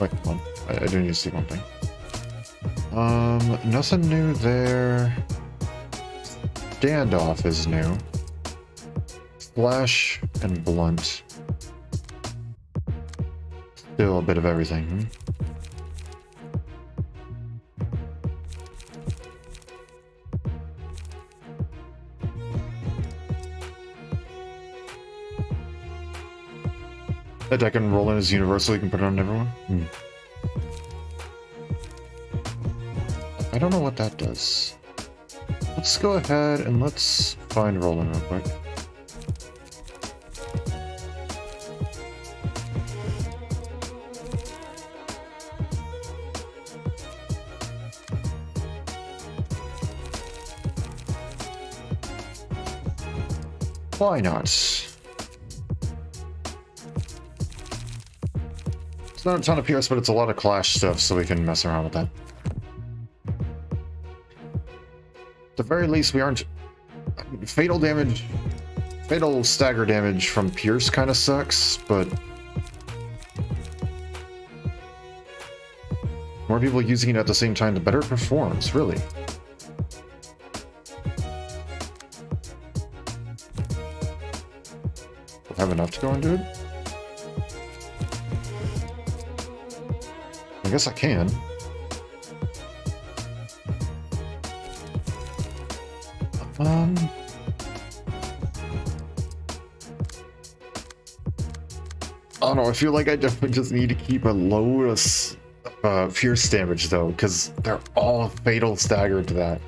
Wait, hold on. I do need to see one thing. Nothing new there. Standoff is new. Flash and blunt. Still a bit of everything. That deck and roll in is universal, you can put it on everyone? Hmm. I don't know what that does. Let's go ahead and let's find roll in real quick. Why not? It's not a ton of PS, but it's a lot of Clash stuff, so we can mess around with that. At the very least, we aren't... Fatal damage... Fatal stagger damage from Pierce kind of sucks, but... More people using it at the same time, the better it performs, really. Have enough to go into it? I guess I can. I don't know, I feel like I definitely just need to keep a load of Fierce damage though, because they're all fatal staggered to that.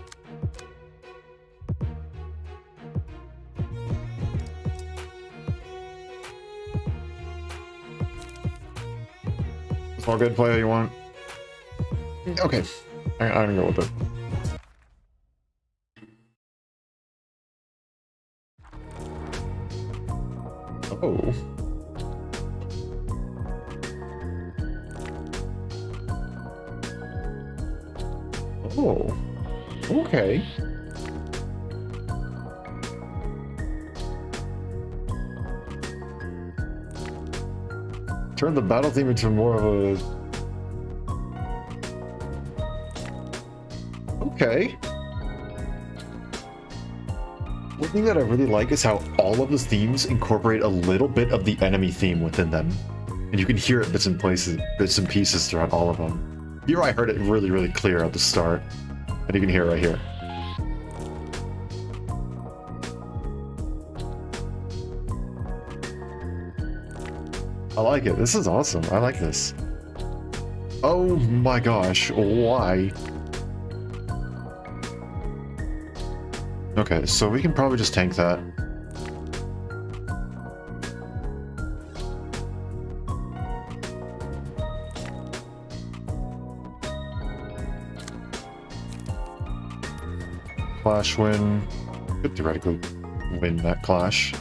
Small good play you want? Okay, I'm gonna go with it. Oh. Oh. Okay. Turn the battle theme into more of a... Okay. One thing that I really like is how all of the themes incorporate a little bit of the enemy theme within them. And you can hear it bits and pieces throughout all of them. Here I heard it really, really clear at the start. And you can hear it right here. I like it. This is awesome. I like this. Oh my gosh. Why? Okay, so we can probably just tank that. Clash win. Could theoretically win that clash.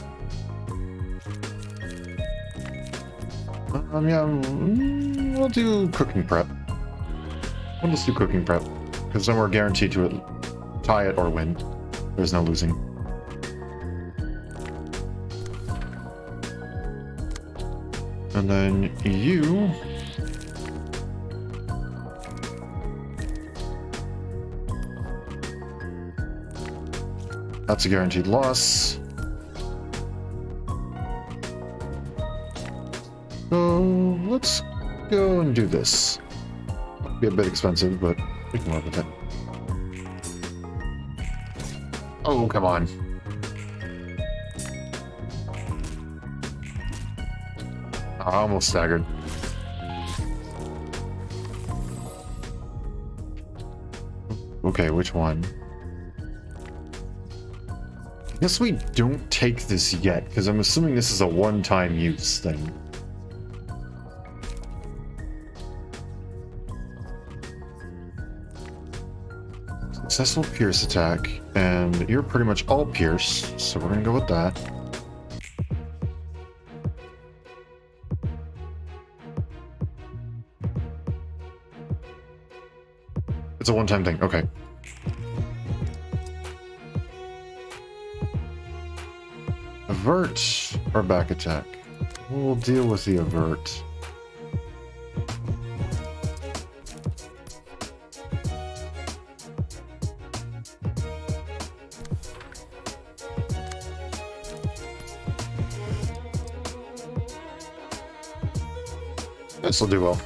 Yeah, we'll do cooking prep. We'll just do cooking prep, because then we're guaranteed to tie it or win. There's no losing. And then you... That's a guaranteed loss. So let's go and do this. It'll be a bit expensive, but we can work with it. Oh, come on. I almost staggered. Okay, which one? I guess we don't take this yet, because I'm assuming this is a one-time use thing. Successful Pierce attack, and you're pretty much all Pierce, so we're gonna go with that. It's a one-time thing, okay. Avert or back attack? We'll deal with the avert. This will do well.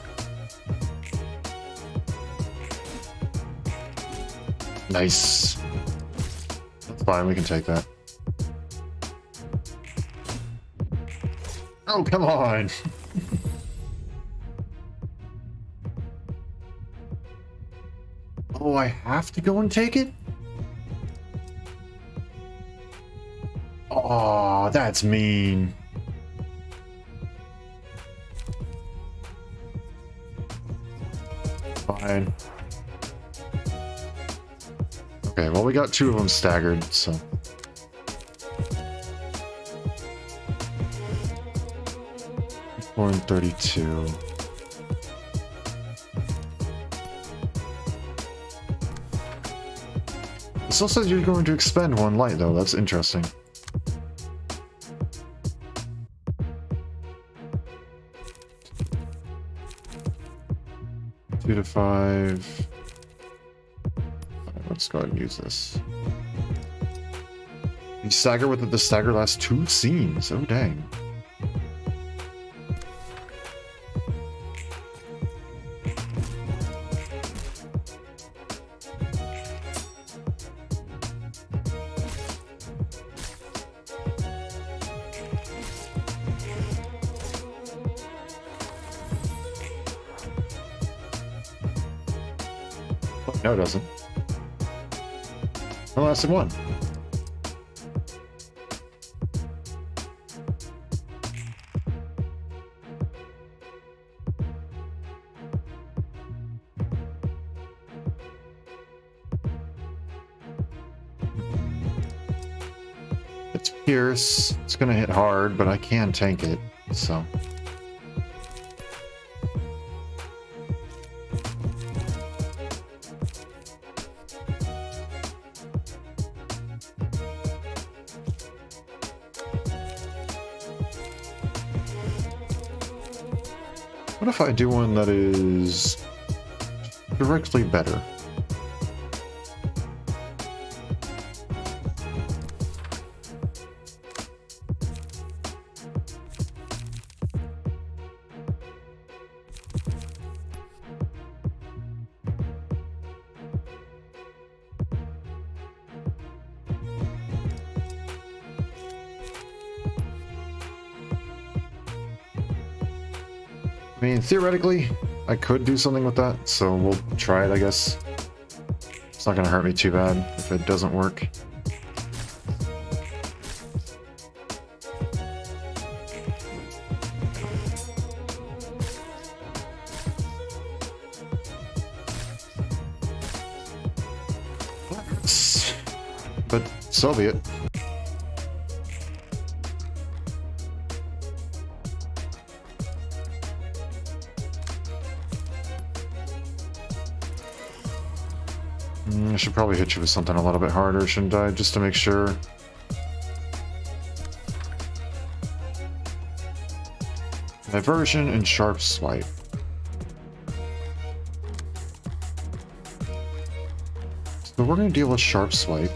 Nice. That's fine, we can take that. Oh, come on! Oh, I have to go and take it? Oh, that's mean. Fine. Okay, well, we got 2 of them staggered, so. Four and 32. It still says you're going to expend 1 light, though. That's interesting. Two to 5. Let's go ahead and use this. You stagger with it. The stagger lasts 2 scenes. Oh, dang. No, it doesn't. The last one. It's Pierce. It's gonna hit hard, but I can tank it, so. What if I do one that is directly better? I mean, theoretically, I could do something with that, so we'll try it, I guess. It's not gonna hurt me too bad if it doesn't work. But so be it. I should probably hit you with something a little bit harder, shouldn't I? Just to make sure. Diversion and sharp swipe. So we're going to deal with sharp swipe.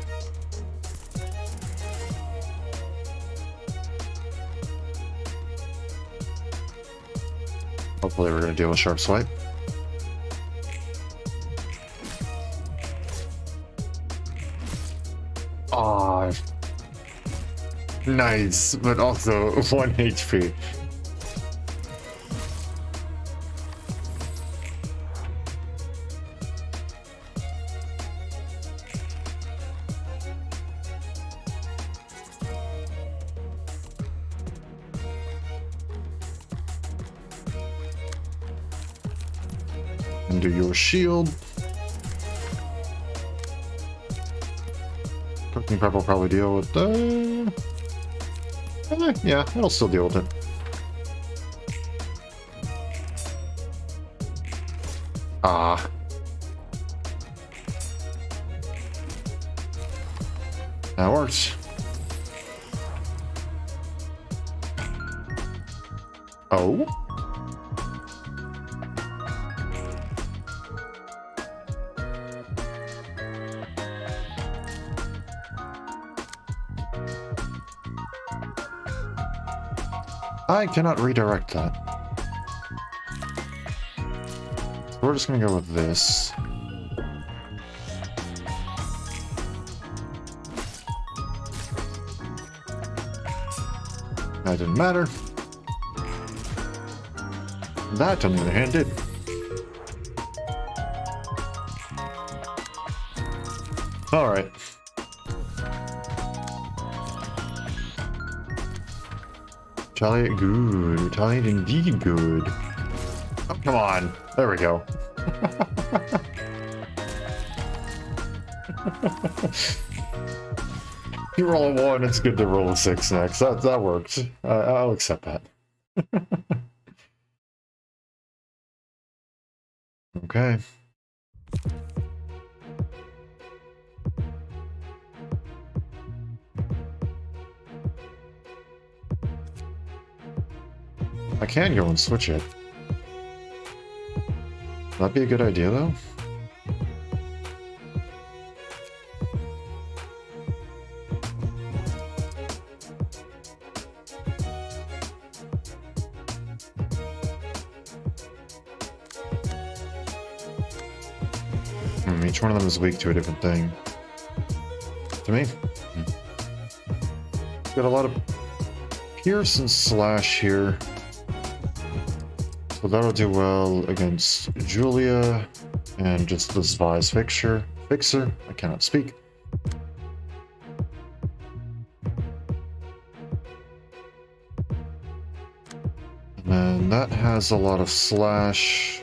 Hopefully we're going to deal with sharp swipe. Aw, nice, but also 1 HP. And do your shield. Cooking prep will probably deal with yeah, it'll still deal with it. Ah. That works. Oh? I cannot redirect that. We're just gonna go with this. That didn't matter. That, on the other hand, did. All right. Retaliate good. Retaliate indeed good. Oh, come on. There we go. You roll a 1, it's good to roll a 6 next. That worked. I'll accept that. Okay. I can go and switch it. That'd be a good idea, though. Each one of them is weak to a different thing. To me. Got a lot of pierce and slash here. So that'll do well against Julia and just this Vise Fixer. I cannot speak. And then that has a lot of slash.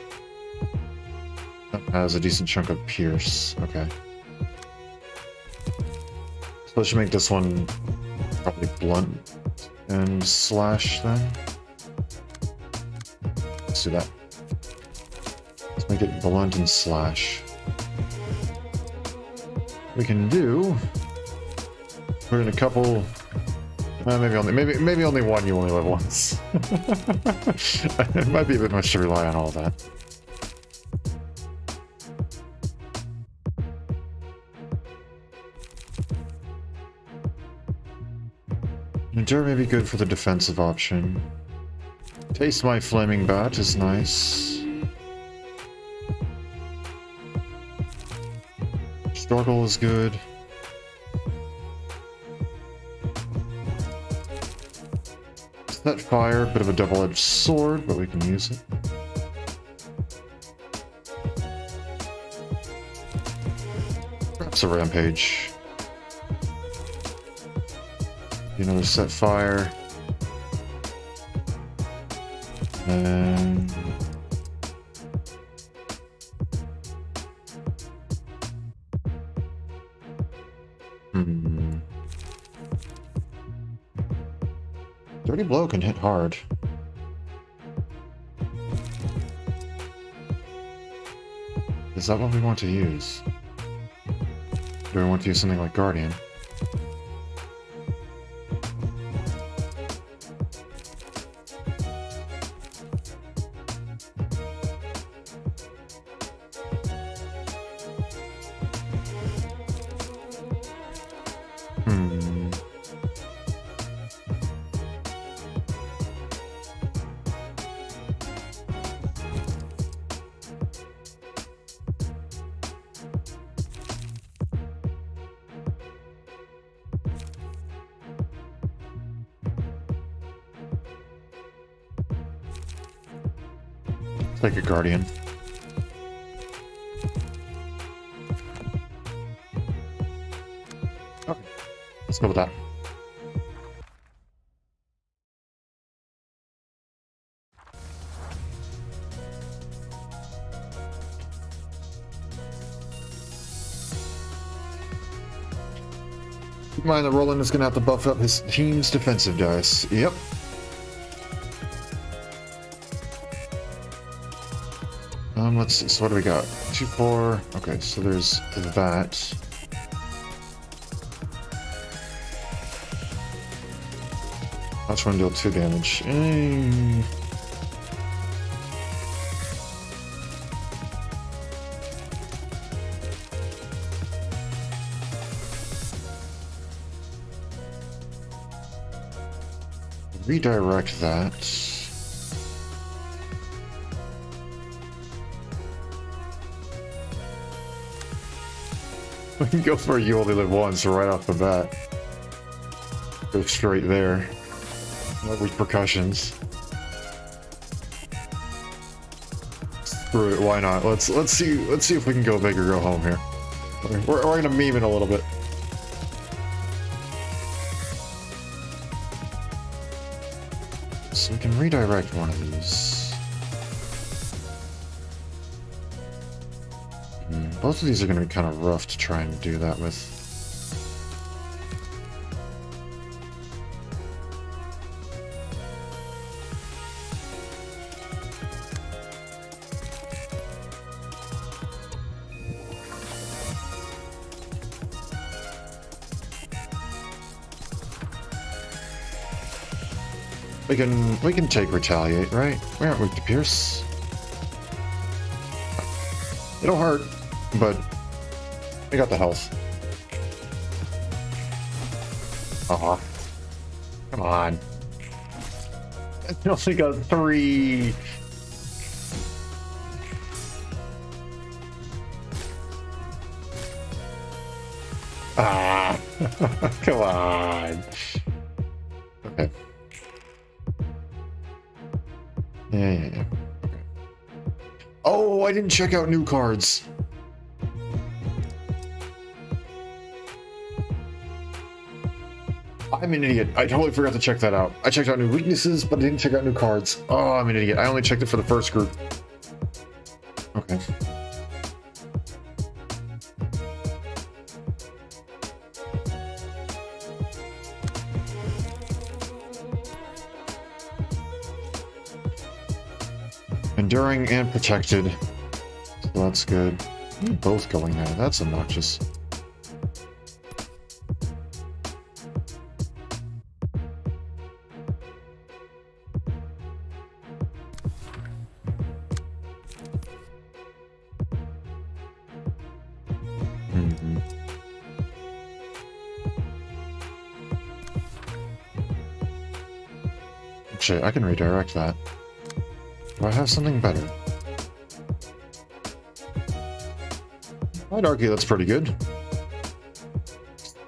That has a decent chunk of pierce. Okay. So let's make this one probably blunt and slash then. Let's do that. Let's make it blunt and slash. We can do. Put in a couple. Maybe only one. You only live once. It might be a bit much to rely on all that. Endure may be good for the defensive option. Taste my flaming bat is nice. Struggle is good. Set fire, bit of a double-edged sword, but we can use it. Perhaps a rampage. Another set fire. And Dirty Blow can hit hard. Is that what we want to use? Do we want to use something like Guardian? Like a Guardian. Okay, let's go with that. Keep in mind that Roland is going to have to buff up his team's defensive dice. Yep. Let's see, so what do we got? 2, 4. Okay, so there's that. Watch one deal 2 damage. Redirect that. We can go for You Only Live Once right off the bat. Go straight there. No repercussions. Screw it, why not? Let's see if we can go big or go home here. We're gonna meme it a little bit. So we can redirect one of these. Both of these are gonna be kind of rough to try and do that with. We can take retaliate, right? We aren't weak to pierce. It'll hurt, but we got the health. Come on. I only got 3. Come on. Okay. Yeah. Okay. Oh, I didn't check out new cards. I'm an idiot. I totally forgot to check that out. I checked out new weaknesses, but I didn't check out new cards. Oh, I'm an idiot. I only checked it for the first group. Okay. Enduring and protected. So that's good. Both going there. That's obnoxious. Actually, I can redirect that. Do I have something better? I'd argue that's pretty good.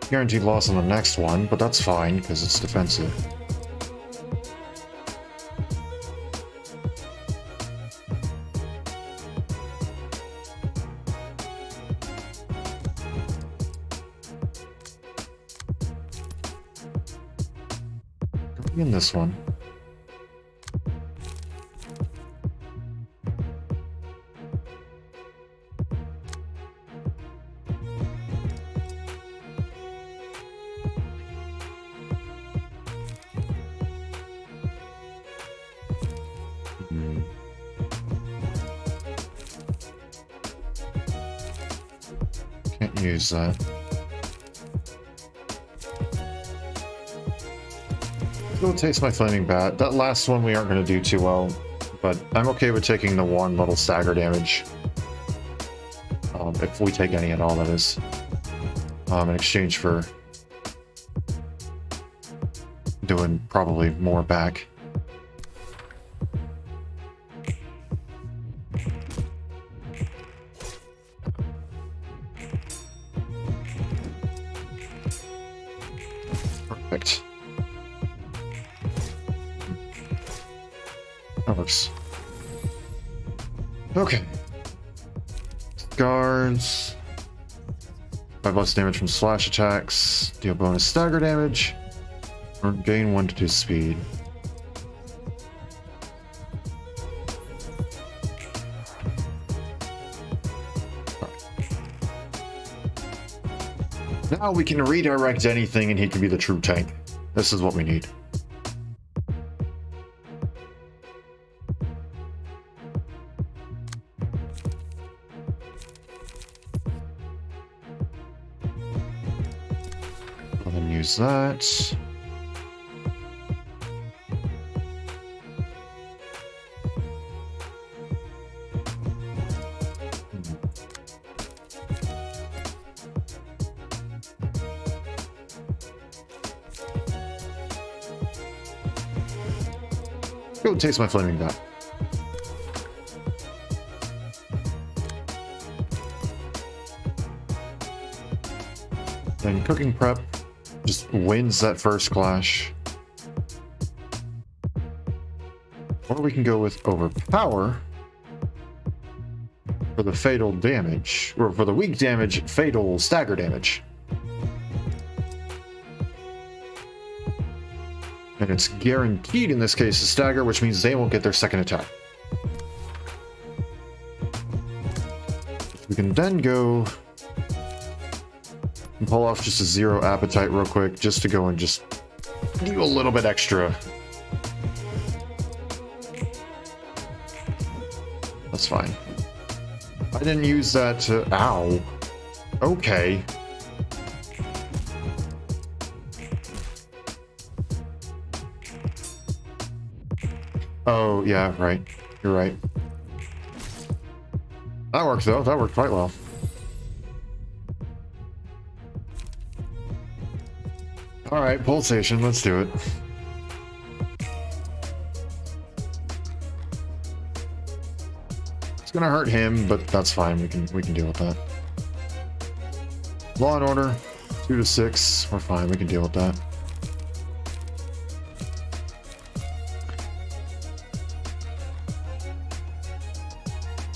Guaranteed loss on the next one, but that's fine because it's defensive. In this one. Can't use that. Go taste my flaming bat. That last one we aren't going to do too well, but I'm okay with taking the one little stagger damage. If we take any at all, that is. In exchange for doing probably more back. Perfect. That works. Okay. Guards. 5 less damage from slash attacks. Deal bonus stagger damage. Or gain 1 to 2 speed. Now we can redirect anything and he can be the true tank. This is what we need. I'll then use that. Go taste my flaming bat. Then cooking prep just wins that first clash. Or we can go with overpower. for the fatal damage, or for the weak damage, fatal stagger damage. And it's guaranteed in this case to stagger, which means they won't get their second attack. We can then go and pull off just a 0 appetite real quick, just to go and just do a little bit extra. That's fine. I didn't use that to... Ow. Okay. Oh, yeah, right. You're right. That works, though. That worked quite well. Alright, pulsation. Let's do it. It's gonna hurt him, but that's fine. We can deal with that. Law and Order. 2 to 6. We're fine. We can deal with that.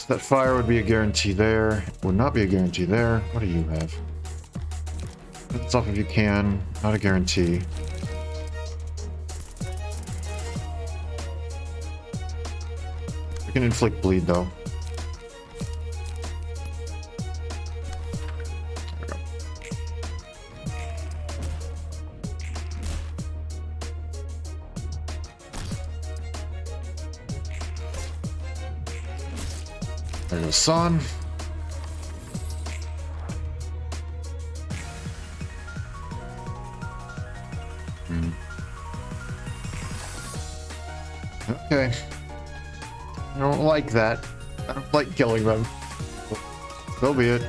That fire would be a guarantee there. It would not be a guarantee there. What do you have? Get this off if you can. Not a guarantee. We can inflict bleed though. There goes Son. Okay. I don't like that. I don't like killing them. So be it.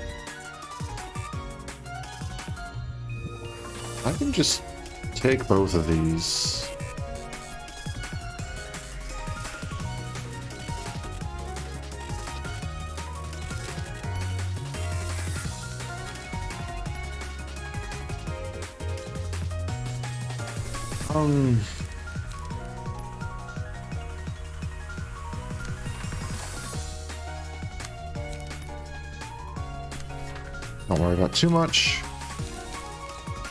I can just take both of these. Don't worry about too much.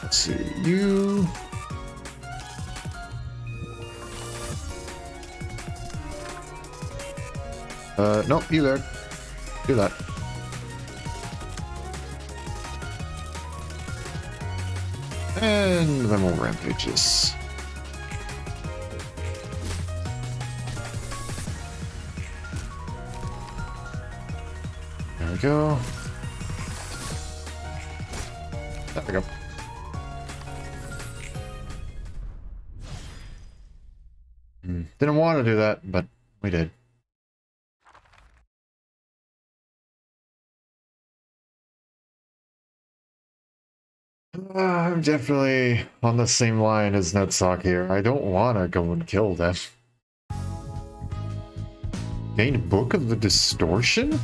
Let's see, you... Nope, you there. Do that. And then we'll rampage this. There we go. There we go. Didn't want to do that, but we did. I'm definitely on the same line as Netsock here. I don't want to go and kill them. Gain Book of the Distortion?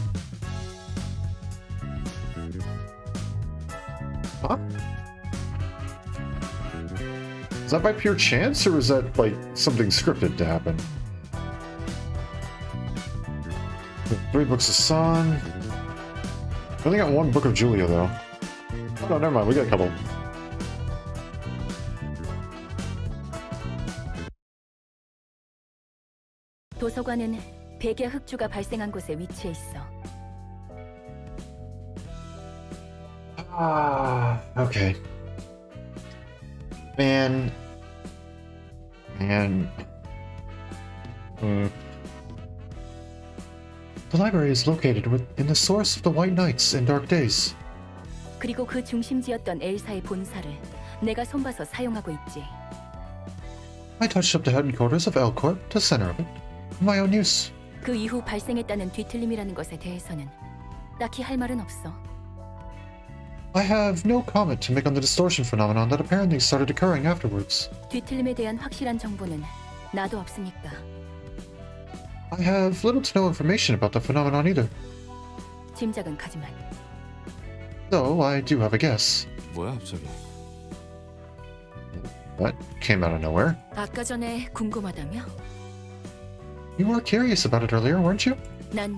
Huh? Is that by pure chance, or is that like something scripted to happen? 3 books of Son. I only got 1 book of Julia though. Oh no, never mind, we got a couple. 도서관은 백야 흑주가 발생한 곳에 위치해 있어. Okay. Man. The library is located in the source of the White Nights and Dark Days. 그리고 그 중심지였던 엘사의 본사를 내가 손봐서 사용하고 있지. I touched up the headquarters of L-Corp, the center of it, for my own use. 그 이후 발생했다는 뒤틀림이라는 것에 대해서는 딱히 할 말은 없어. I have no comment to make on the distortion phenomenon that apparently started occurring afterwards. 뒤틀림에 대한 확실한 정보는 나도 없으니까. I have little to no information about the phenomenon either, 짐작은 가지만. though I do have a guess. 뭐야 갑자기? That came out of nowhere. 아까 전에 궁금하다며? You were curious about it earlier, weren't you? 난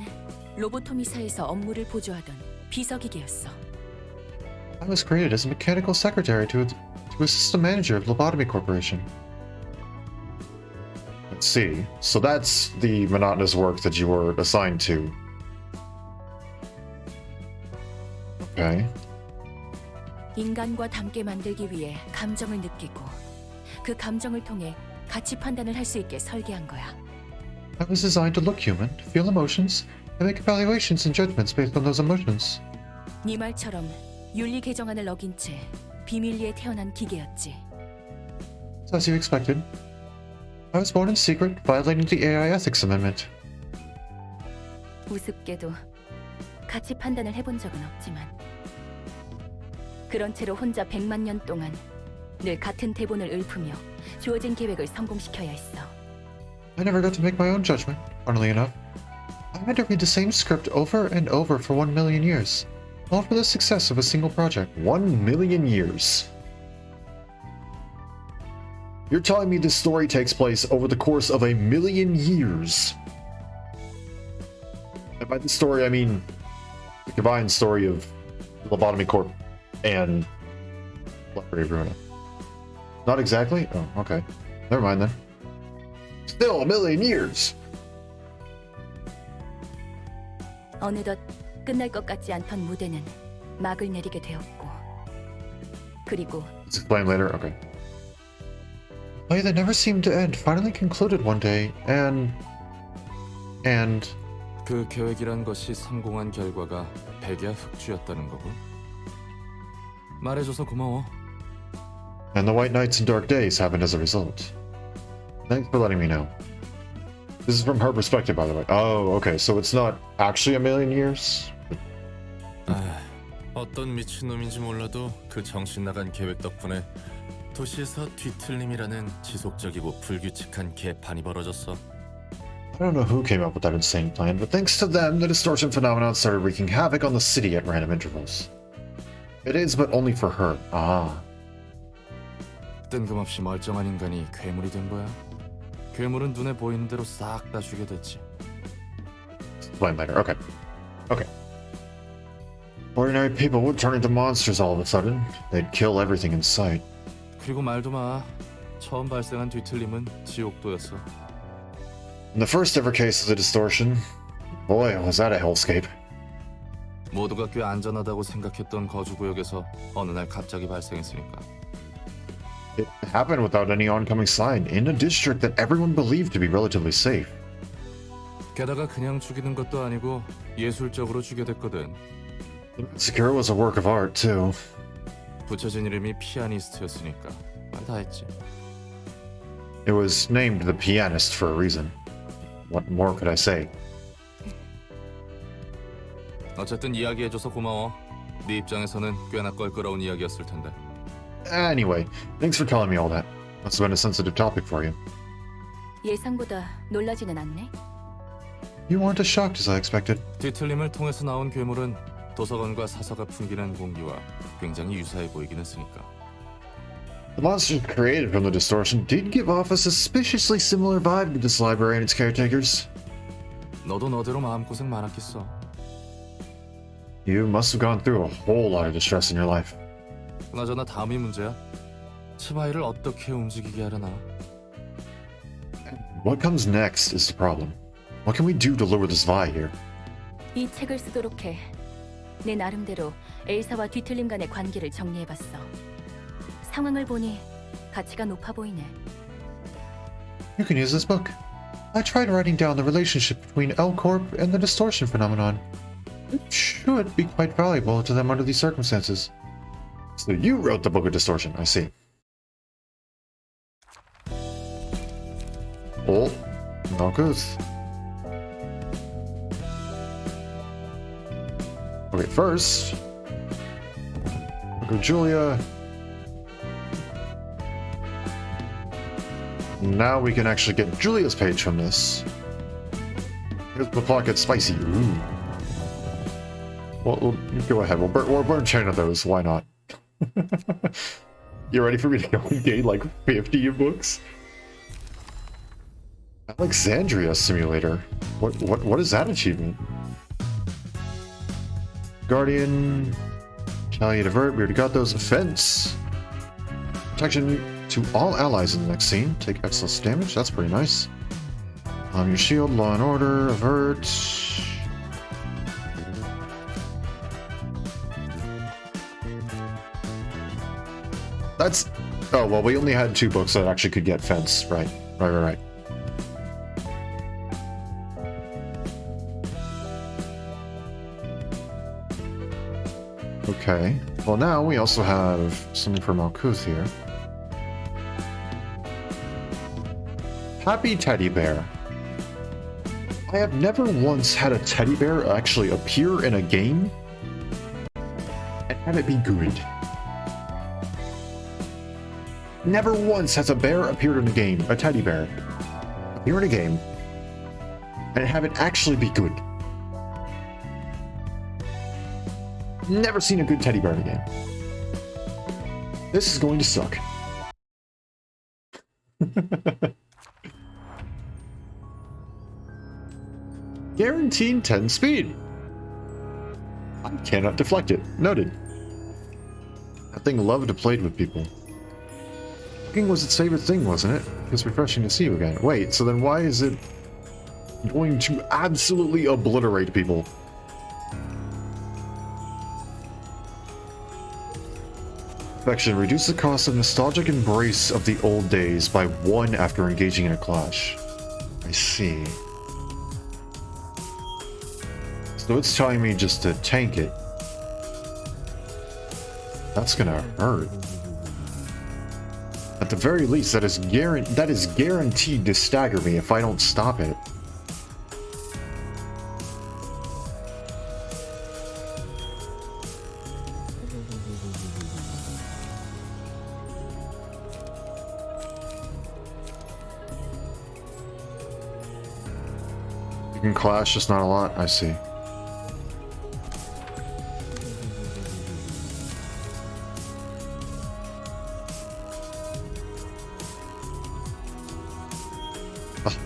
로보토미사에서 업무를 보조하던 비서기계였어. I was created as a mechanical secretary to assist the manager of Lobotomy Corporation. Let's see. So that's the monotonous work that you were assigned to. Okay. 인간과 닮게 만들기 위해 감정을 느끼고 그 감정을 통해 가치 판단을 할 수 있게 설계한 거야. I was designed to look human, to feel emotions, and make evaluations and judgments based on those emotions. 네 말처럼 윤리 개정안을 어긴 채 비밀리에 태어난 기계였지. So as you expected, I was born in secret, violating the AI Ethics Amendment. 우습게도 가치 판단을 해본 적은 없지만 그런 채로 혼자 100만 년 동안 늘 같은 대본을 읊으며 주어진 계획을 성공시켜야 했어. I never got to make my own judgment, funnily enough. I had to read the same script over and over for 1 million years, all for the success of a single project. 1 million years. You're telling me this story takes place over the course of 1 million years? And by this story, I mean the combined story of Lobotomy Corp and Ruina. Not exactly? Oh, okay. Never mind then. Still 1 million years! 어느덧 끝날 것 같지 않던 무대는 막을 내리게 되었고 그리고 Let's explain later. Okay. A play that never seemed to end finally concluded one day, and 그 계획이란 것이 성공한 결과가 백야 흑주였다는 거군. 말해줘서 고마워. the white nights and dark days happened as a result. Thanks for letting me know. This is from her perspective, by the way. Oh, okay. So it's not actually 1 million years? 어떤 미친놈인지 몰라도 그 정신 나간 계획 덕분에 도시에서 뒤틀림이라는 지속적이고 불규칙한 개판이 벌어졌어. I don't know who came up with that insane plan, but thanks to them, the distortion phenomenon started wreaking havoc on the city at random intervals. It is, but only for her. Ah. 뜬금없이 멀쩡한 인간이 괴물이 된 거야. 괴물은 눈에 보이는 대로 싹 다 죽게 됐지. Explain later. Okay. Okay. Ordinary people would turn into monsters all of a sudden. They'd kill everything in sight. 그리고 말도 마. 처음 발생한 뒤틀림은 지옥도였어. In the first ever case of the distortion, boy, was that a hellscape. 모두가 꽤 안전하다고 생각했던 거주구역에서 어느 날 갑자기 발생했으니까. It happened without any oncoming sign, in a district that everyone believed to be relatively safe. 게다가 그냥 죽이는 것도 아니고 예술적으로 죽여댔거든. The massacre was a work of art, too. 붙여진 이름이 피아니스트였으니까 말 다 했지. It was named the pianist for a reason. What more could I say? 어쨌든 이야기해줘서 고마워. 네 입장에서는 꽤나 껄끄러운 이야기였을 텐데. Anyway, thanks for telling me all that. Must have been a sensitive topic for you. 예상보다 놀라지는 않네. You weren't as shocked as I expected. 뒤틀림을 통해서 나온 괴물은 도서관과 사서가 풍기는 공기와 굉장히 유사해 보이긴 했으니까. The monsters created from the distortion did give off a suspiciously similar vibe to this library and its caretakers. 너도 너대로 마음고생 많았겠어. You must have gone through a whole lot of distress in your life. 그나저나 다음이 문제야. 치바이를 어떻게 움직이게 하려나. What comes next is the problem. What can we do to lure this Vi here? 이 책을 쓰도록 해. 내 나름대로 엘사와 뒤틀림 간의 관계를 정리해봤어. 상황을 보니 가치가 높아 보이네. You can use this book. I tried writing down the relationship between L-Corp and the distortion phenomenon. It should be quite valuable to them under these circumstances. So you wrote the Book of Distortion, I see. Oh, no good. Okay, first, we'll go Julia. Now we can actually get Julia's page from this. Here's the plot gets spicy. Ooh. Well, go ahead. We'll burn chain of those. Why not? You ready for me to go and gain like 50 books? Alexandria Simulator. What is that achievement? Guardian. Retaliate, avert. We already got those. Offense. Protection to all allies in the next scene. Take excellent damage. That's pretty nice. Your shield. Law and order. Avert. That's... Oh, well, we only had 2 books that actually could get fence. Right. Right. Okay. Well, now we also have something for Malkuth here. Happy Teddy Bear. I have never once had a teddy bear actually appear in a game and have it be good. Never once has a bear appeared in a game, a teddy bear, appear in a game, and have it actually be good. Never seen a good teddy bear in a game. This is going to suck. Guaranteed 10 speed. I cannot deflect it. Noted. That thing loved to play with people. Cooking was its favorite thing, wasn't it? It's refreshing to see you again. Wait, so then why is it going to absolutely obliterate people? Affection. Reduce the cost of nostalgic embrace of the old days by 1 after engaging in a clash. I see. So it's telling me just to tank it. That's gonna hurt. At the very least, that is guaranteed to stagger me if I don't stop it. You can clash, just not a lot. I see.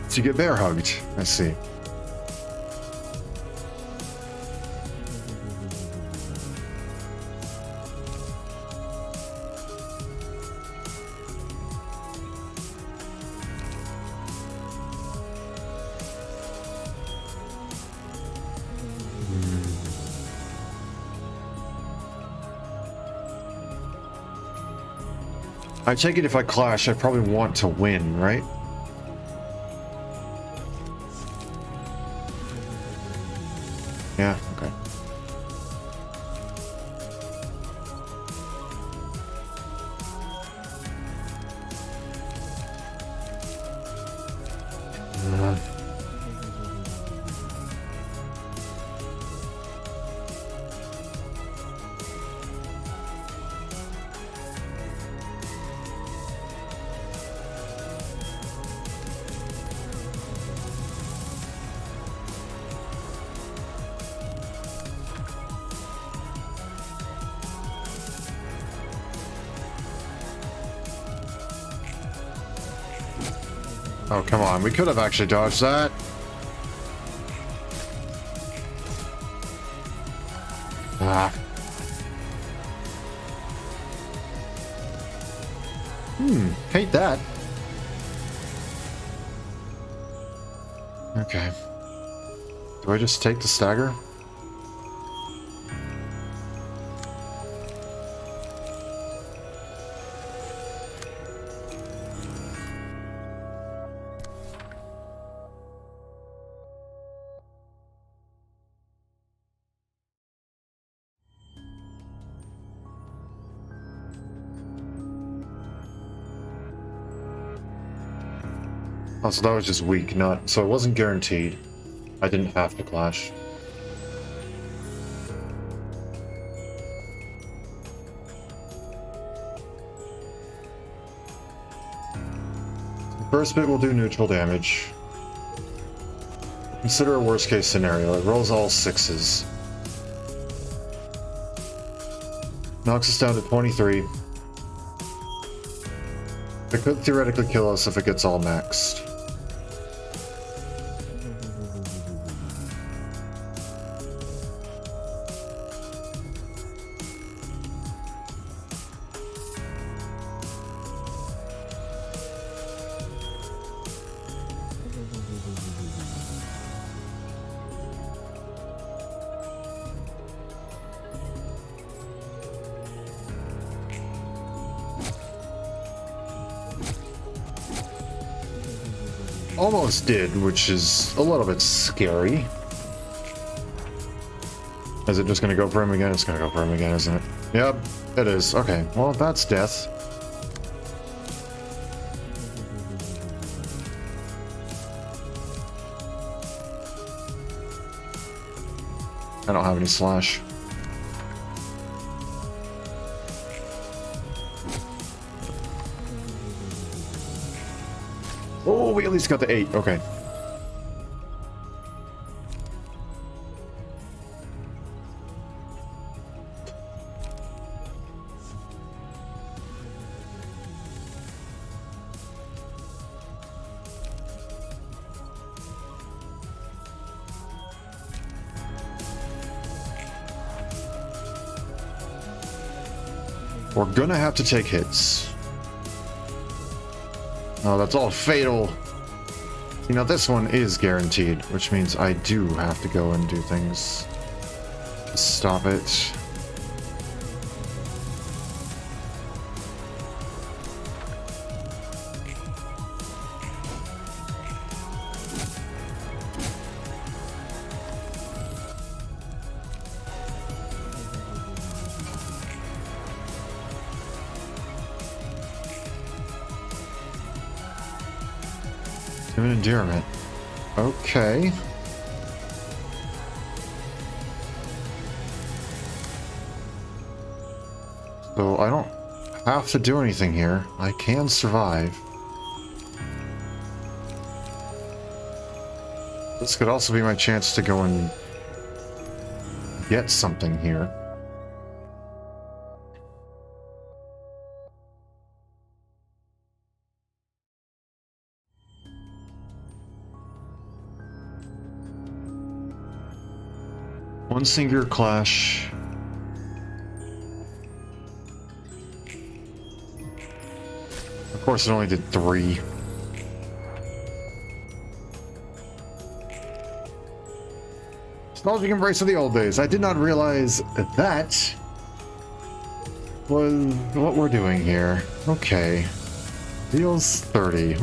To get bear hugged. I see. I take it if I clash, I probably want to win, right? Yeah, okay. Oh, come on. We could have actually dodged that. Ah. Hate that. Okay. Do I just take the stagger? Oh, so that was just weak, not... So it wasn't guaranteed. I didn't have to clash. First bit will do neutral damage. Consider a worst case scenario. It rolls all 6s. Knocks us down to 23. It could theoretically kill us if it gets all maxed. almost did, which is a little bit scary. Is it just gonna go for him again? It's gonna go for him again, isn't it? Yep, it is. Okay, well, that's death. I don't have any slash. Oh, we at least got the 8. Okay. We're gonna have to take hits. Oh, that's all fatal. You know, this one is guaranteed, which means I do have to go and do things to stop it. An endearment. Okay. So I don't have to do anything here. I can survive. This could also be my chance to go and get something here. One singular clash. Of course, it only did 3. Nostalgic embrace of the old days. I did not realize that was what we're doing here. Okay. Deals 30.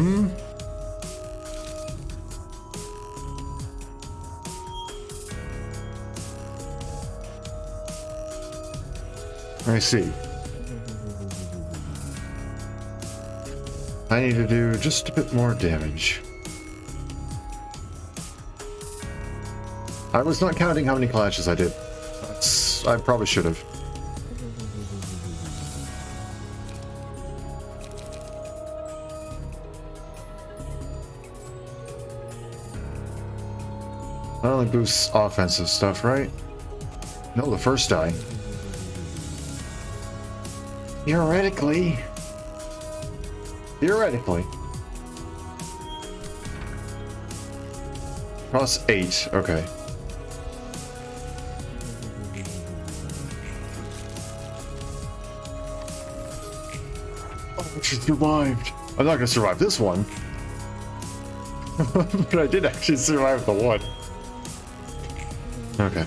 I see. I need to do just a bit more damage. I was not counting how many clashes I did. I probably should have. That only boosts offensive stuff, right? No, the first die. Theoretically. Plus 8, okay. Oh, she survived. I'm not gonna survive this one. But I did actually survive the one. Okay.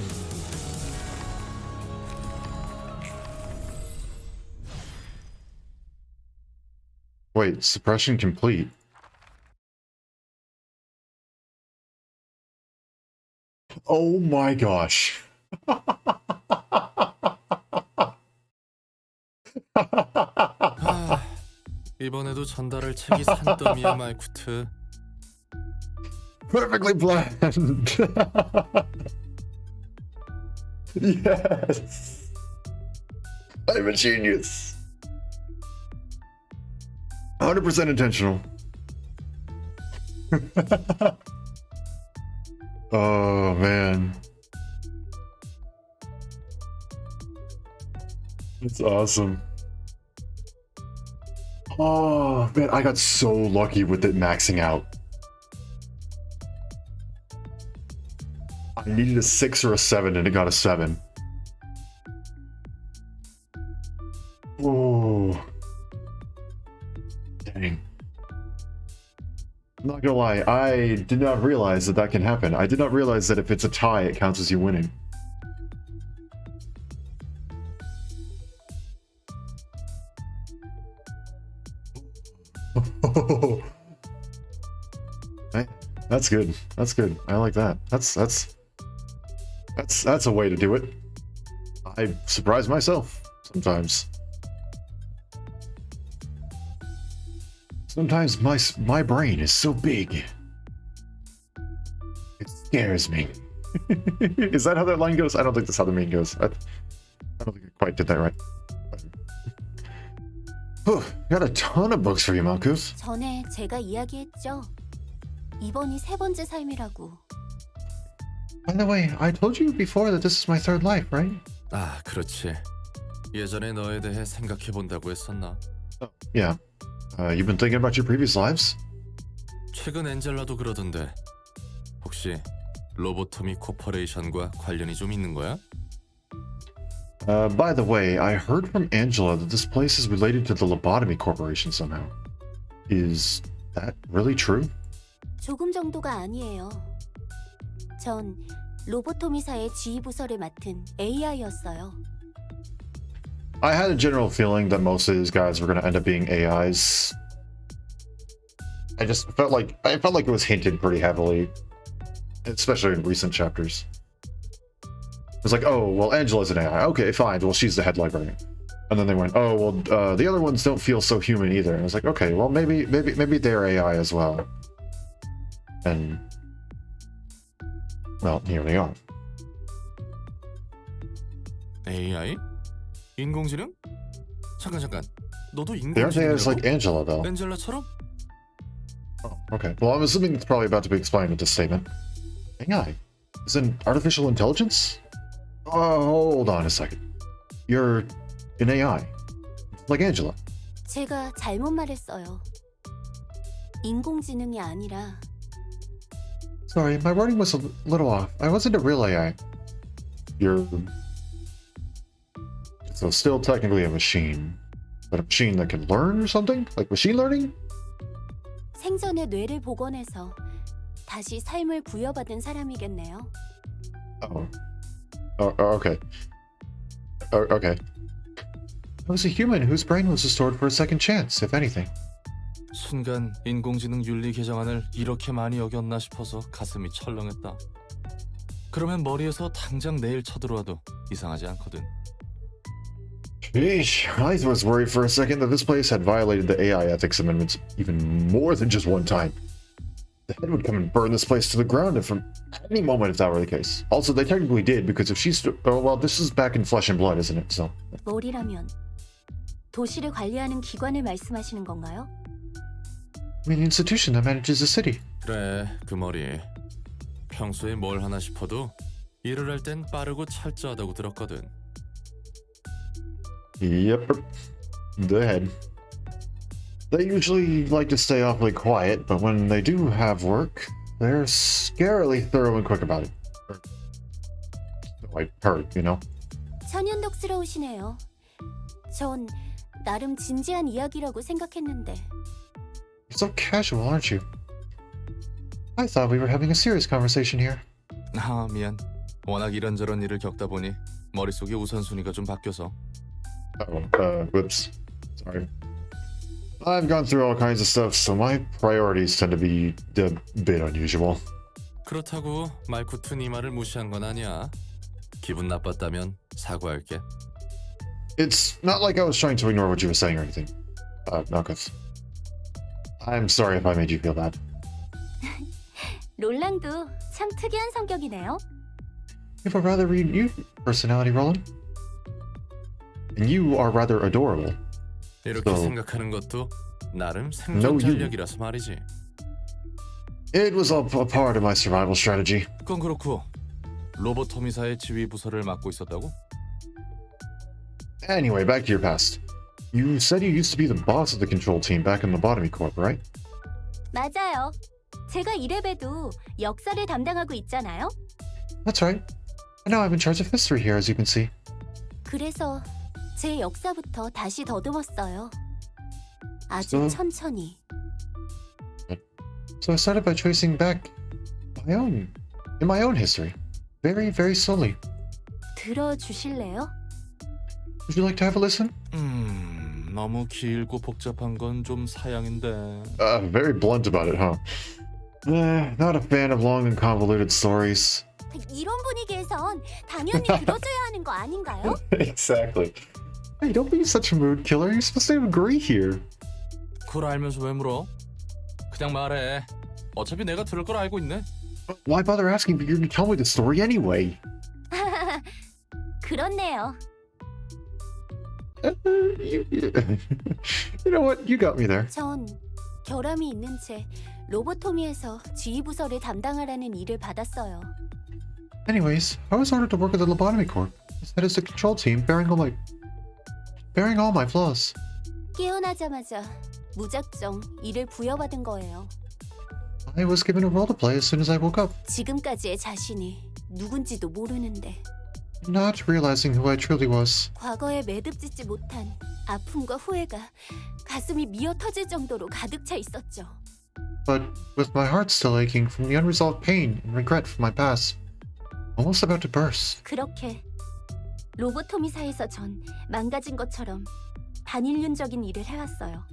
Wait, suppression complete. Oh my gosh. 이번에도 전달할 책이 산더미야 마이쿠트. Perfectly planned. Yes. I'm a genius. 100% intentional. Oh man. It's awesome. Oh man, I got so lucky with it maxing out. I needed a 6 or a 7 and it got a 7. Oh. Dang. I'm not gonna lie, I did not realize that that can happen. I did not realize that if it's a tie, it counts as you winning. I That's good. That's good. I like that. That's a way to do it. I surprise myself sometimes. Sometimes my brain is so big. It scares me. Is that how that line goes? I don't think that's how the meme goes. I don't think I quite did that right. Whew, got a ton of books for you, Marcus. 전에 제가 이야기했죠. 이번이 세 번째 삶이라고. By the way, I told you before that this is my third life, right? 아, 그렇지. 예전에 너에 대해 생각해 본다고 했었나? Yeah. You've been thinking about your previous lives? 최근 엔젤라도 그러던데. 혹시 로보토미 코퍼레이션과 관련이 좀 있는 거야? By the way, I heard from Angela that this place is related to the Lobotomy Corporation somehow. Is that really true? 조금 정도가 아니에요. 전 로보토미사의 지휘부서를 맡은 AI였어요. I had a general feeling that most of these guys were going to end up being AIs. I felt like it was hinted pretty heavily, especially in recent chapters. It was like, oh, well, Angela's an AI. Okay, fine. Well, she's the head librarian. And then they went, oh, well, the other ones don't feel so human either. And I was like, okay, well, maybe they're AI as well. And well, here they are. AI? 인공지능? 잠깐. 너도 They aren't AIs like 인공지능이라고? Angela, though. 엔젤라처럼? Oh, okay. Well, I'm assuming it's probably about to be explained with this statement. AI is an artificial intelligence? Oh, hold on a second. You're an AI, like Angela. 제가 잘못 말했어요. 인공지능이 아니라 Sorry, my wording was a little off. I wasn't a real AI. You're... So still technically a machine. But a machine that can learn or something? Like machine learning? 생전에 뇌를 복원해서 다시 삶을 부여받은 사람이겠네요. Oh. Okay. Okay. I was a human whose brain was restored for a second chance, if anything. 순간 인공지능 윤리 개정안을 이렇게 많이 어겼나 싶어서 가슴이 철렁했다. 그러면 머리에서 당장 내일 쳐들어와도 이상하지 않거든. Sheesh, I was worried for a second that this place had violated the AI ethics amendments even more than just one time. The head would come and burn this place to the ground and from any moment if that were the case. Also, they technically did because if she's... Oh, well, this is back in Flesh and Blood, isn't it? So... 머리라면 도시를 관리하는 기관을 말씀하시는 건가요? I mean, the institution that manages the city. 그래, 그 머리. 평소에 뭘 하나 싶어도 일을 할 땐 빠르고 철저하다고 들었거든. Yep. The head. They usually like to stay awfully quiet, but when they do have work, they're scarily thorough and quick about it. I heard, you know? 천연덕스러우시네요. 전 나름 진지한 이야기라고 생각했는데. You're so casual, aren't you? I thought we were having a serious conversation here. 아, 미안. 워낙 이런저런 일을 겪다 보니 머릿속의 우선순위가 좀 바뀌어서. Whoops. Sorry. I've gone through all kinds of stuff, so my priorities tend to be a bit unusual. 그렇다고 말쿠트 네 말을 무시한 건 아니야. 기분 나빴다면 사과할게. It's not like I was trying to ignore what you were saying or anything. Malkuth. I'm sorry if I made you feel bad. 롤랑도 참 특이한 성격이네요. You have a rather unique personality, Roland. And you are rather adorable. 이렇게 So, 생각하는 것도 나름 No, you. 생존전략이라서 말이지. It was a part of my survival strategy. 그건 그렇고 로보토미사의 지휘 부서를 맡고 있었다고? Anyway, back to your past. You said you used to be the boss of the control team back in Lobotomy Corp, right? 맞아요. 제가 이래봬도 역사를 담당하고 있잖아요. That's right. And now I'm in charge of history here, as you can see. 그래서 제 역사부터 다시 더듬었어요. 아주 So- 천천히. So I started by tracing back in my own history. Very, very slowly. 들어주실래요? Would you like to have a listen? 너무 길고 복잡한 건 좀 사양인데. Very blunt about it, huh? Not a fan of long and convoluted stories. 이런 분위기에선 당연히 들어줘야 하는 거 아닌가요? Exactly. Hey, don't be such a mood killer. You're supposed to agree here. 그걸 알면서 왜 물어? 그냥 말해. 어차피 내가 들을 걸 알고 있네. Why bother asking if you're going to tell me the story anyway? 그렇네요. You know what? You got me there. 전 결함이 있는 채 로보토미에서 지휘부서를 담당하라는 일을 받았어요. Anyways, I was ordered to work at the Lobotomy Corp. That is the control team bearing all my flaws. 깨어나자마자 무작정 일을 부여받은 거예요. I was given a role to play as soon as I woke up, 지금까지의 자신이 누군지도 모르는데 not realizing who I truly was. 과거에 매듭짓지 못한 아픔과 후회가 가슴이 미어 터질 정도로 가득 차 있었죠. But with my heart still aching from the unresolved pain and regret from my past, almost about to burst. 그렇게 로보토미사에서 전 망가진 것처럼 반인륜적인 일을 해왔어요.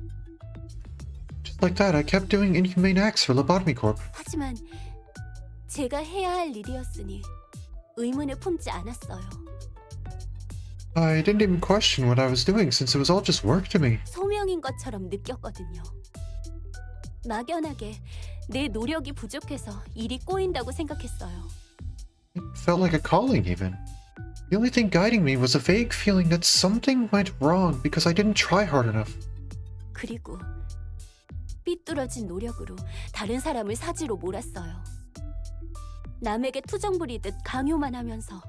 Just like that, I kept doing inhumane acts for Lobotomy Corp. 하지만 제가 해야 할 일이었으니 의문을 품지 않았어요. I didn't even question what I was doing since it was all just work to me. 소명인 것처럼 느꼈거든요. 막연하게 내 노력이 부족해서 일이 꼬인다고 생각했어요. It felt like a calling even. The only thing guiding me was a vague feeling that something went wrong because I didn't try hard enough. 그리고 삐뚤어진 노력으로 다른 사람을 사지로 몰았어요. 남에게 투정 부리듯 강요만 하면서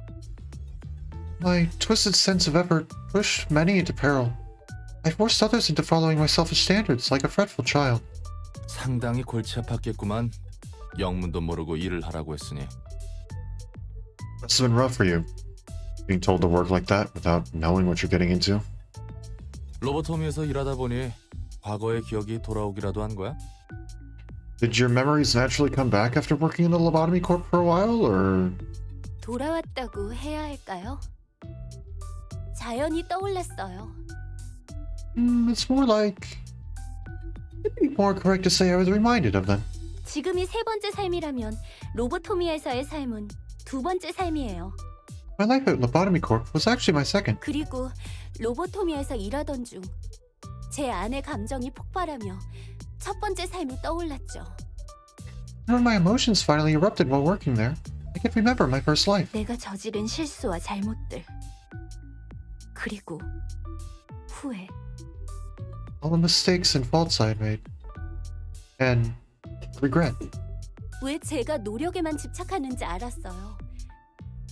My twisted sense of effort pushed many into peril. I forced others into following my selfish standards like a fretful child. 상당히 골치 아팠겠구만. 영문도 모르고 일을 하라고 했으니. Must have been rough for you, being told to work like that without knowing what you're getting into. 로보토미에서 일하다 보니 과거의 기억이 돌아오기라도 한 거야? Did your memories naturally come back after working in the Lobotomy Corp for a while, or...? 돌아왔다고 해야 할까요? 자연히 떠올랐어요. It's more like... It'd be more correct to say I was reminded of them. 지금이 세 번째 삶이라면 로보토미에서의 삶은 두 번째 삶이에요. My life at Lobotomy Corp was actually my second. 그리고 로보토미에서 일하던 중 제 안의 감정이 폭발하며 첫 번째 삶이 떠올랐죠. And when my emotions finally erupted while working there, I could remember my first life. 내가 저지른 실수와 잘못들 그리고 후회. All the mistakes and faults I had made. And regret. 왜 제가 노력에만 집착하는지 알았어요.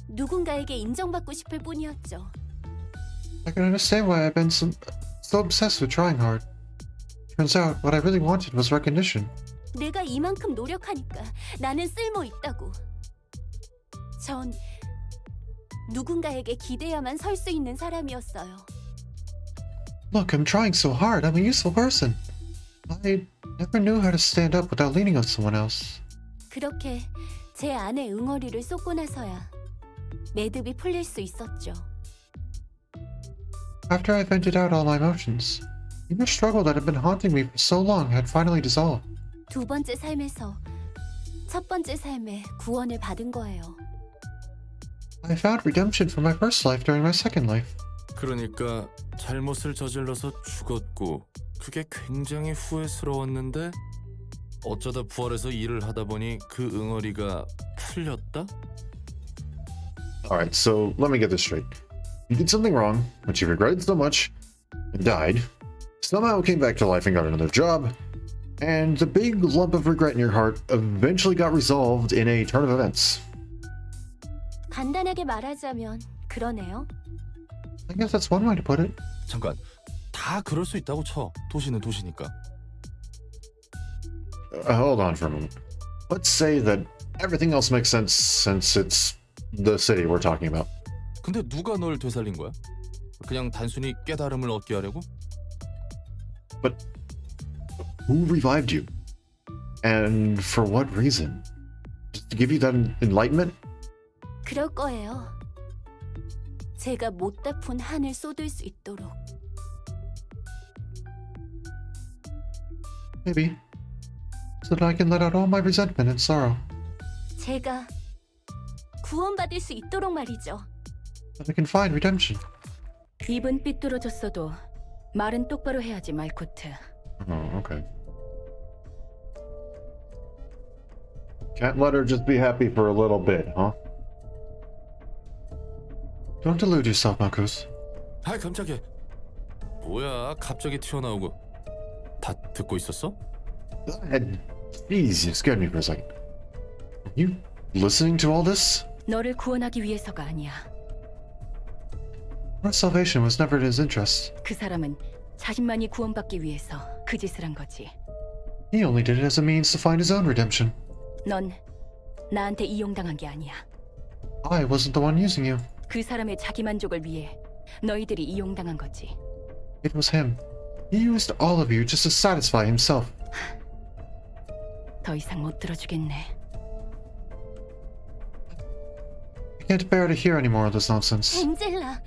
누군가에게 인정받고 싶을 뿐이었죠. I can understand why I've been so obsessed with trying hard. Turns out what I really wanted was recognition. 내가 이만큼 노력하니까 나는 쓸모 있다고. 전 누군가에게 기대야만 설 수 있는 사람이었어요. Look, I'm trying so hard. I'm a useful person. I never knew how to stand up without leaning on someone else. 그렇게 제 안에 응어리를 쏟고 나서야 매듭이 풀릴 수 있었죠. After I vented out all my emotions, the inner struggle that had been haunting me for so long had finally dissolved. 두 번째 삶에서 첫 번째 삶에 구원을 받은 거예요. I found redemption from my first life during my second life. 그러니까 잘못을 저질러서 죽었고 그게 굉장히 후회스러웠는데 어쩌다 부활해서 일을 하다 보니 그 응어리가 풀렸다? Alright, so let me get this straight. You did something wrong, which you regretted so much, and died. Somehow came back to life and got another job. And the big lump of regret in your heart eventually got resolved in a turn of events. 간단하게 말하자면 그러네요. I guess that's one way to put it. 잠깐, 다 그럴 수 있다고 쳐. 도시는 도시니까. Hold on for a moment. Let's say that everything else makes sense since it's the city we're talking about. 근데 누가 널 되살린 거야? 그냥 단순히 깨달음을 얻게 하려고? But who revived you? And for what reason? Just to give you that enlightenment? 그럴 거예요. 제가 못다 푼 한을 쏟을 수 있도록. Maybe. so that I can let out all my resentment and sorrow. 제가 구원받을 수 있도록 말이죠. And I can find redemption. 입은 삐뚤어졌어도 말은 똑바로 해야지, 말코트. Oh, okay. Can't let her just be happy for a little bit, huh? Don't delude yourself, Marcos. 아 깜짝이야. 뭐야 갑자기 튀어나오고. 다 듣고 있었어? Jeez, you scared me for a second. Are you listening to all this? 너를 구원하기 위해서가 아니야. Our salvation was never in his interest. 그 사람은 자신만이 구원받기 위해서 그 짓을 한 거지. He only did it as a means to find his own redemption. 넌 나한테 이용당한 게 아니야. I wasn't the one using you. 그 사람의 자기 만족을 위해 너희들이 이용당한 거지. It was him. He used all of you just to satisfy himself. 더 이상 못 들어주겠네. I can't bear to hear any more of this nonsense. 엔젤라,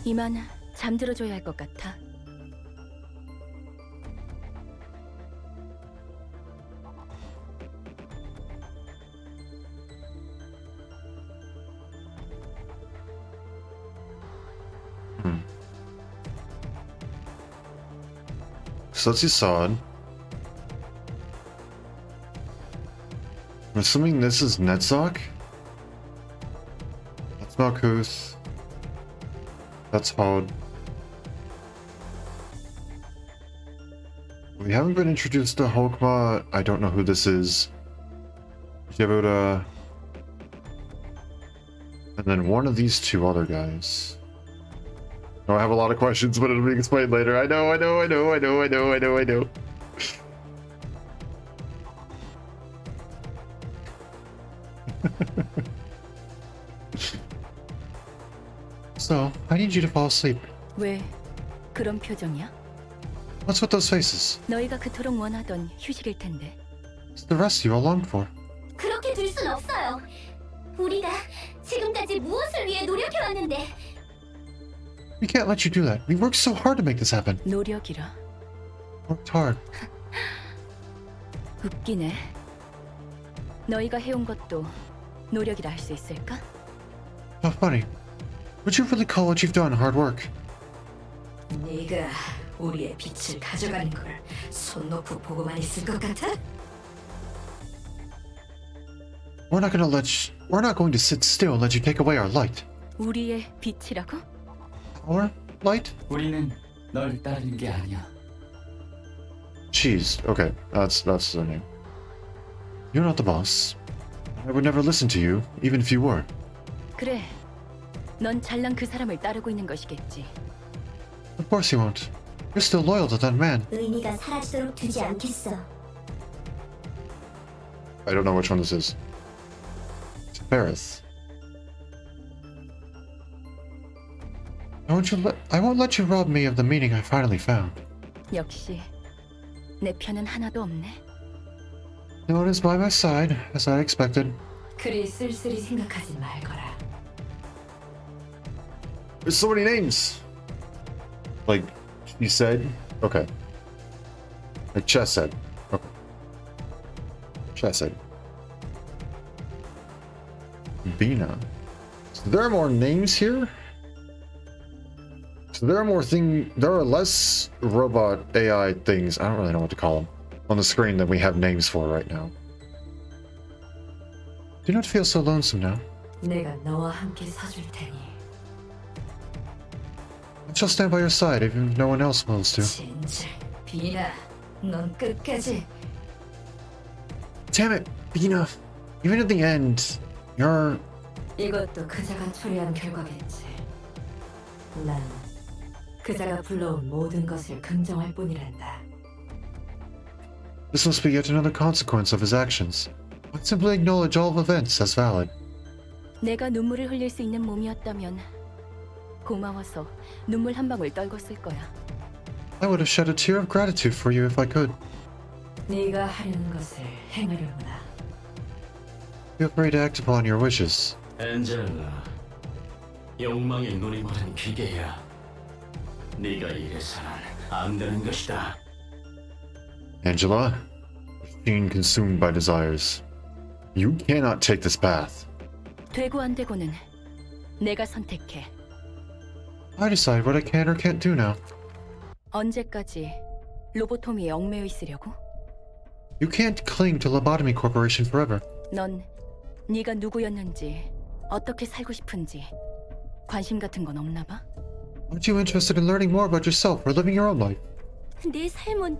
이만 잠들어줘야 할 것 같아. So that's his sword. I'm assuming this is Netzok. That's Marcus. That's Hod. We haven't been introduced to Hokma. I don't know who this is. Yebuda. And then one of these two other guys. Oh, I have a lot of questions, but it'll be explained later. I know. So, I need you to fall asleep. 왜 그런 표정이야? What's with those faces? 너희가 그토록 원하던 휴식일 텐데. It's the rest you all longed for. 그렇게 둘 순 없어요. 우리가 지금까지 무엇을 위해 노력해왔는데 We can't let you do that. We worked so hard to make this happen. 노력이라. Worked hard. 웃기네. 너희가 해온 것도 노력이라 할 수 있을까? How funny. Would you really call what you've done hard work? 네가 우리의 빛을 가져가는 걸 손 놓고 보고만 있을 것 같아? We're not going to sit still and let you take away our light. 우리의 빛이라고? Our light? 우리는 널 따르는 게 아니야. Jeez. Okay, that's their name. You're not the boss. I would never listen to you, even if you were. 그래. 넌 잘난 그 사람을 따르고 있는 것이겠지. Of course you won't. You're still loyal to that man. 의미가 사라지도록 두지 않겠어. I don't know which one this is. It's Ferris. I won't let you rob me of the meaning I finally found. 역시 내 편은 하나도 없네. No one is by my side, as I expected. 그리 쓸쓸히 생각하지 말거라. There's so many names. Like she said. Okay. Like Chess said. Okay. Chess said. Bina. So there are more names here. So there are less robot AI things, I don't really know what to call them, on the screen than we have names for right now. Do not feel so lonesome now. 내가 너와 함께 서줄 테니 I shall stand by your side even if no one else wills to. 진짜 비나 넌 끝까지 Damn it, Bina. Even at the end, you're... 이것도 그자가 초래한 결과겠지. 난 그자가 불러온 모든 것을 긍정할 뿐이란다. This must be yet another consequence of his actions. I simply acknowledge all events as valid. 내가 눈물을 흘릴 수 있는 몸이었다면 고마워서 눈물 한 방울 떨궜을 거야. I would have shed a tear of gratitude for you if I could. 네가 하려는 것을 행하려구나. Feel free to act upon your wishes. 엔젤라, 욕망의 눈이 멀은 기계야. 네가 이래서는 안 되는 것이다. Angela, being consumed by desires. You cannot take this path. 되고 안 되고는 내가 선택해. I decide what I can or can't do now. 언제까지 로보토미에 얽매여 있으려고? You can't cling to Lobotomy Corporation forever. 넌 네가 누구였는지, 어떻게 살고 싶은지 관심 같은 건 없나 봐? Aren't you interested in learning more about yourself or living your own life? 내 삶은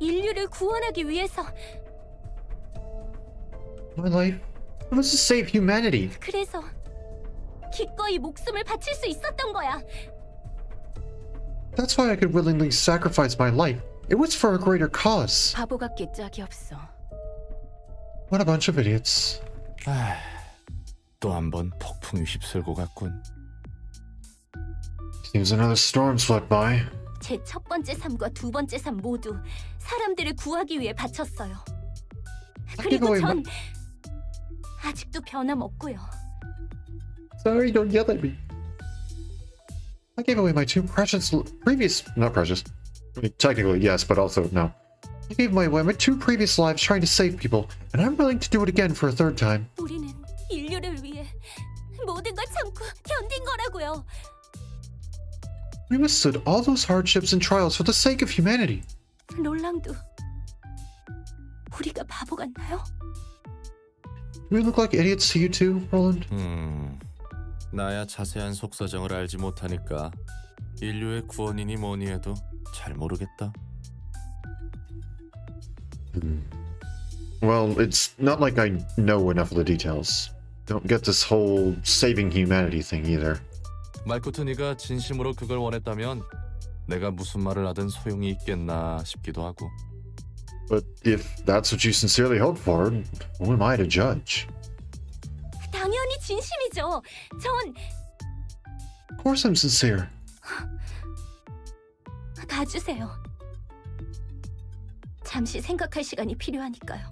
인류를 구원하기 위해서. My life? It was to save humanity. 그래서 기꺼이 목숨을 바칠 수 있었던 거야. That's why I could willingly sacrifice my life. It was for a greater cause. 바보 같기 짝이 없어. What a bunch of idiots. 또 한 번 폭풍이 휩쓸고 갔군. Seems another storm swept by. 제 첫 번째 삶과 두 번째 삶 모두 사람들을 구하기 위해 바쳤어요. 그리고 전 아직도 변함없고요. Sorry, don't yell at me. I gave away my two not precious. I mean, technically, yes, but also no. I gave away my two previous lives trying to save people, and I'm willing to do it again for a third time. 우리는 인류를 위해 모든 걸 참고 견딘 거라고요. We withstood all those hardships and trials for the sake of humanity. 롤랑도 우리가 바보 같나요? Do we look like idiots to you too, Roland? 나야 자세한 속사정을 알지 못하니까 인류의 구원이니 뭐니 해도 잘 모르겠다. Well, it's not like I know enough of the details. Don't get this whole saving humanity thing either. 말 끝은 네가 진심으로 그걸 원했다면 내가 무슨 말을 하든 소용이 있겠나 싶기도 하고. But if that's what you sincerely hope for, who am I to judge? 당연히 진심이죠. 전 Of course I'm sincere. 가주세요. 잠시 생각할 시간이 필요하니까요.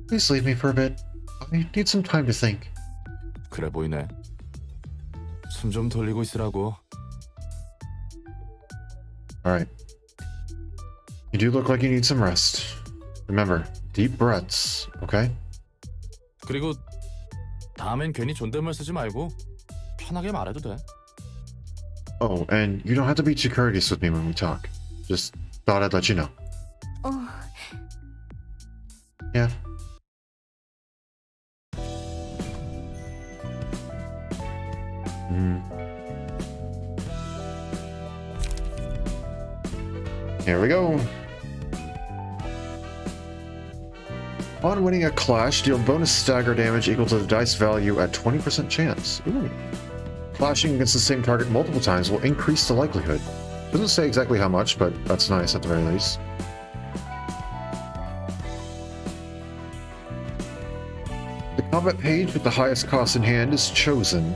Please leave me for a bit. I need some time to think. 그래 보이네. 숨 좀 돌리고 있으라고. Alright. You do look like you need some rest. Remember, deep breaths, okay? 그리고 다음엔 괜히 존댓말 쓰지 말고 편하게 말해도 돼. Oh, and you don't have to be too courteous with me when we talk. Just thought I'd let you know. Yeah. Here we go. On winning a clash, deal bonus stagger damage equal to the dice value at 20% chance. Ooh. Clashing against the same target multiple times will increase the likelihood. Doesn't say exactly how much, but that's nice at the very least. The combat page with the highest cost in hand is chosen.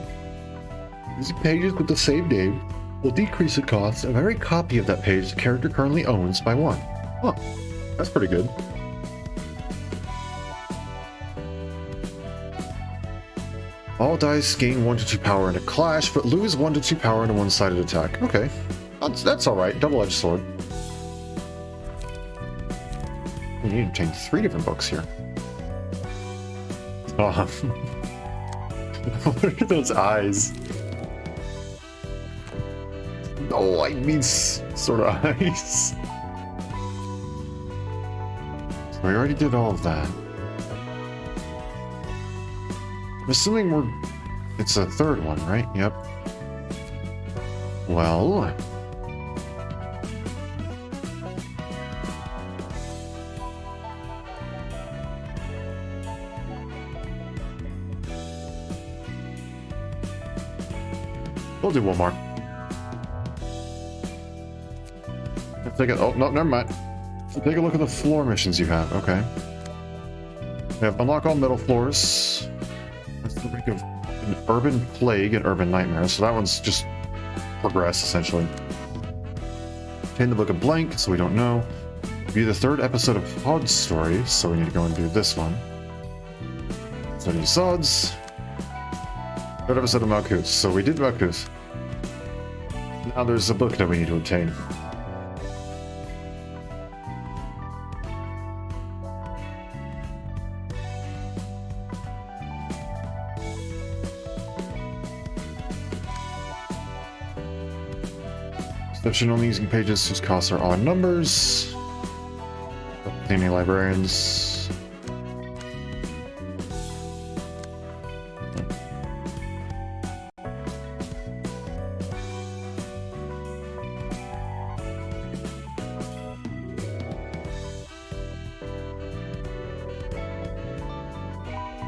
These pages with the same name will decrease the cost of every copy of that page the character currently owns by one. Huh, that's pretty good. All dice gain 1 to 2 power in a clash, but lose 1 to 2 power in a one-sided attack. Okay, that's alright. Double-edged sword. We need to obtain 3 different books here. Oh. What are those eyes? Oh, I mean sort of eyes. So we already did all of that. I'm assuming it's a third one, right? Yep. Well... we'll do one more. Take it. Oh, no, never mind. So take a look at the floor missions you have. Okay. We have unlock all middle floors. That's the rank of an urban plague and urban nightmare. So that one's just progress, essentially. Obtain the book of blank, so we don't know. View the 3rd episode of Hod's story, so we need to go and do this one. Study Sods. 3rd episode of Malkuth, so we did Malkuth. Now there's a book that we need to obtain. Exception only using pages whose costs are odd numbers. Any librarians.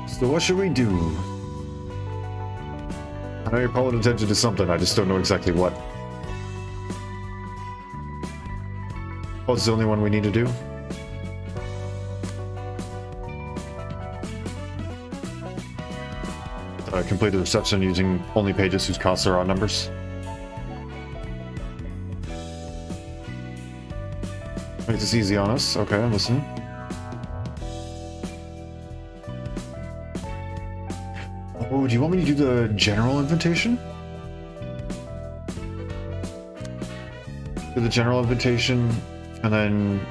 So what should we do? I know you're calling attention to something, I just don't know exactly what. What's the only one we need to do? Complete the reception using only pages whose costs are odd numbers. Makes this easy on us. Okay, I'm listening. Oh, do you want me to do the general invitation? Do the general invitation and then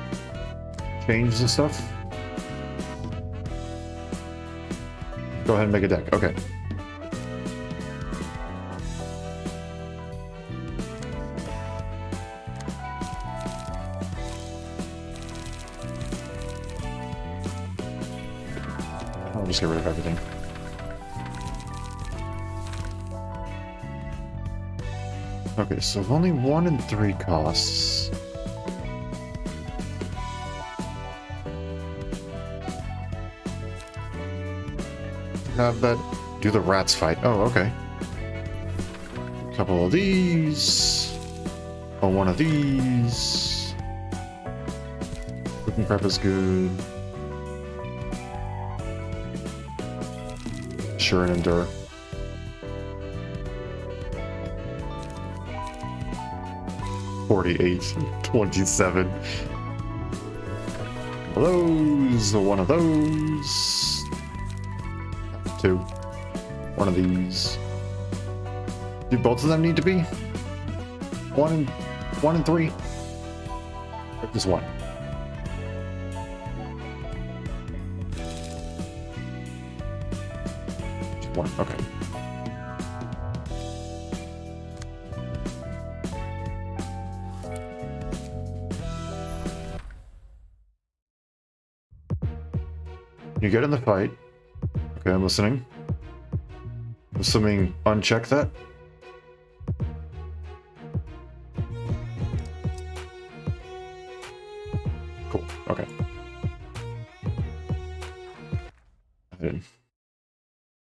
change the stuff? Go ahead and make a deck. Okay. I'll just get rid of everything. Okay, so only 1 and 3 costs. Have that do the rats fight. Oh, okay. A couple of these. Oh, one of these. Cooking prep is good. Sure and endure. $48, 27. Those, one of those. 2. One of these. Do both of them need to be? 1 and 3? Or just 1? Just 1, okay. You get in the fight. Okay, I'm listening. Assuming uncheck that. Cool. Okay. I'm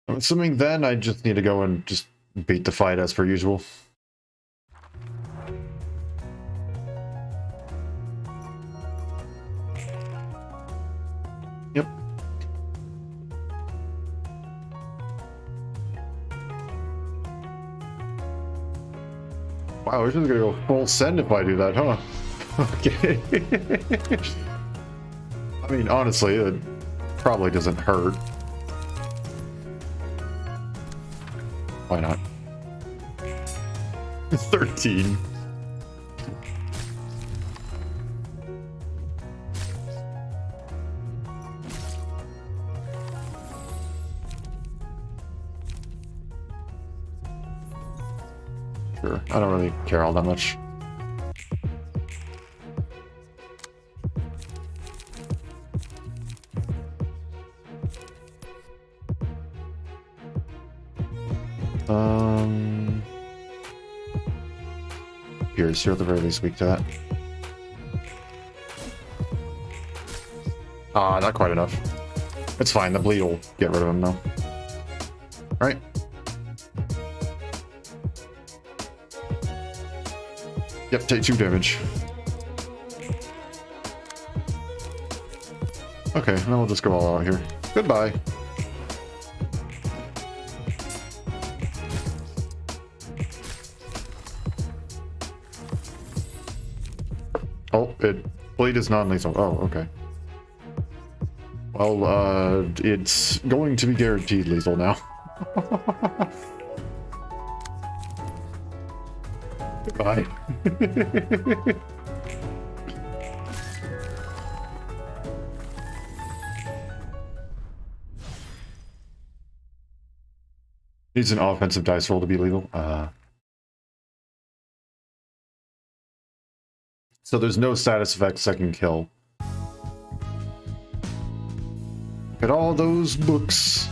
assuming then I just need to go and just beat the fight as per usual. Yep. Wow, we're just gonna go full send if I do that, huh? Okay. I mean, honestly, it probably doesn't hurt. Why not? 13. Sure, I don't really care all that much. Pierce, you're at the very least weak to that. Ah, not quite enough. It's fine, the bleed will get rid of him though. Right? Yep, take 2 damage. Okay, now we'll just go all out here. Goodbye. Oh, bleed is non-lethal. Oh, okay. Well, it's going to be guaranteed lethal now. Goodbye. Needs an offensive dice roll to be lethal. So there's no status effects I can kill. Look at all those books.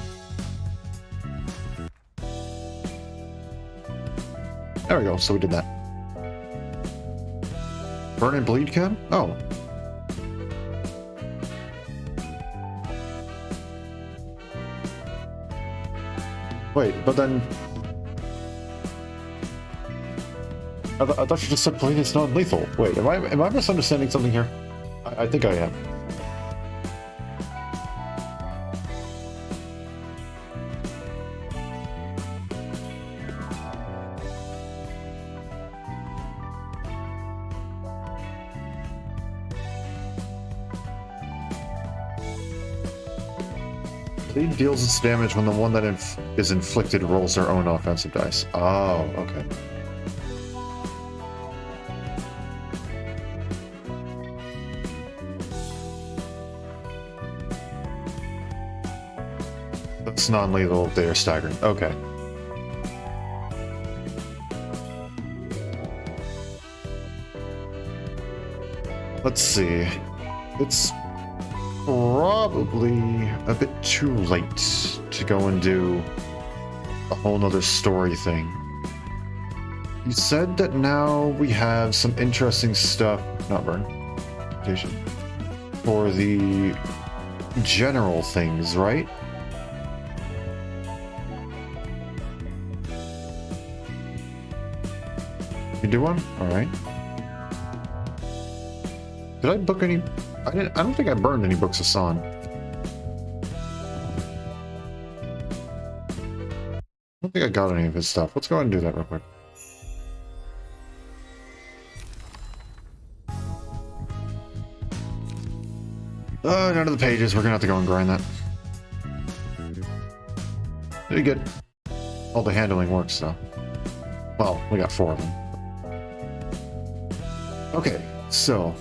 There we go, so we did that. Burn and bleed can? Oh. Wait, but then... I thought you just said bleed is non-lethal. Wait, am I misunderstanding something here? I think I am. Bleed deals its damage when the one that is inflicted rolls their own offensive dice. Oh, okay. That's non-lethal if they are staggered. Okay. Let's see. It's probably a bit too late to go and do a whole nother story thing. You said that now we have some interesting stuff, not burn, for the general things, right? You do one? Alright. Did I book any? I don't think I burned any books of San. I don't think I got any of his stuff. Let's go ahead and do that real quick. None of the pages. We're gonna have to go and grind that. Pretty good. All the handling works though. Well, we got 4 of them. Okay, so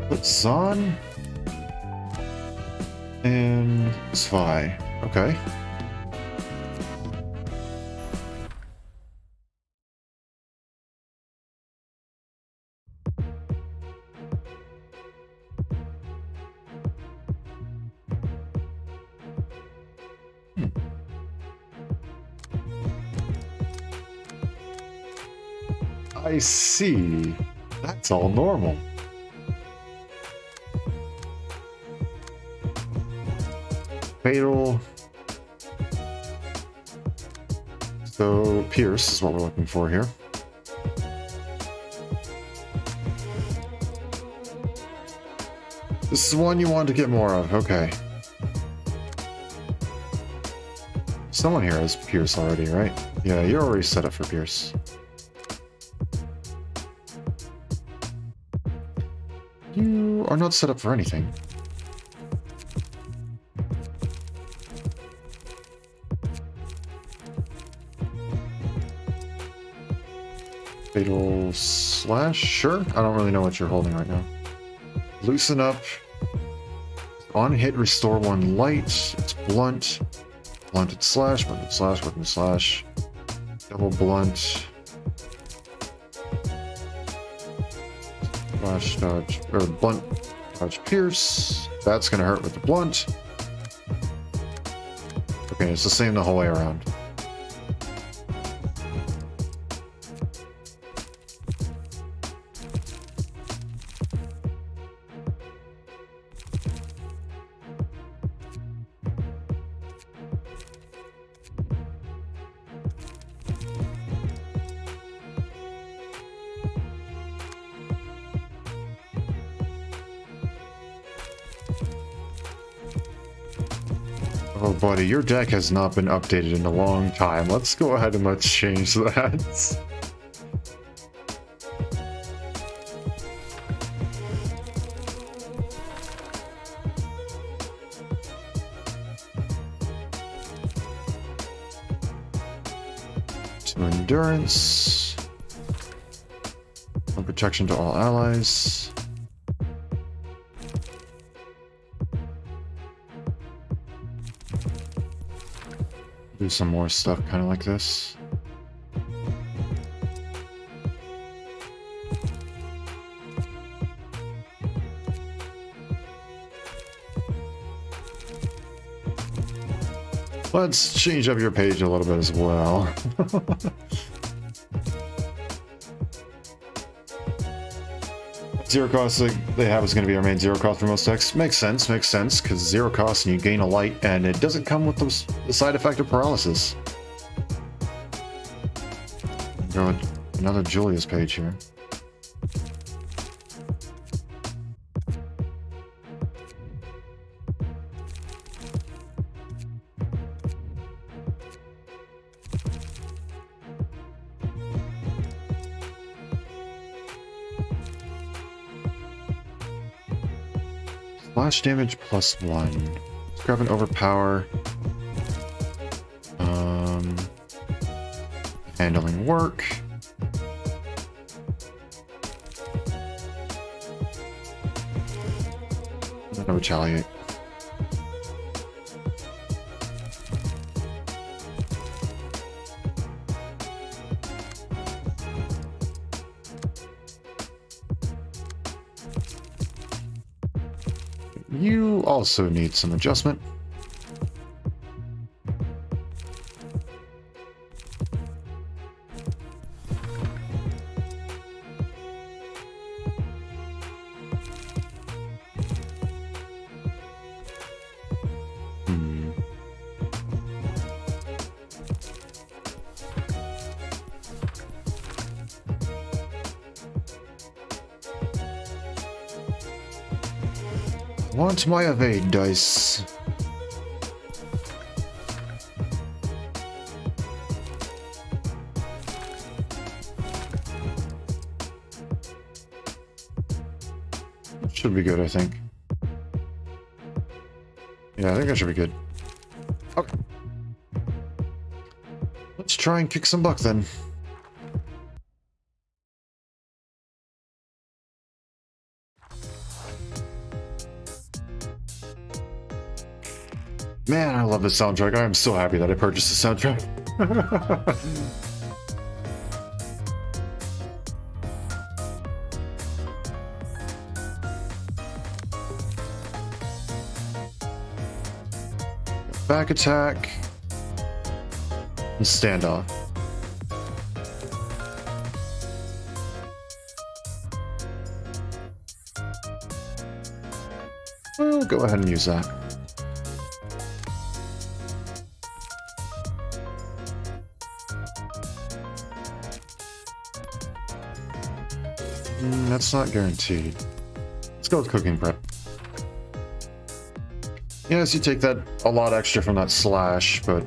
put Zahn and Zwei. Okay. I see. That's all normal. Fatal. So Pierce is what we're looking for here. This is one you want to get more of. Okay. Someone here has Pierce already, right? Yeah, you're already set up for Pierce. You are not set up for anything. Fatal slash? Sure. I don't really know what you're holding right now. Loosen up. On hit, restore 1 light. It's blunt. Blunted slash, blunted slash, blunted slash. Double blunt. Slash dodge, or blunt dodge pierce. That's gonna hurt with the blunt. Okay, it's the same the whole way around. Oh, buddy, your deck has not been updated in a long time. Let's go ahead and let's change that. To endurance. No protection to all allies. Do some more stuff kind of like this. Let's change up your page a little bit as well. Zero cost, like they have, is going to be our main zero cost for most decks. Makes sense, because zero cost and you gain a light, and it doesn't come with the side effect of paralysis. Go with another Julia's page here. Flash damage +1. Let's grab an overpower. Handling work. I'm gonna retaliate. You also need some adjustment. Want my evade dice. Should be good, I think. Yeah, I think that should be good. Okay. Let's try and kick some butt then. Man, I love this soundtrack. I am so happy that I purchased the soundtrack. Back attack. And standoff. Well, go ahead and use that. That's not guaranteed. Let's go with cooking prep. Yes, you take that a lot extra from that slash, but...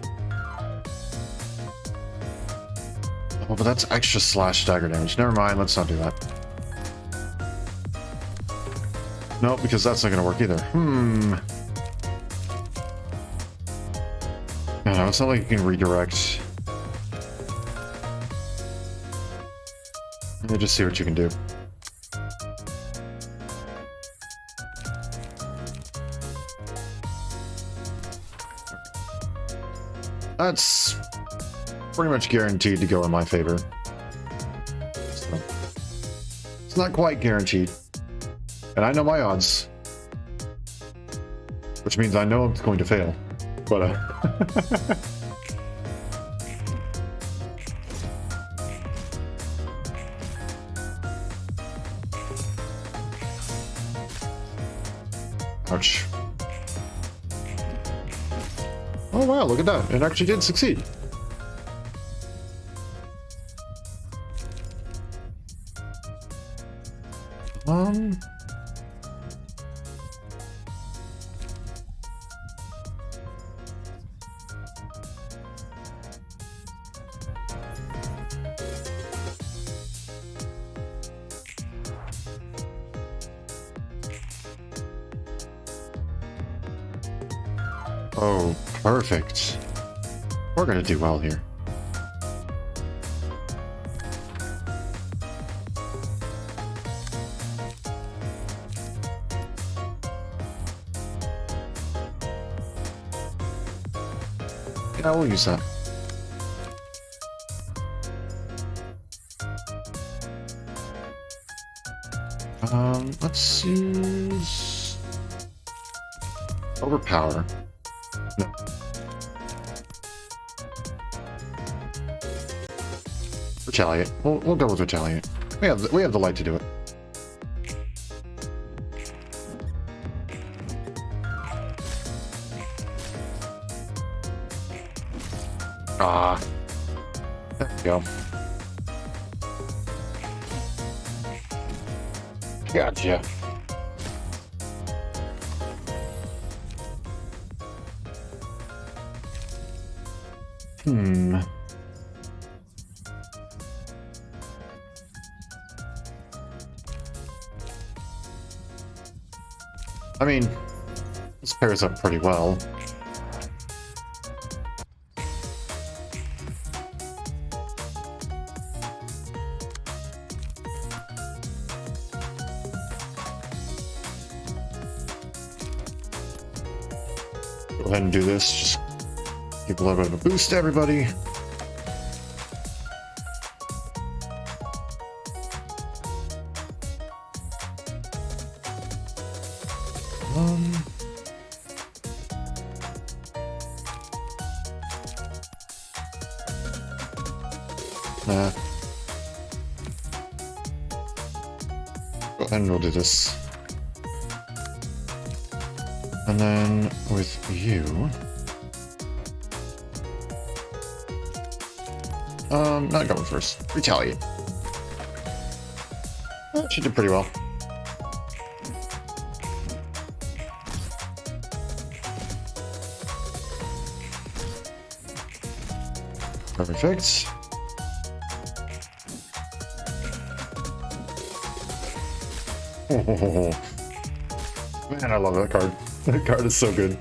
Oh, but that's extra slash dagger damage. Never mind, let's not do that. Nope, because that's not gonna work either. No, it's not like you can redirect. Yeah, just see what you can do. That's pretty much guaranteed to go in my favor. So, it's not quite guaranteed. And I know my odds. Which means I know it's going to fail. But, ouch. Oh wow, look at that. It actually did succeed. Oh, perfect. We're gonna do well here. Yeah, we'll use that. Let's use overpower. No. Retaliate. We'll go with retaliate. We have the light to do it. Ah. There we go. Gotcha. I mean, this pairs up pretty well. Go ahead and do this. Just give a little bit of a boost to everybody. Nah. Go ahead and we'll do this. And then with you... not going first. Retaliate. That should do pretty well. Perfect. Oh, man, I love that card. That card is so good.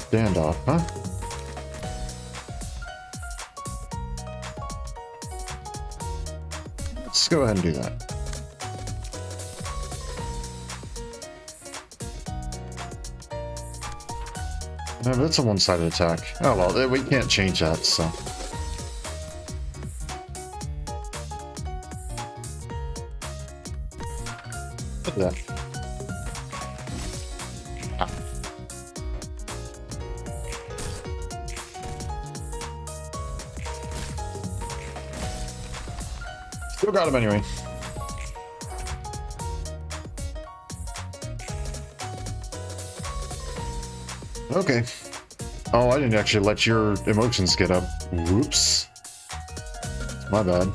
Standoff, huh? Let's go ahead and do that. No, that's a one-sided attack. Oh well, we can't change that, so. Look at that. Ah. Still got him anyway. Okay. Oh, I didn't actually let your emotions get up. Whoops. My bad.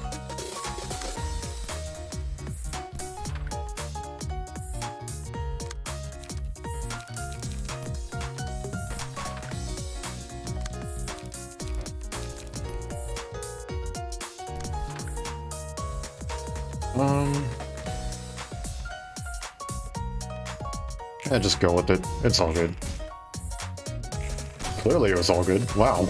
Yeah, just go with it. It's all good. Clearly it was all good. Wow.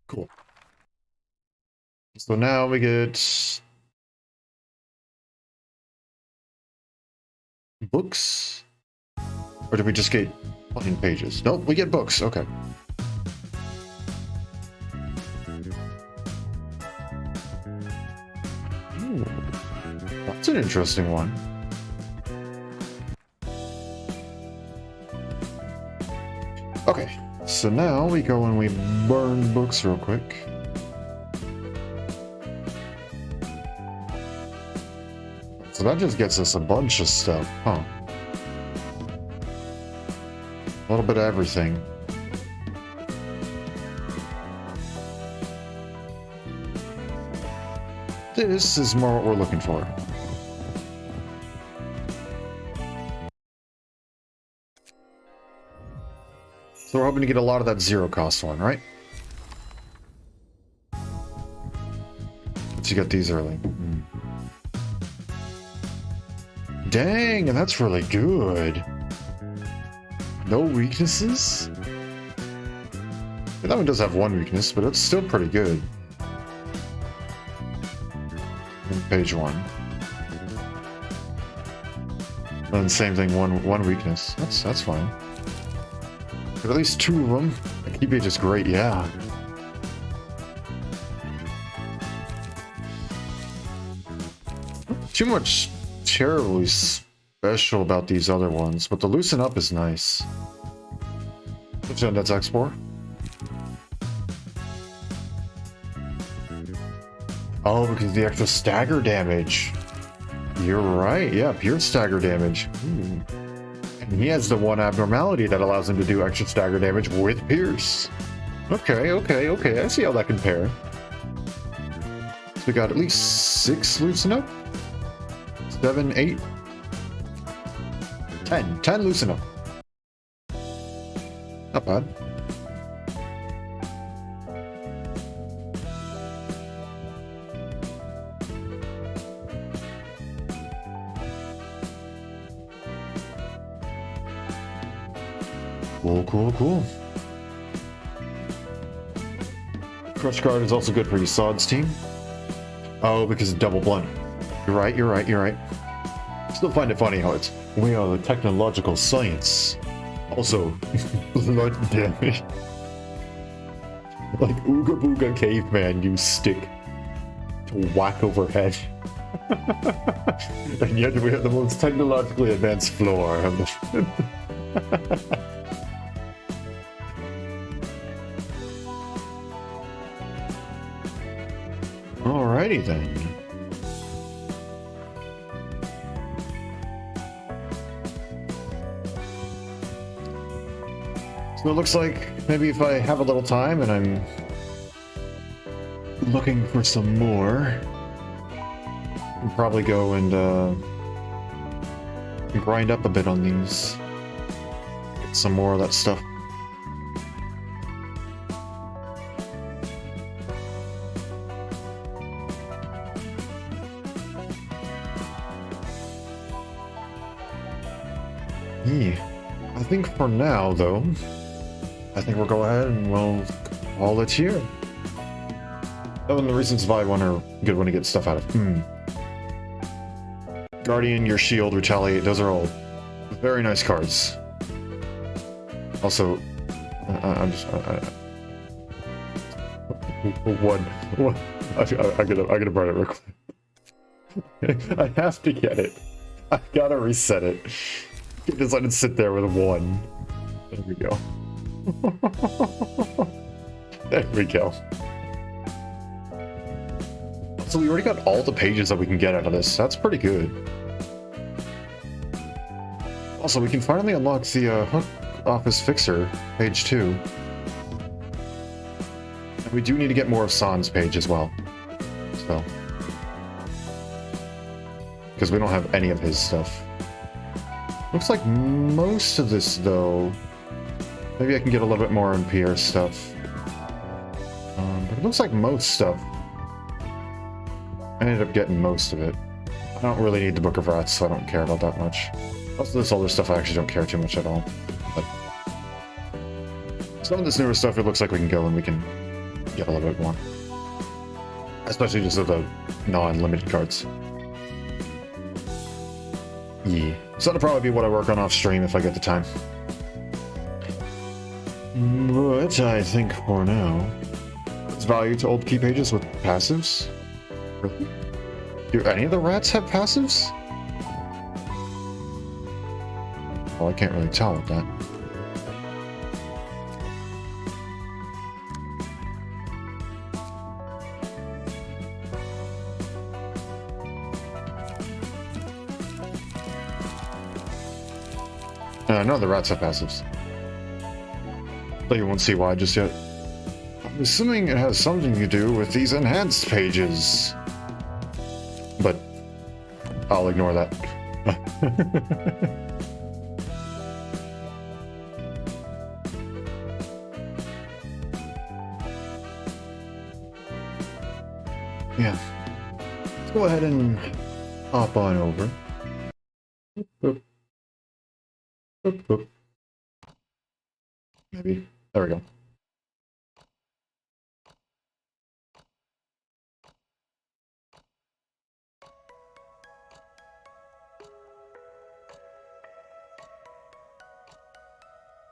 Cool. So now we get books? Or did we just get plain pages? Nope, we get books. Okay. Ooh. That's an interesting one. Okay, so now we go and we burn books real quick. So that just gets us a bunch of stuff, huh? A little bit of everything. This is more what we're looking for. So we're hoping to get a lot of that zero cost one, right? But you got these early. Dang, and that's really good. No weaknesses? Yeah, that one does have one weakness, but it's still pretty good. And page one. And same thing, one weakness. That's fine. But at least two of them. The key page is great, yeah. too much terribly special about these other ones, but the loosen up is nice. Which one? That's X4. Oh, because the extra stagger damage. You're right. Yeah, pure stagger damage. Ooh. And he has the one abnormality that allows him to do extra stagger damage with Pierce. Okay, okay, okay. I see how that compare. So we got at least 6 loosen up. 7, 8. 10. 10 loosen up. Not bad. Cool, cool, cool. Crush Guard is also good for your Sod's team. Oh, because of double blunt. You're right, you're right, you're right. Still find it funny how it's, we are the technological science. Also, blood damage. Like Ooga Booga Caveman use stick to whack overhead. And yet we have the most technologically advanced floor. Alrighty then. So it looks like maybe if I have a little time and I'm looking for some more, I'll probably go and grind up a bit on these. Get some more of that stuff. Yeah. I think for now, though, I think we'll go ahead and we'll call it here. Oh, and the reasons why one are a good one to get stuff out of. Guardian, your shield, retaliate, those are all very nice cards. Also, I'm just... One. I gotta burn it real quick. I have to get it. I gotta reset it. Just let it sit there with a 1. There we go. There we go. So we already got all the pages that we can get out of this. That's pretty good. Also, we can finally unlock the Hook Office Fixer, page 2. And we do need to get more of San's page as well. So. Because we don't have any of his stuff. Looks like most of this, though... Maybe I can get a little bit more on Pierre's stuff. But it looks like most stuff. I ended up getting most of it. I don't really need the Book of Rats, so I don't care about that much. Most of this other stuff I actually don't care too much at all. But some of this newer stuff, it looks like we can go and we can get a little bit more. Especially just with the non-limited cards. Yeah. So that'll probably be what I work on off stream if I get the time. But I think for now, it's value to old key pages with passives. Really? Do any of the rats have passives? Well, I can't really tell with that. No, the rats have passives. But you won't see why just yet. I'm assuming it has something to do with these enhanced pages. But I'll ignore that. Yeah. Let's go ahead and hop on over. Boop. Boop, boop. Maybe. There we go.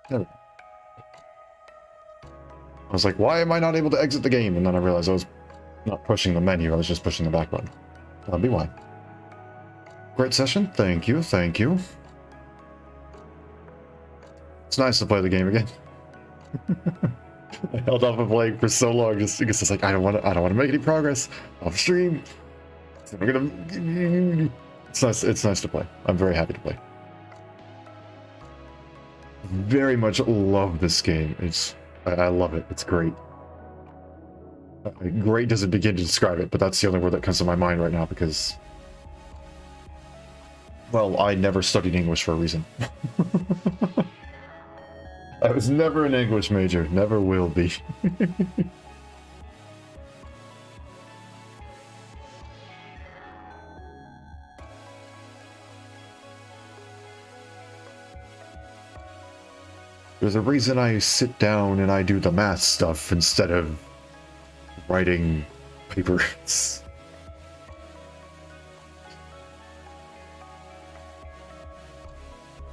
There we go. I was like, why am I not able to exit the game? And then I realized I was not pushing the menu, I was just pushing the back button. That'd be why. Great session. Thank you. Thank you. It's nice to play the game again. I held off of playing for so long just because it's like I don't want to make any progress off stream. So I'm gonna. It's nice to play. I'm very happy to play. Very much love this game. I love it. It's great. Great doesn't begin to describe it, but that's the only word that comes to my mind right now because, well, I never studied English for a reason. I was never an English major. Never will be. There's a reason I sit down and I do the math stuff instead of writing papers.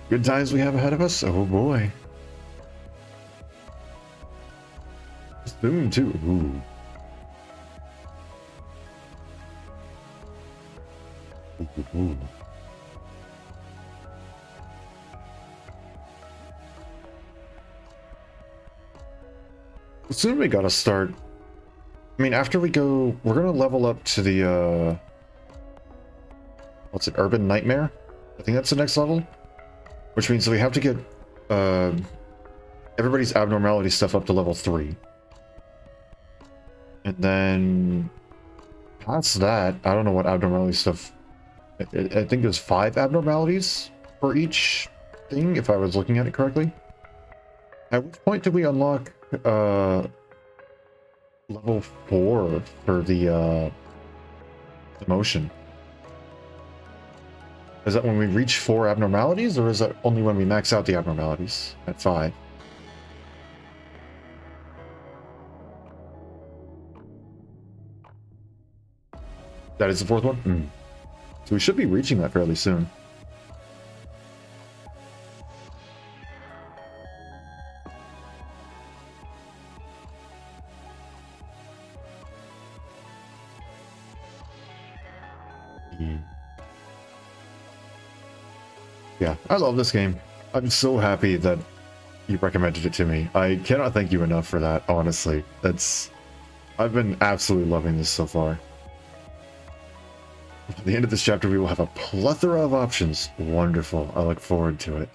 Good times we have ahead of us? Oh boy. Soon too. Ooh. Ooh. Soon we gotta start. I mean, after we go, we're gonna level up to the, what's it, Urban Nightmare? I think that's the next level. Which means that we have to get, everybody's abnormality stuff up to level 3. And then, past that, I don't know what abnormality stuff, I think there's 5 abnormalities for each thing, if I was looking at it correctly. At which point did we unlock, level 4 for the motion? Is that when we reach 4 abnormalities, or is that only when we max out the abnormalities at 5? That is the 4th one? So we should be reaching that fairly soon. Yeah, I love this game. I'm so happy that you recommended it to me. I cannot thank you enough for that, honestly. I've been absolutely loving this so far. At the end of this chapter, we will have a plethora of options. Wonderful. I look forward to it.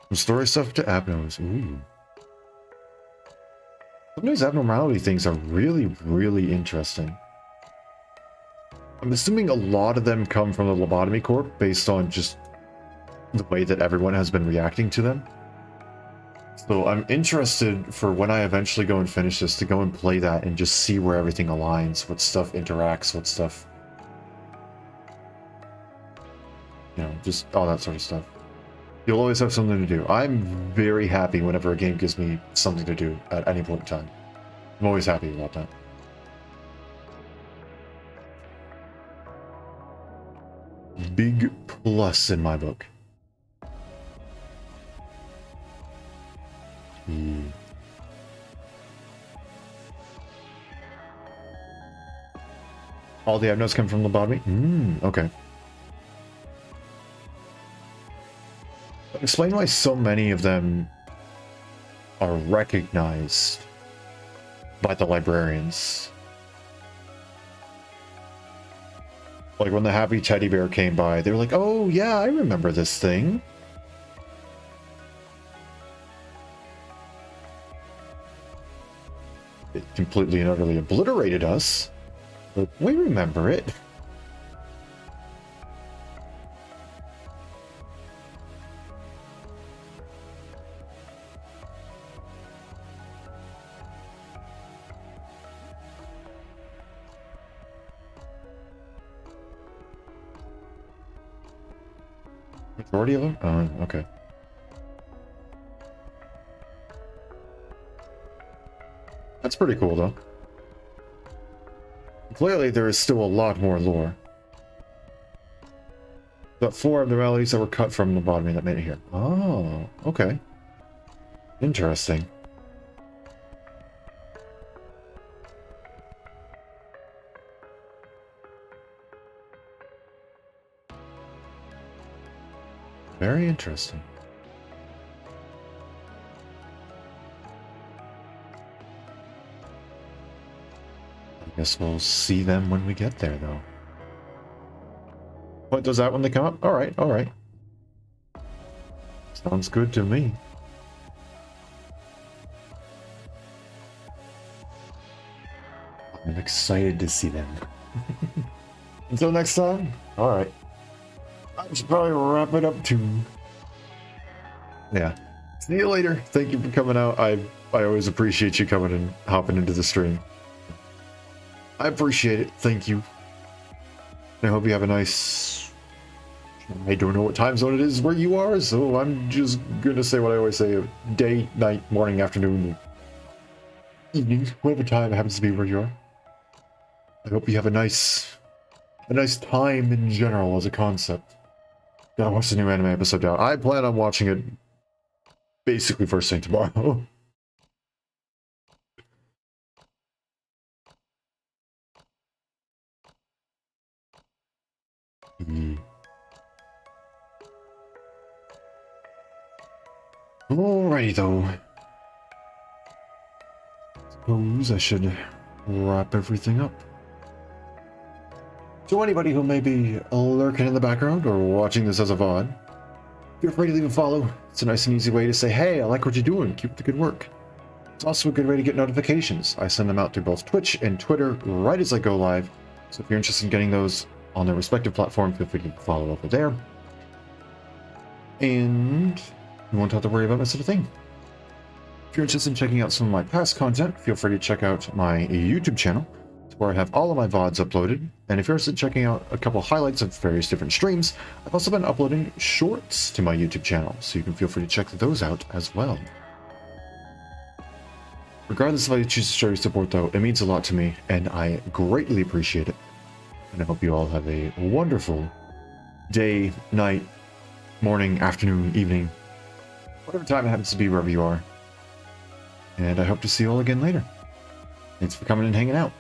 From story stuff to abnos. Ooh. Some of these abnormality things are really, really interesting. I'm assuming a lot of them come from the Lobotomy Corp based on just the way that everyone has been reacting to them. So I'm interested for when I eventually go and finish this to go and play that and just see where everything aligns, what stuff interacts, what stuff... You know, just all that sort of stuff. You'll always have something to do. I'm very happy whenever a game gives me something to do at any point in time. I'm always happy about that. Big plus in my book. All the abnos come from lobotomy? Okay. Explain why so many of them are recognized by the librarians. Like when the happy teddy bear came by, they were like, oh yeah, I remember this thing. It completely and utterly obliterated us, but we remember it. Majority of them? Oh, okay. That's pretty cool, though. Clearly, there is still a lot more lore. But 4 abnormalities that were cut from the lobotomy that made it here. Oh, okay. Interesting. Very interesting. I guess we'll see them when we get there, though. Point those out when they come up? Alright, alright. Sounds good to me. I'm excited to see them. Until next time, alright. I should probably wrap it up too. Yeah. See you later. Thank you for coming out. I always appreciate you coming and hopping into the stream. I appreciate it. Thank you. And I hope you have a nice... I don't know what time zone it is where you are, so I'm just gonna say what I always say. Day, night, morning, afternoon, evening, whatever time happens to be where you are. I hope you have a nice time in general as a concept. Gotta watch the new anime episode now. I plan on watching it basically first thing tomorrow. Alrighty though. Suppose I should wrap everything up. To anybody who may be lurking in the background or watching this as a VOD, feel free to leave a follow. It's a nice and easy way to say, hey, I like what you're doing, keep up the good work. It's also a good way to get notifications. I send them out through both Twitch and Twitter right as I go live, so if you're interested in getting those on their respective platform, feel free to follow over there. And you won't have to worry about missing a thing. If you're interested in checking out some of my past content, feel free to check out my YouTube channel, where I have all of my VODs uploaded. And if you're interested in checking out a couple highlights of various different streams, I've also been uploading shorts to my YouTube channel, so you can feel free to check those out as well. Regardless of how you choose to show your support though, it means a lot to me, and I greatly appreciate it. And I hope you all have a wonderful day, night, morning, afternoon, evening, whatever time it happens to be wherever you are. And I hope to see you all again later. Thanks for coming and hanging out.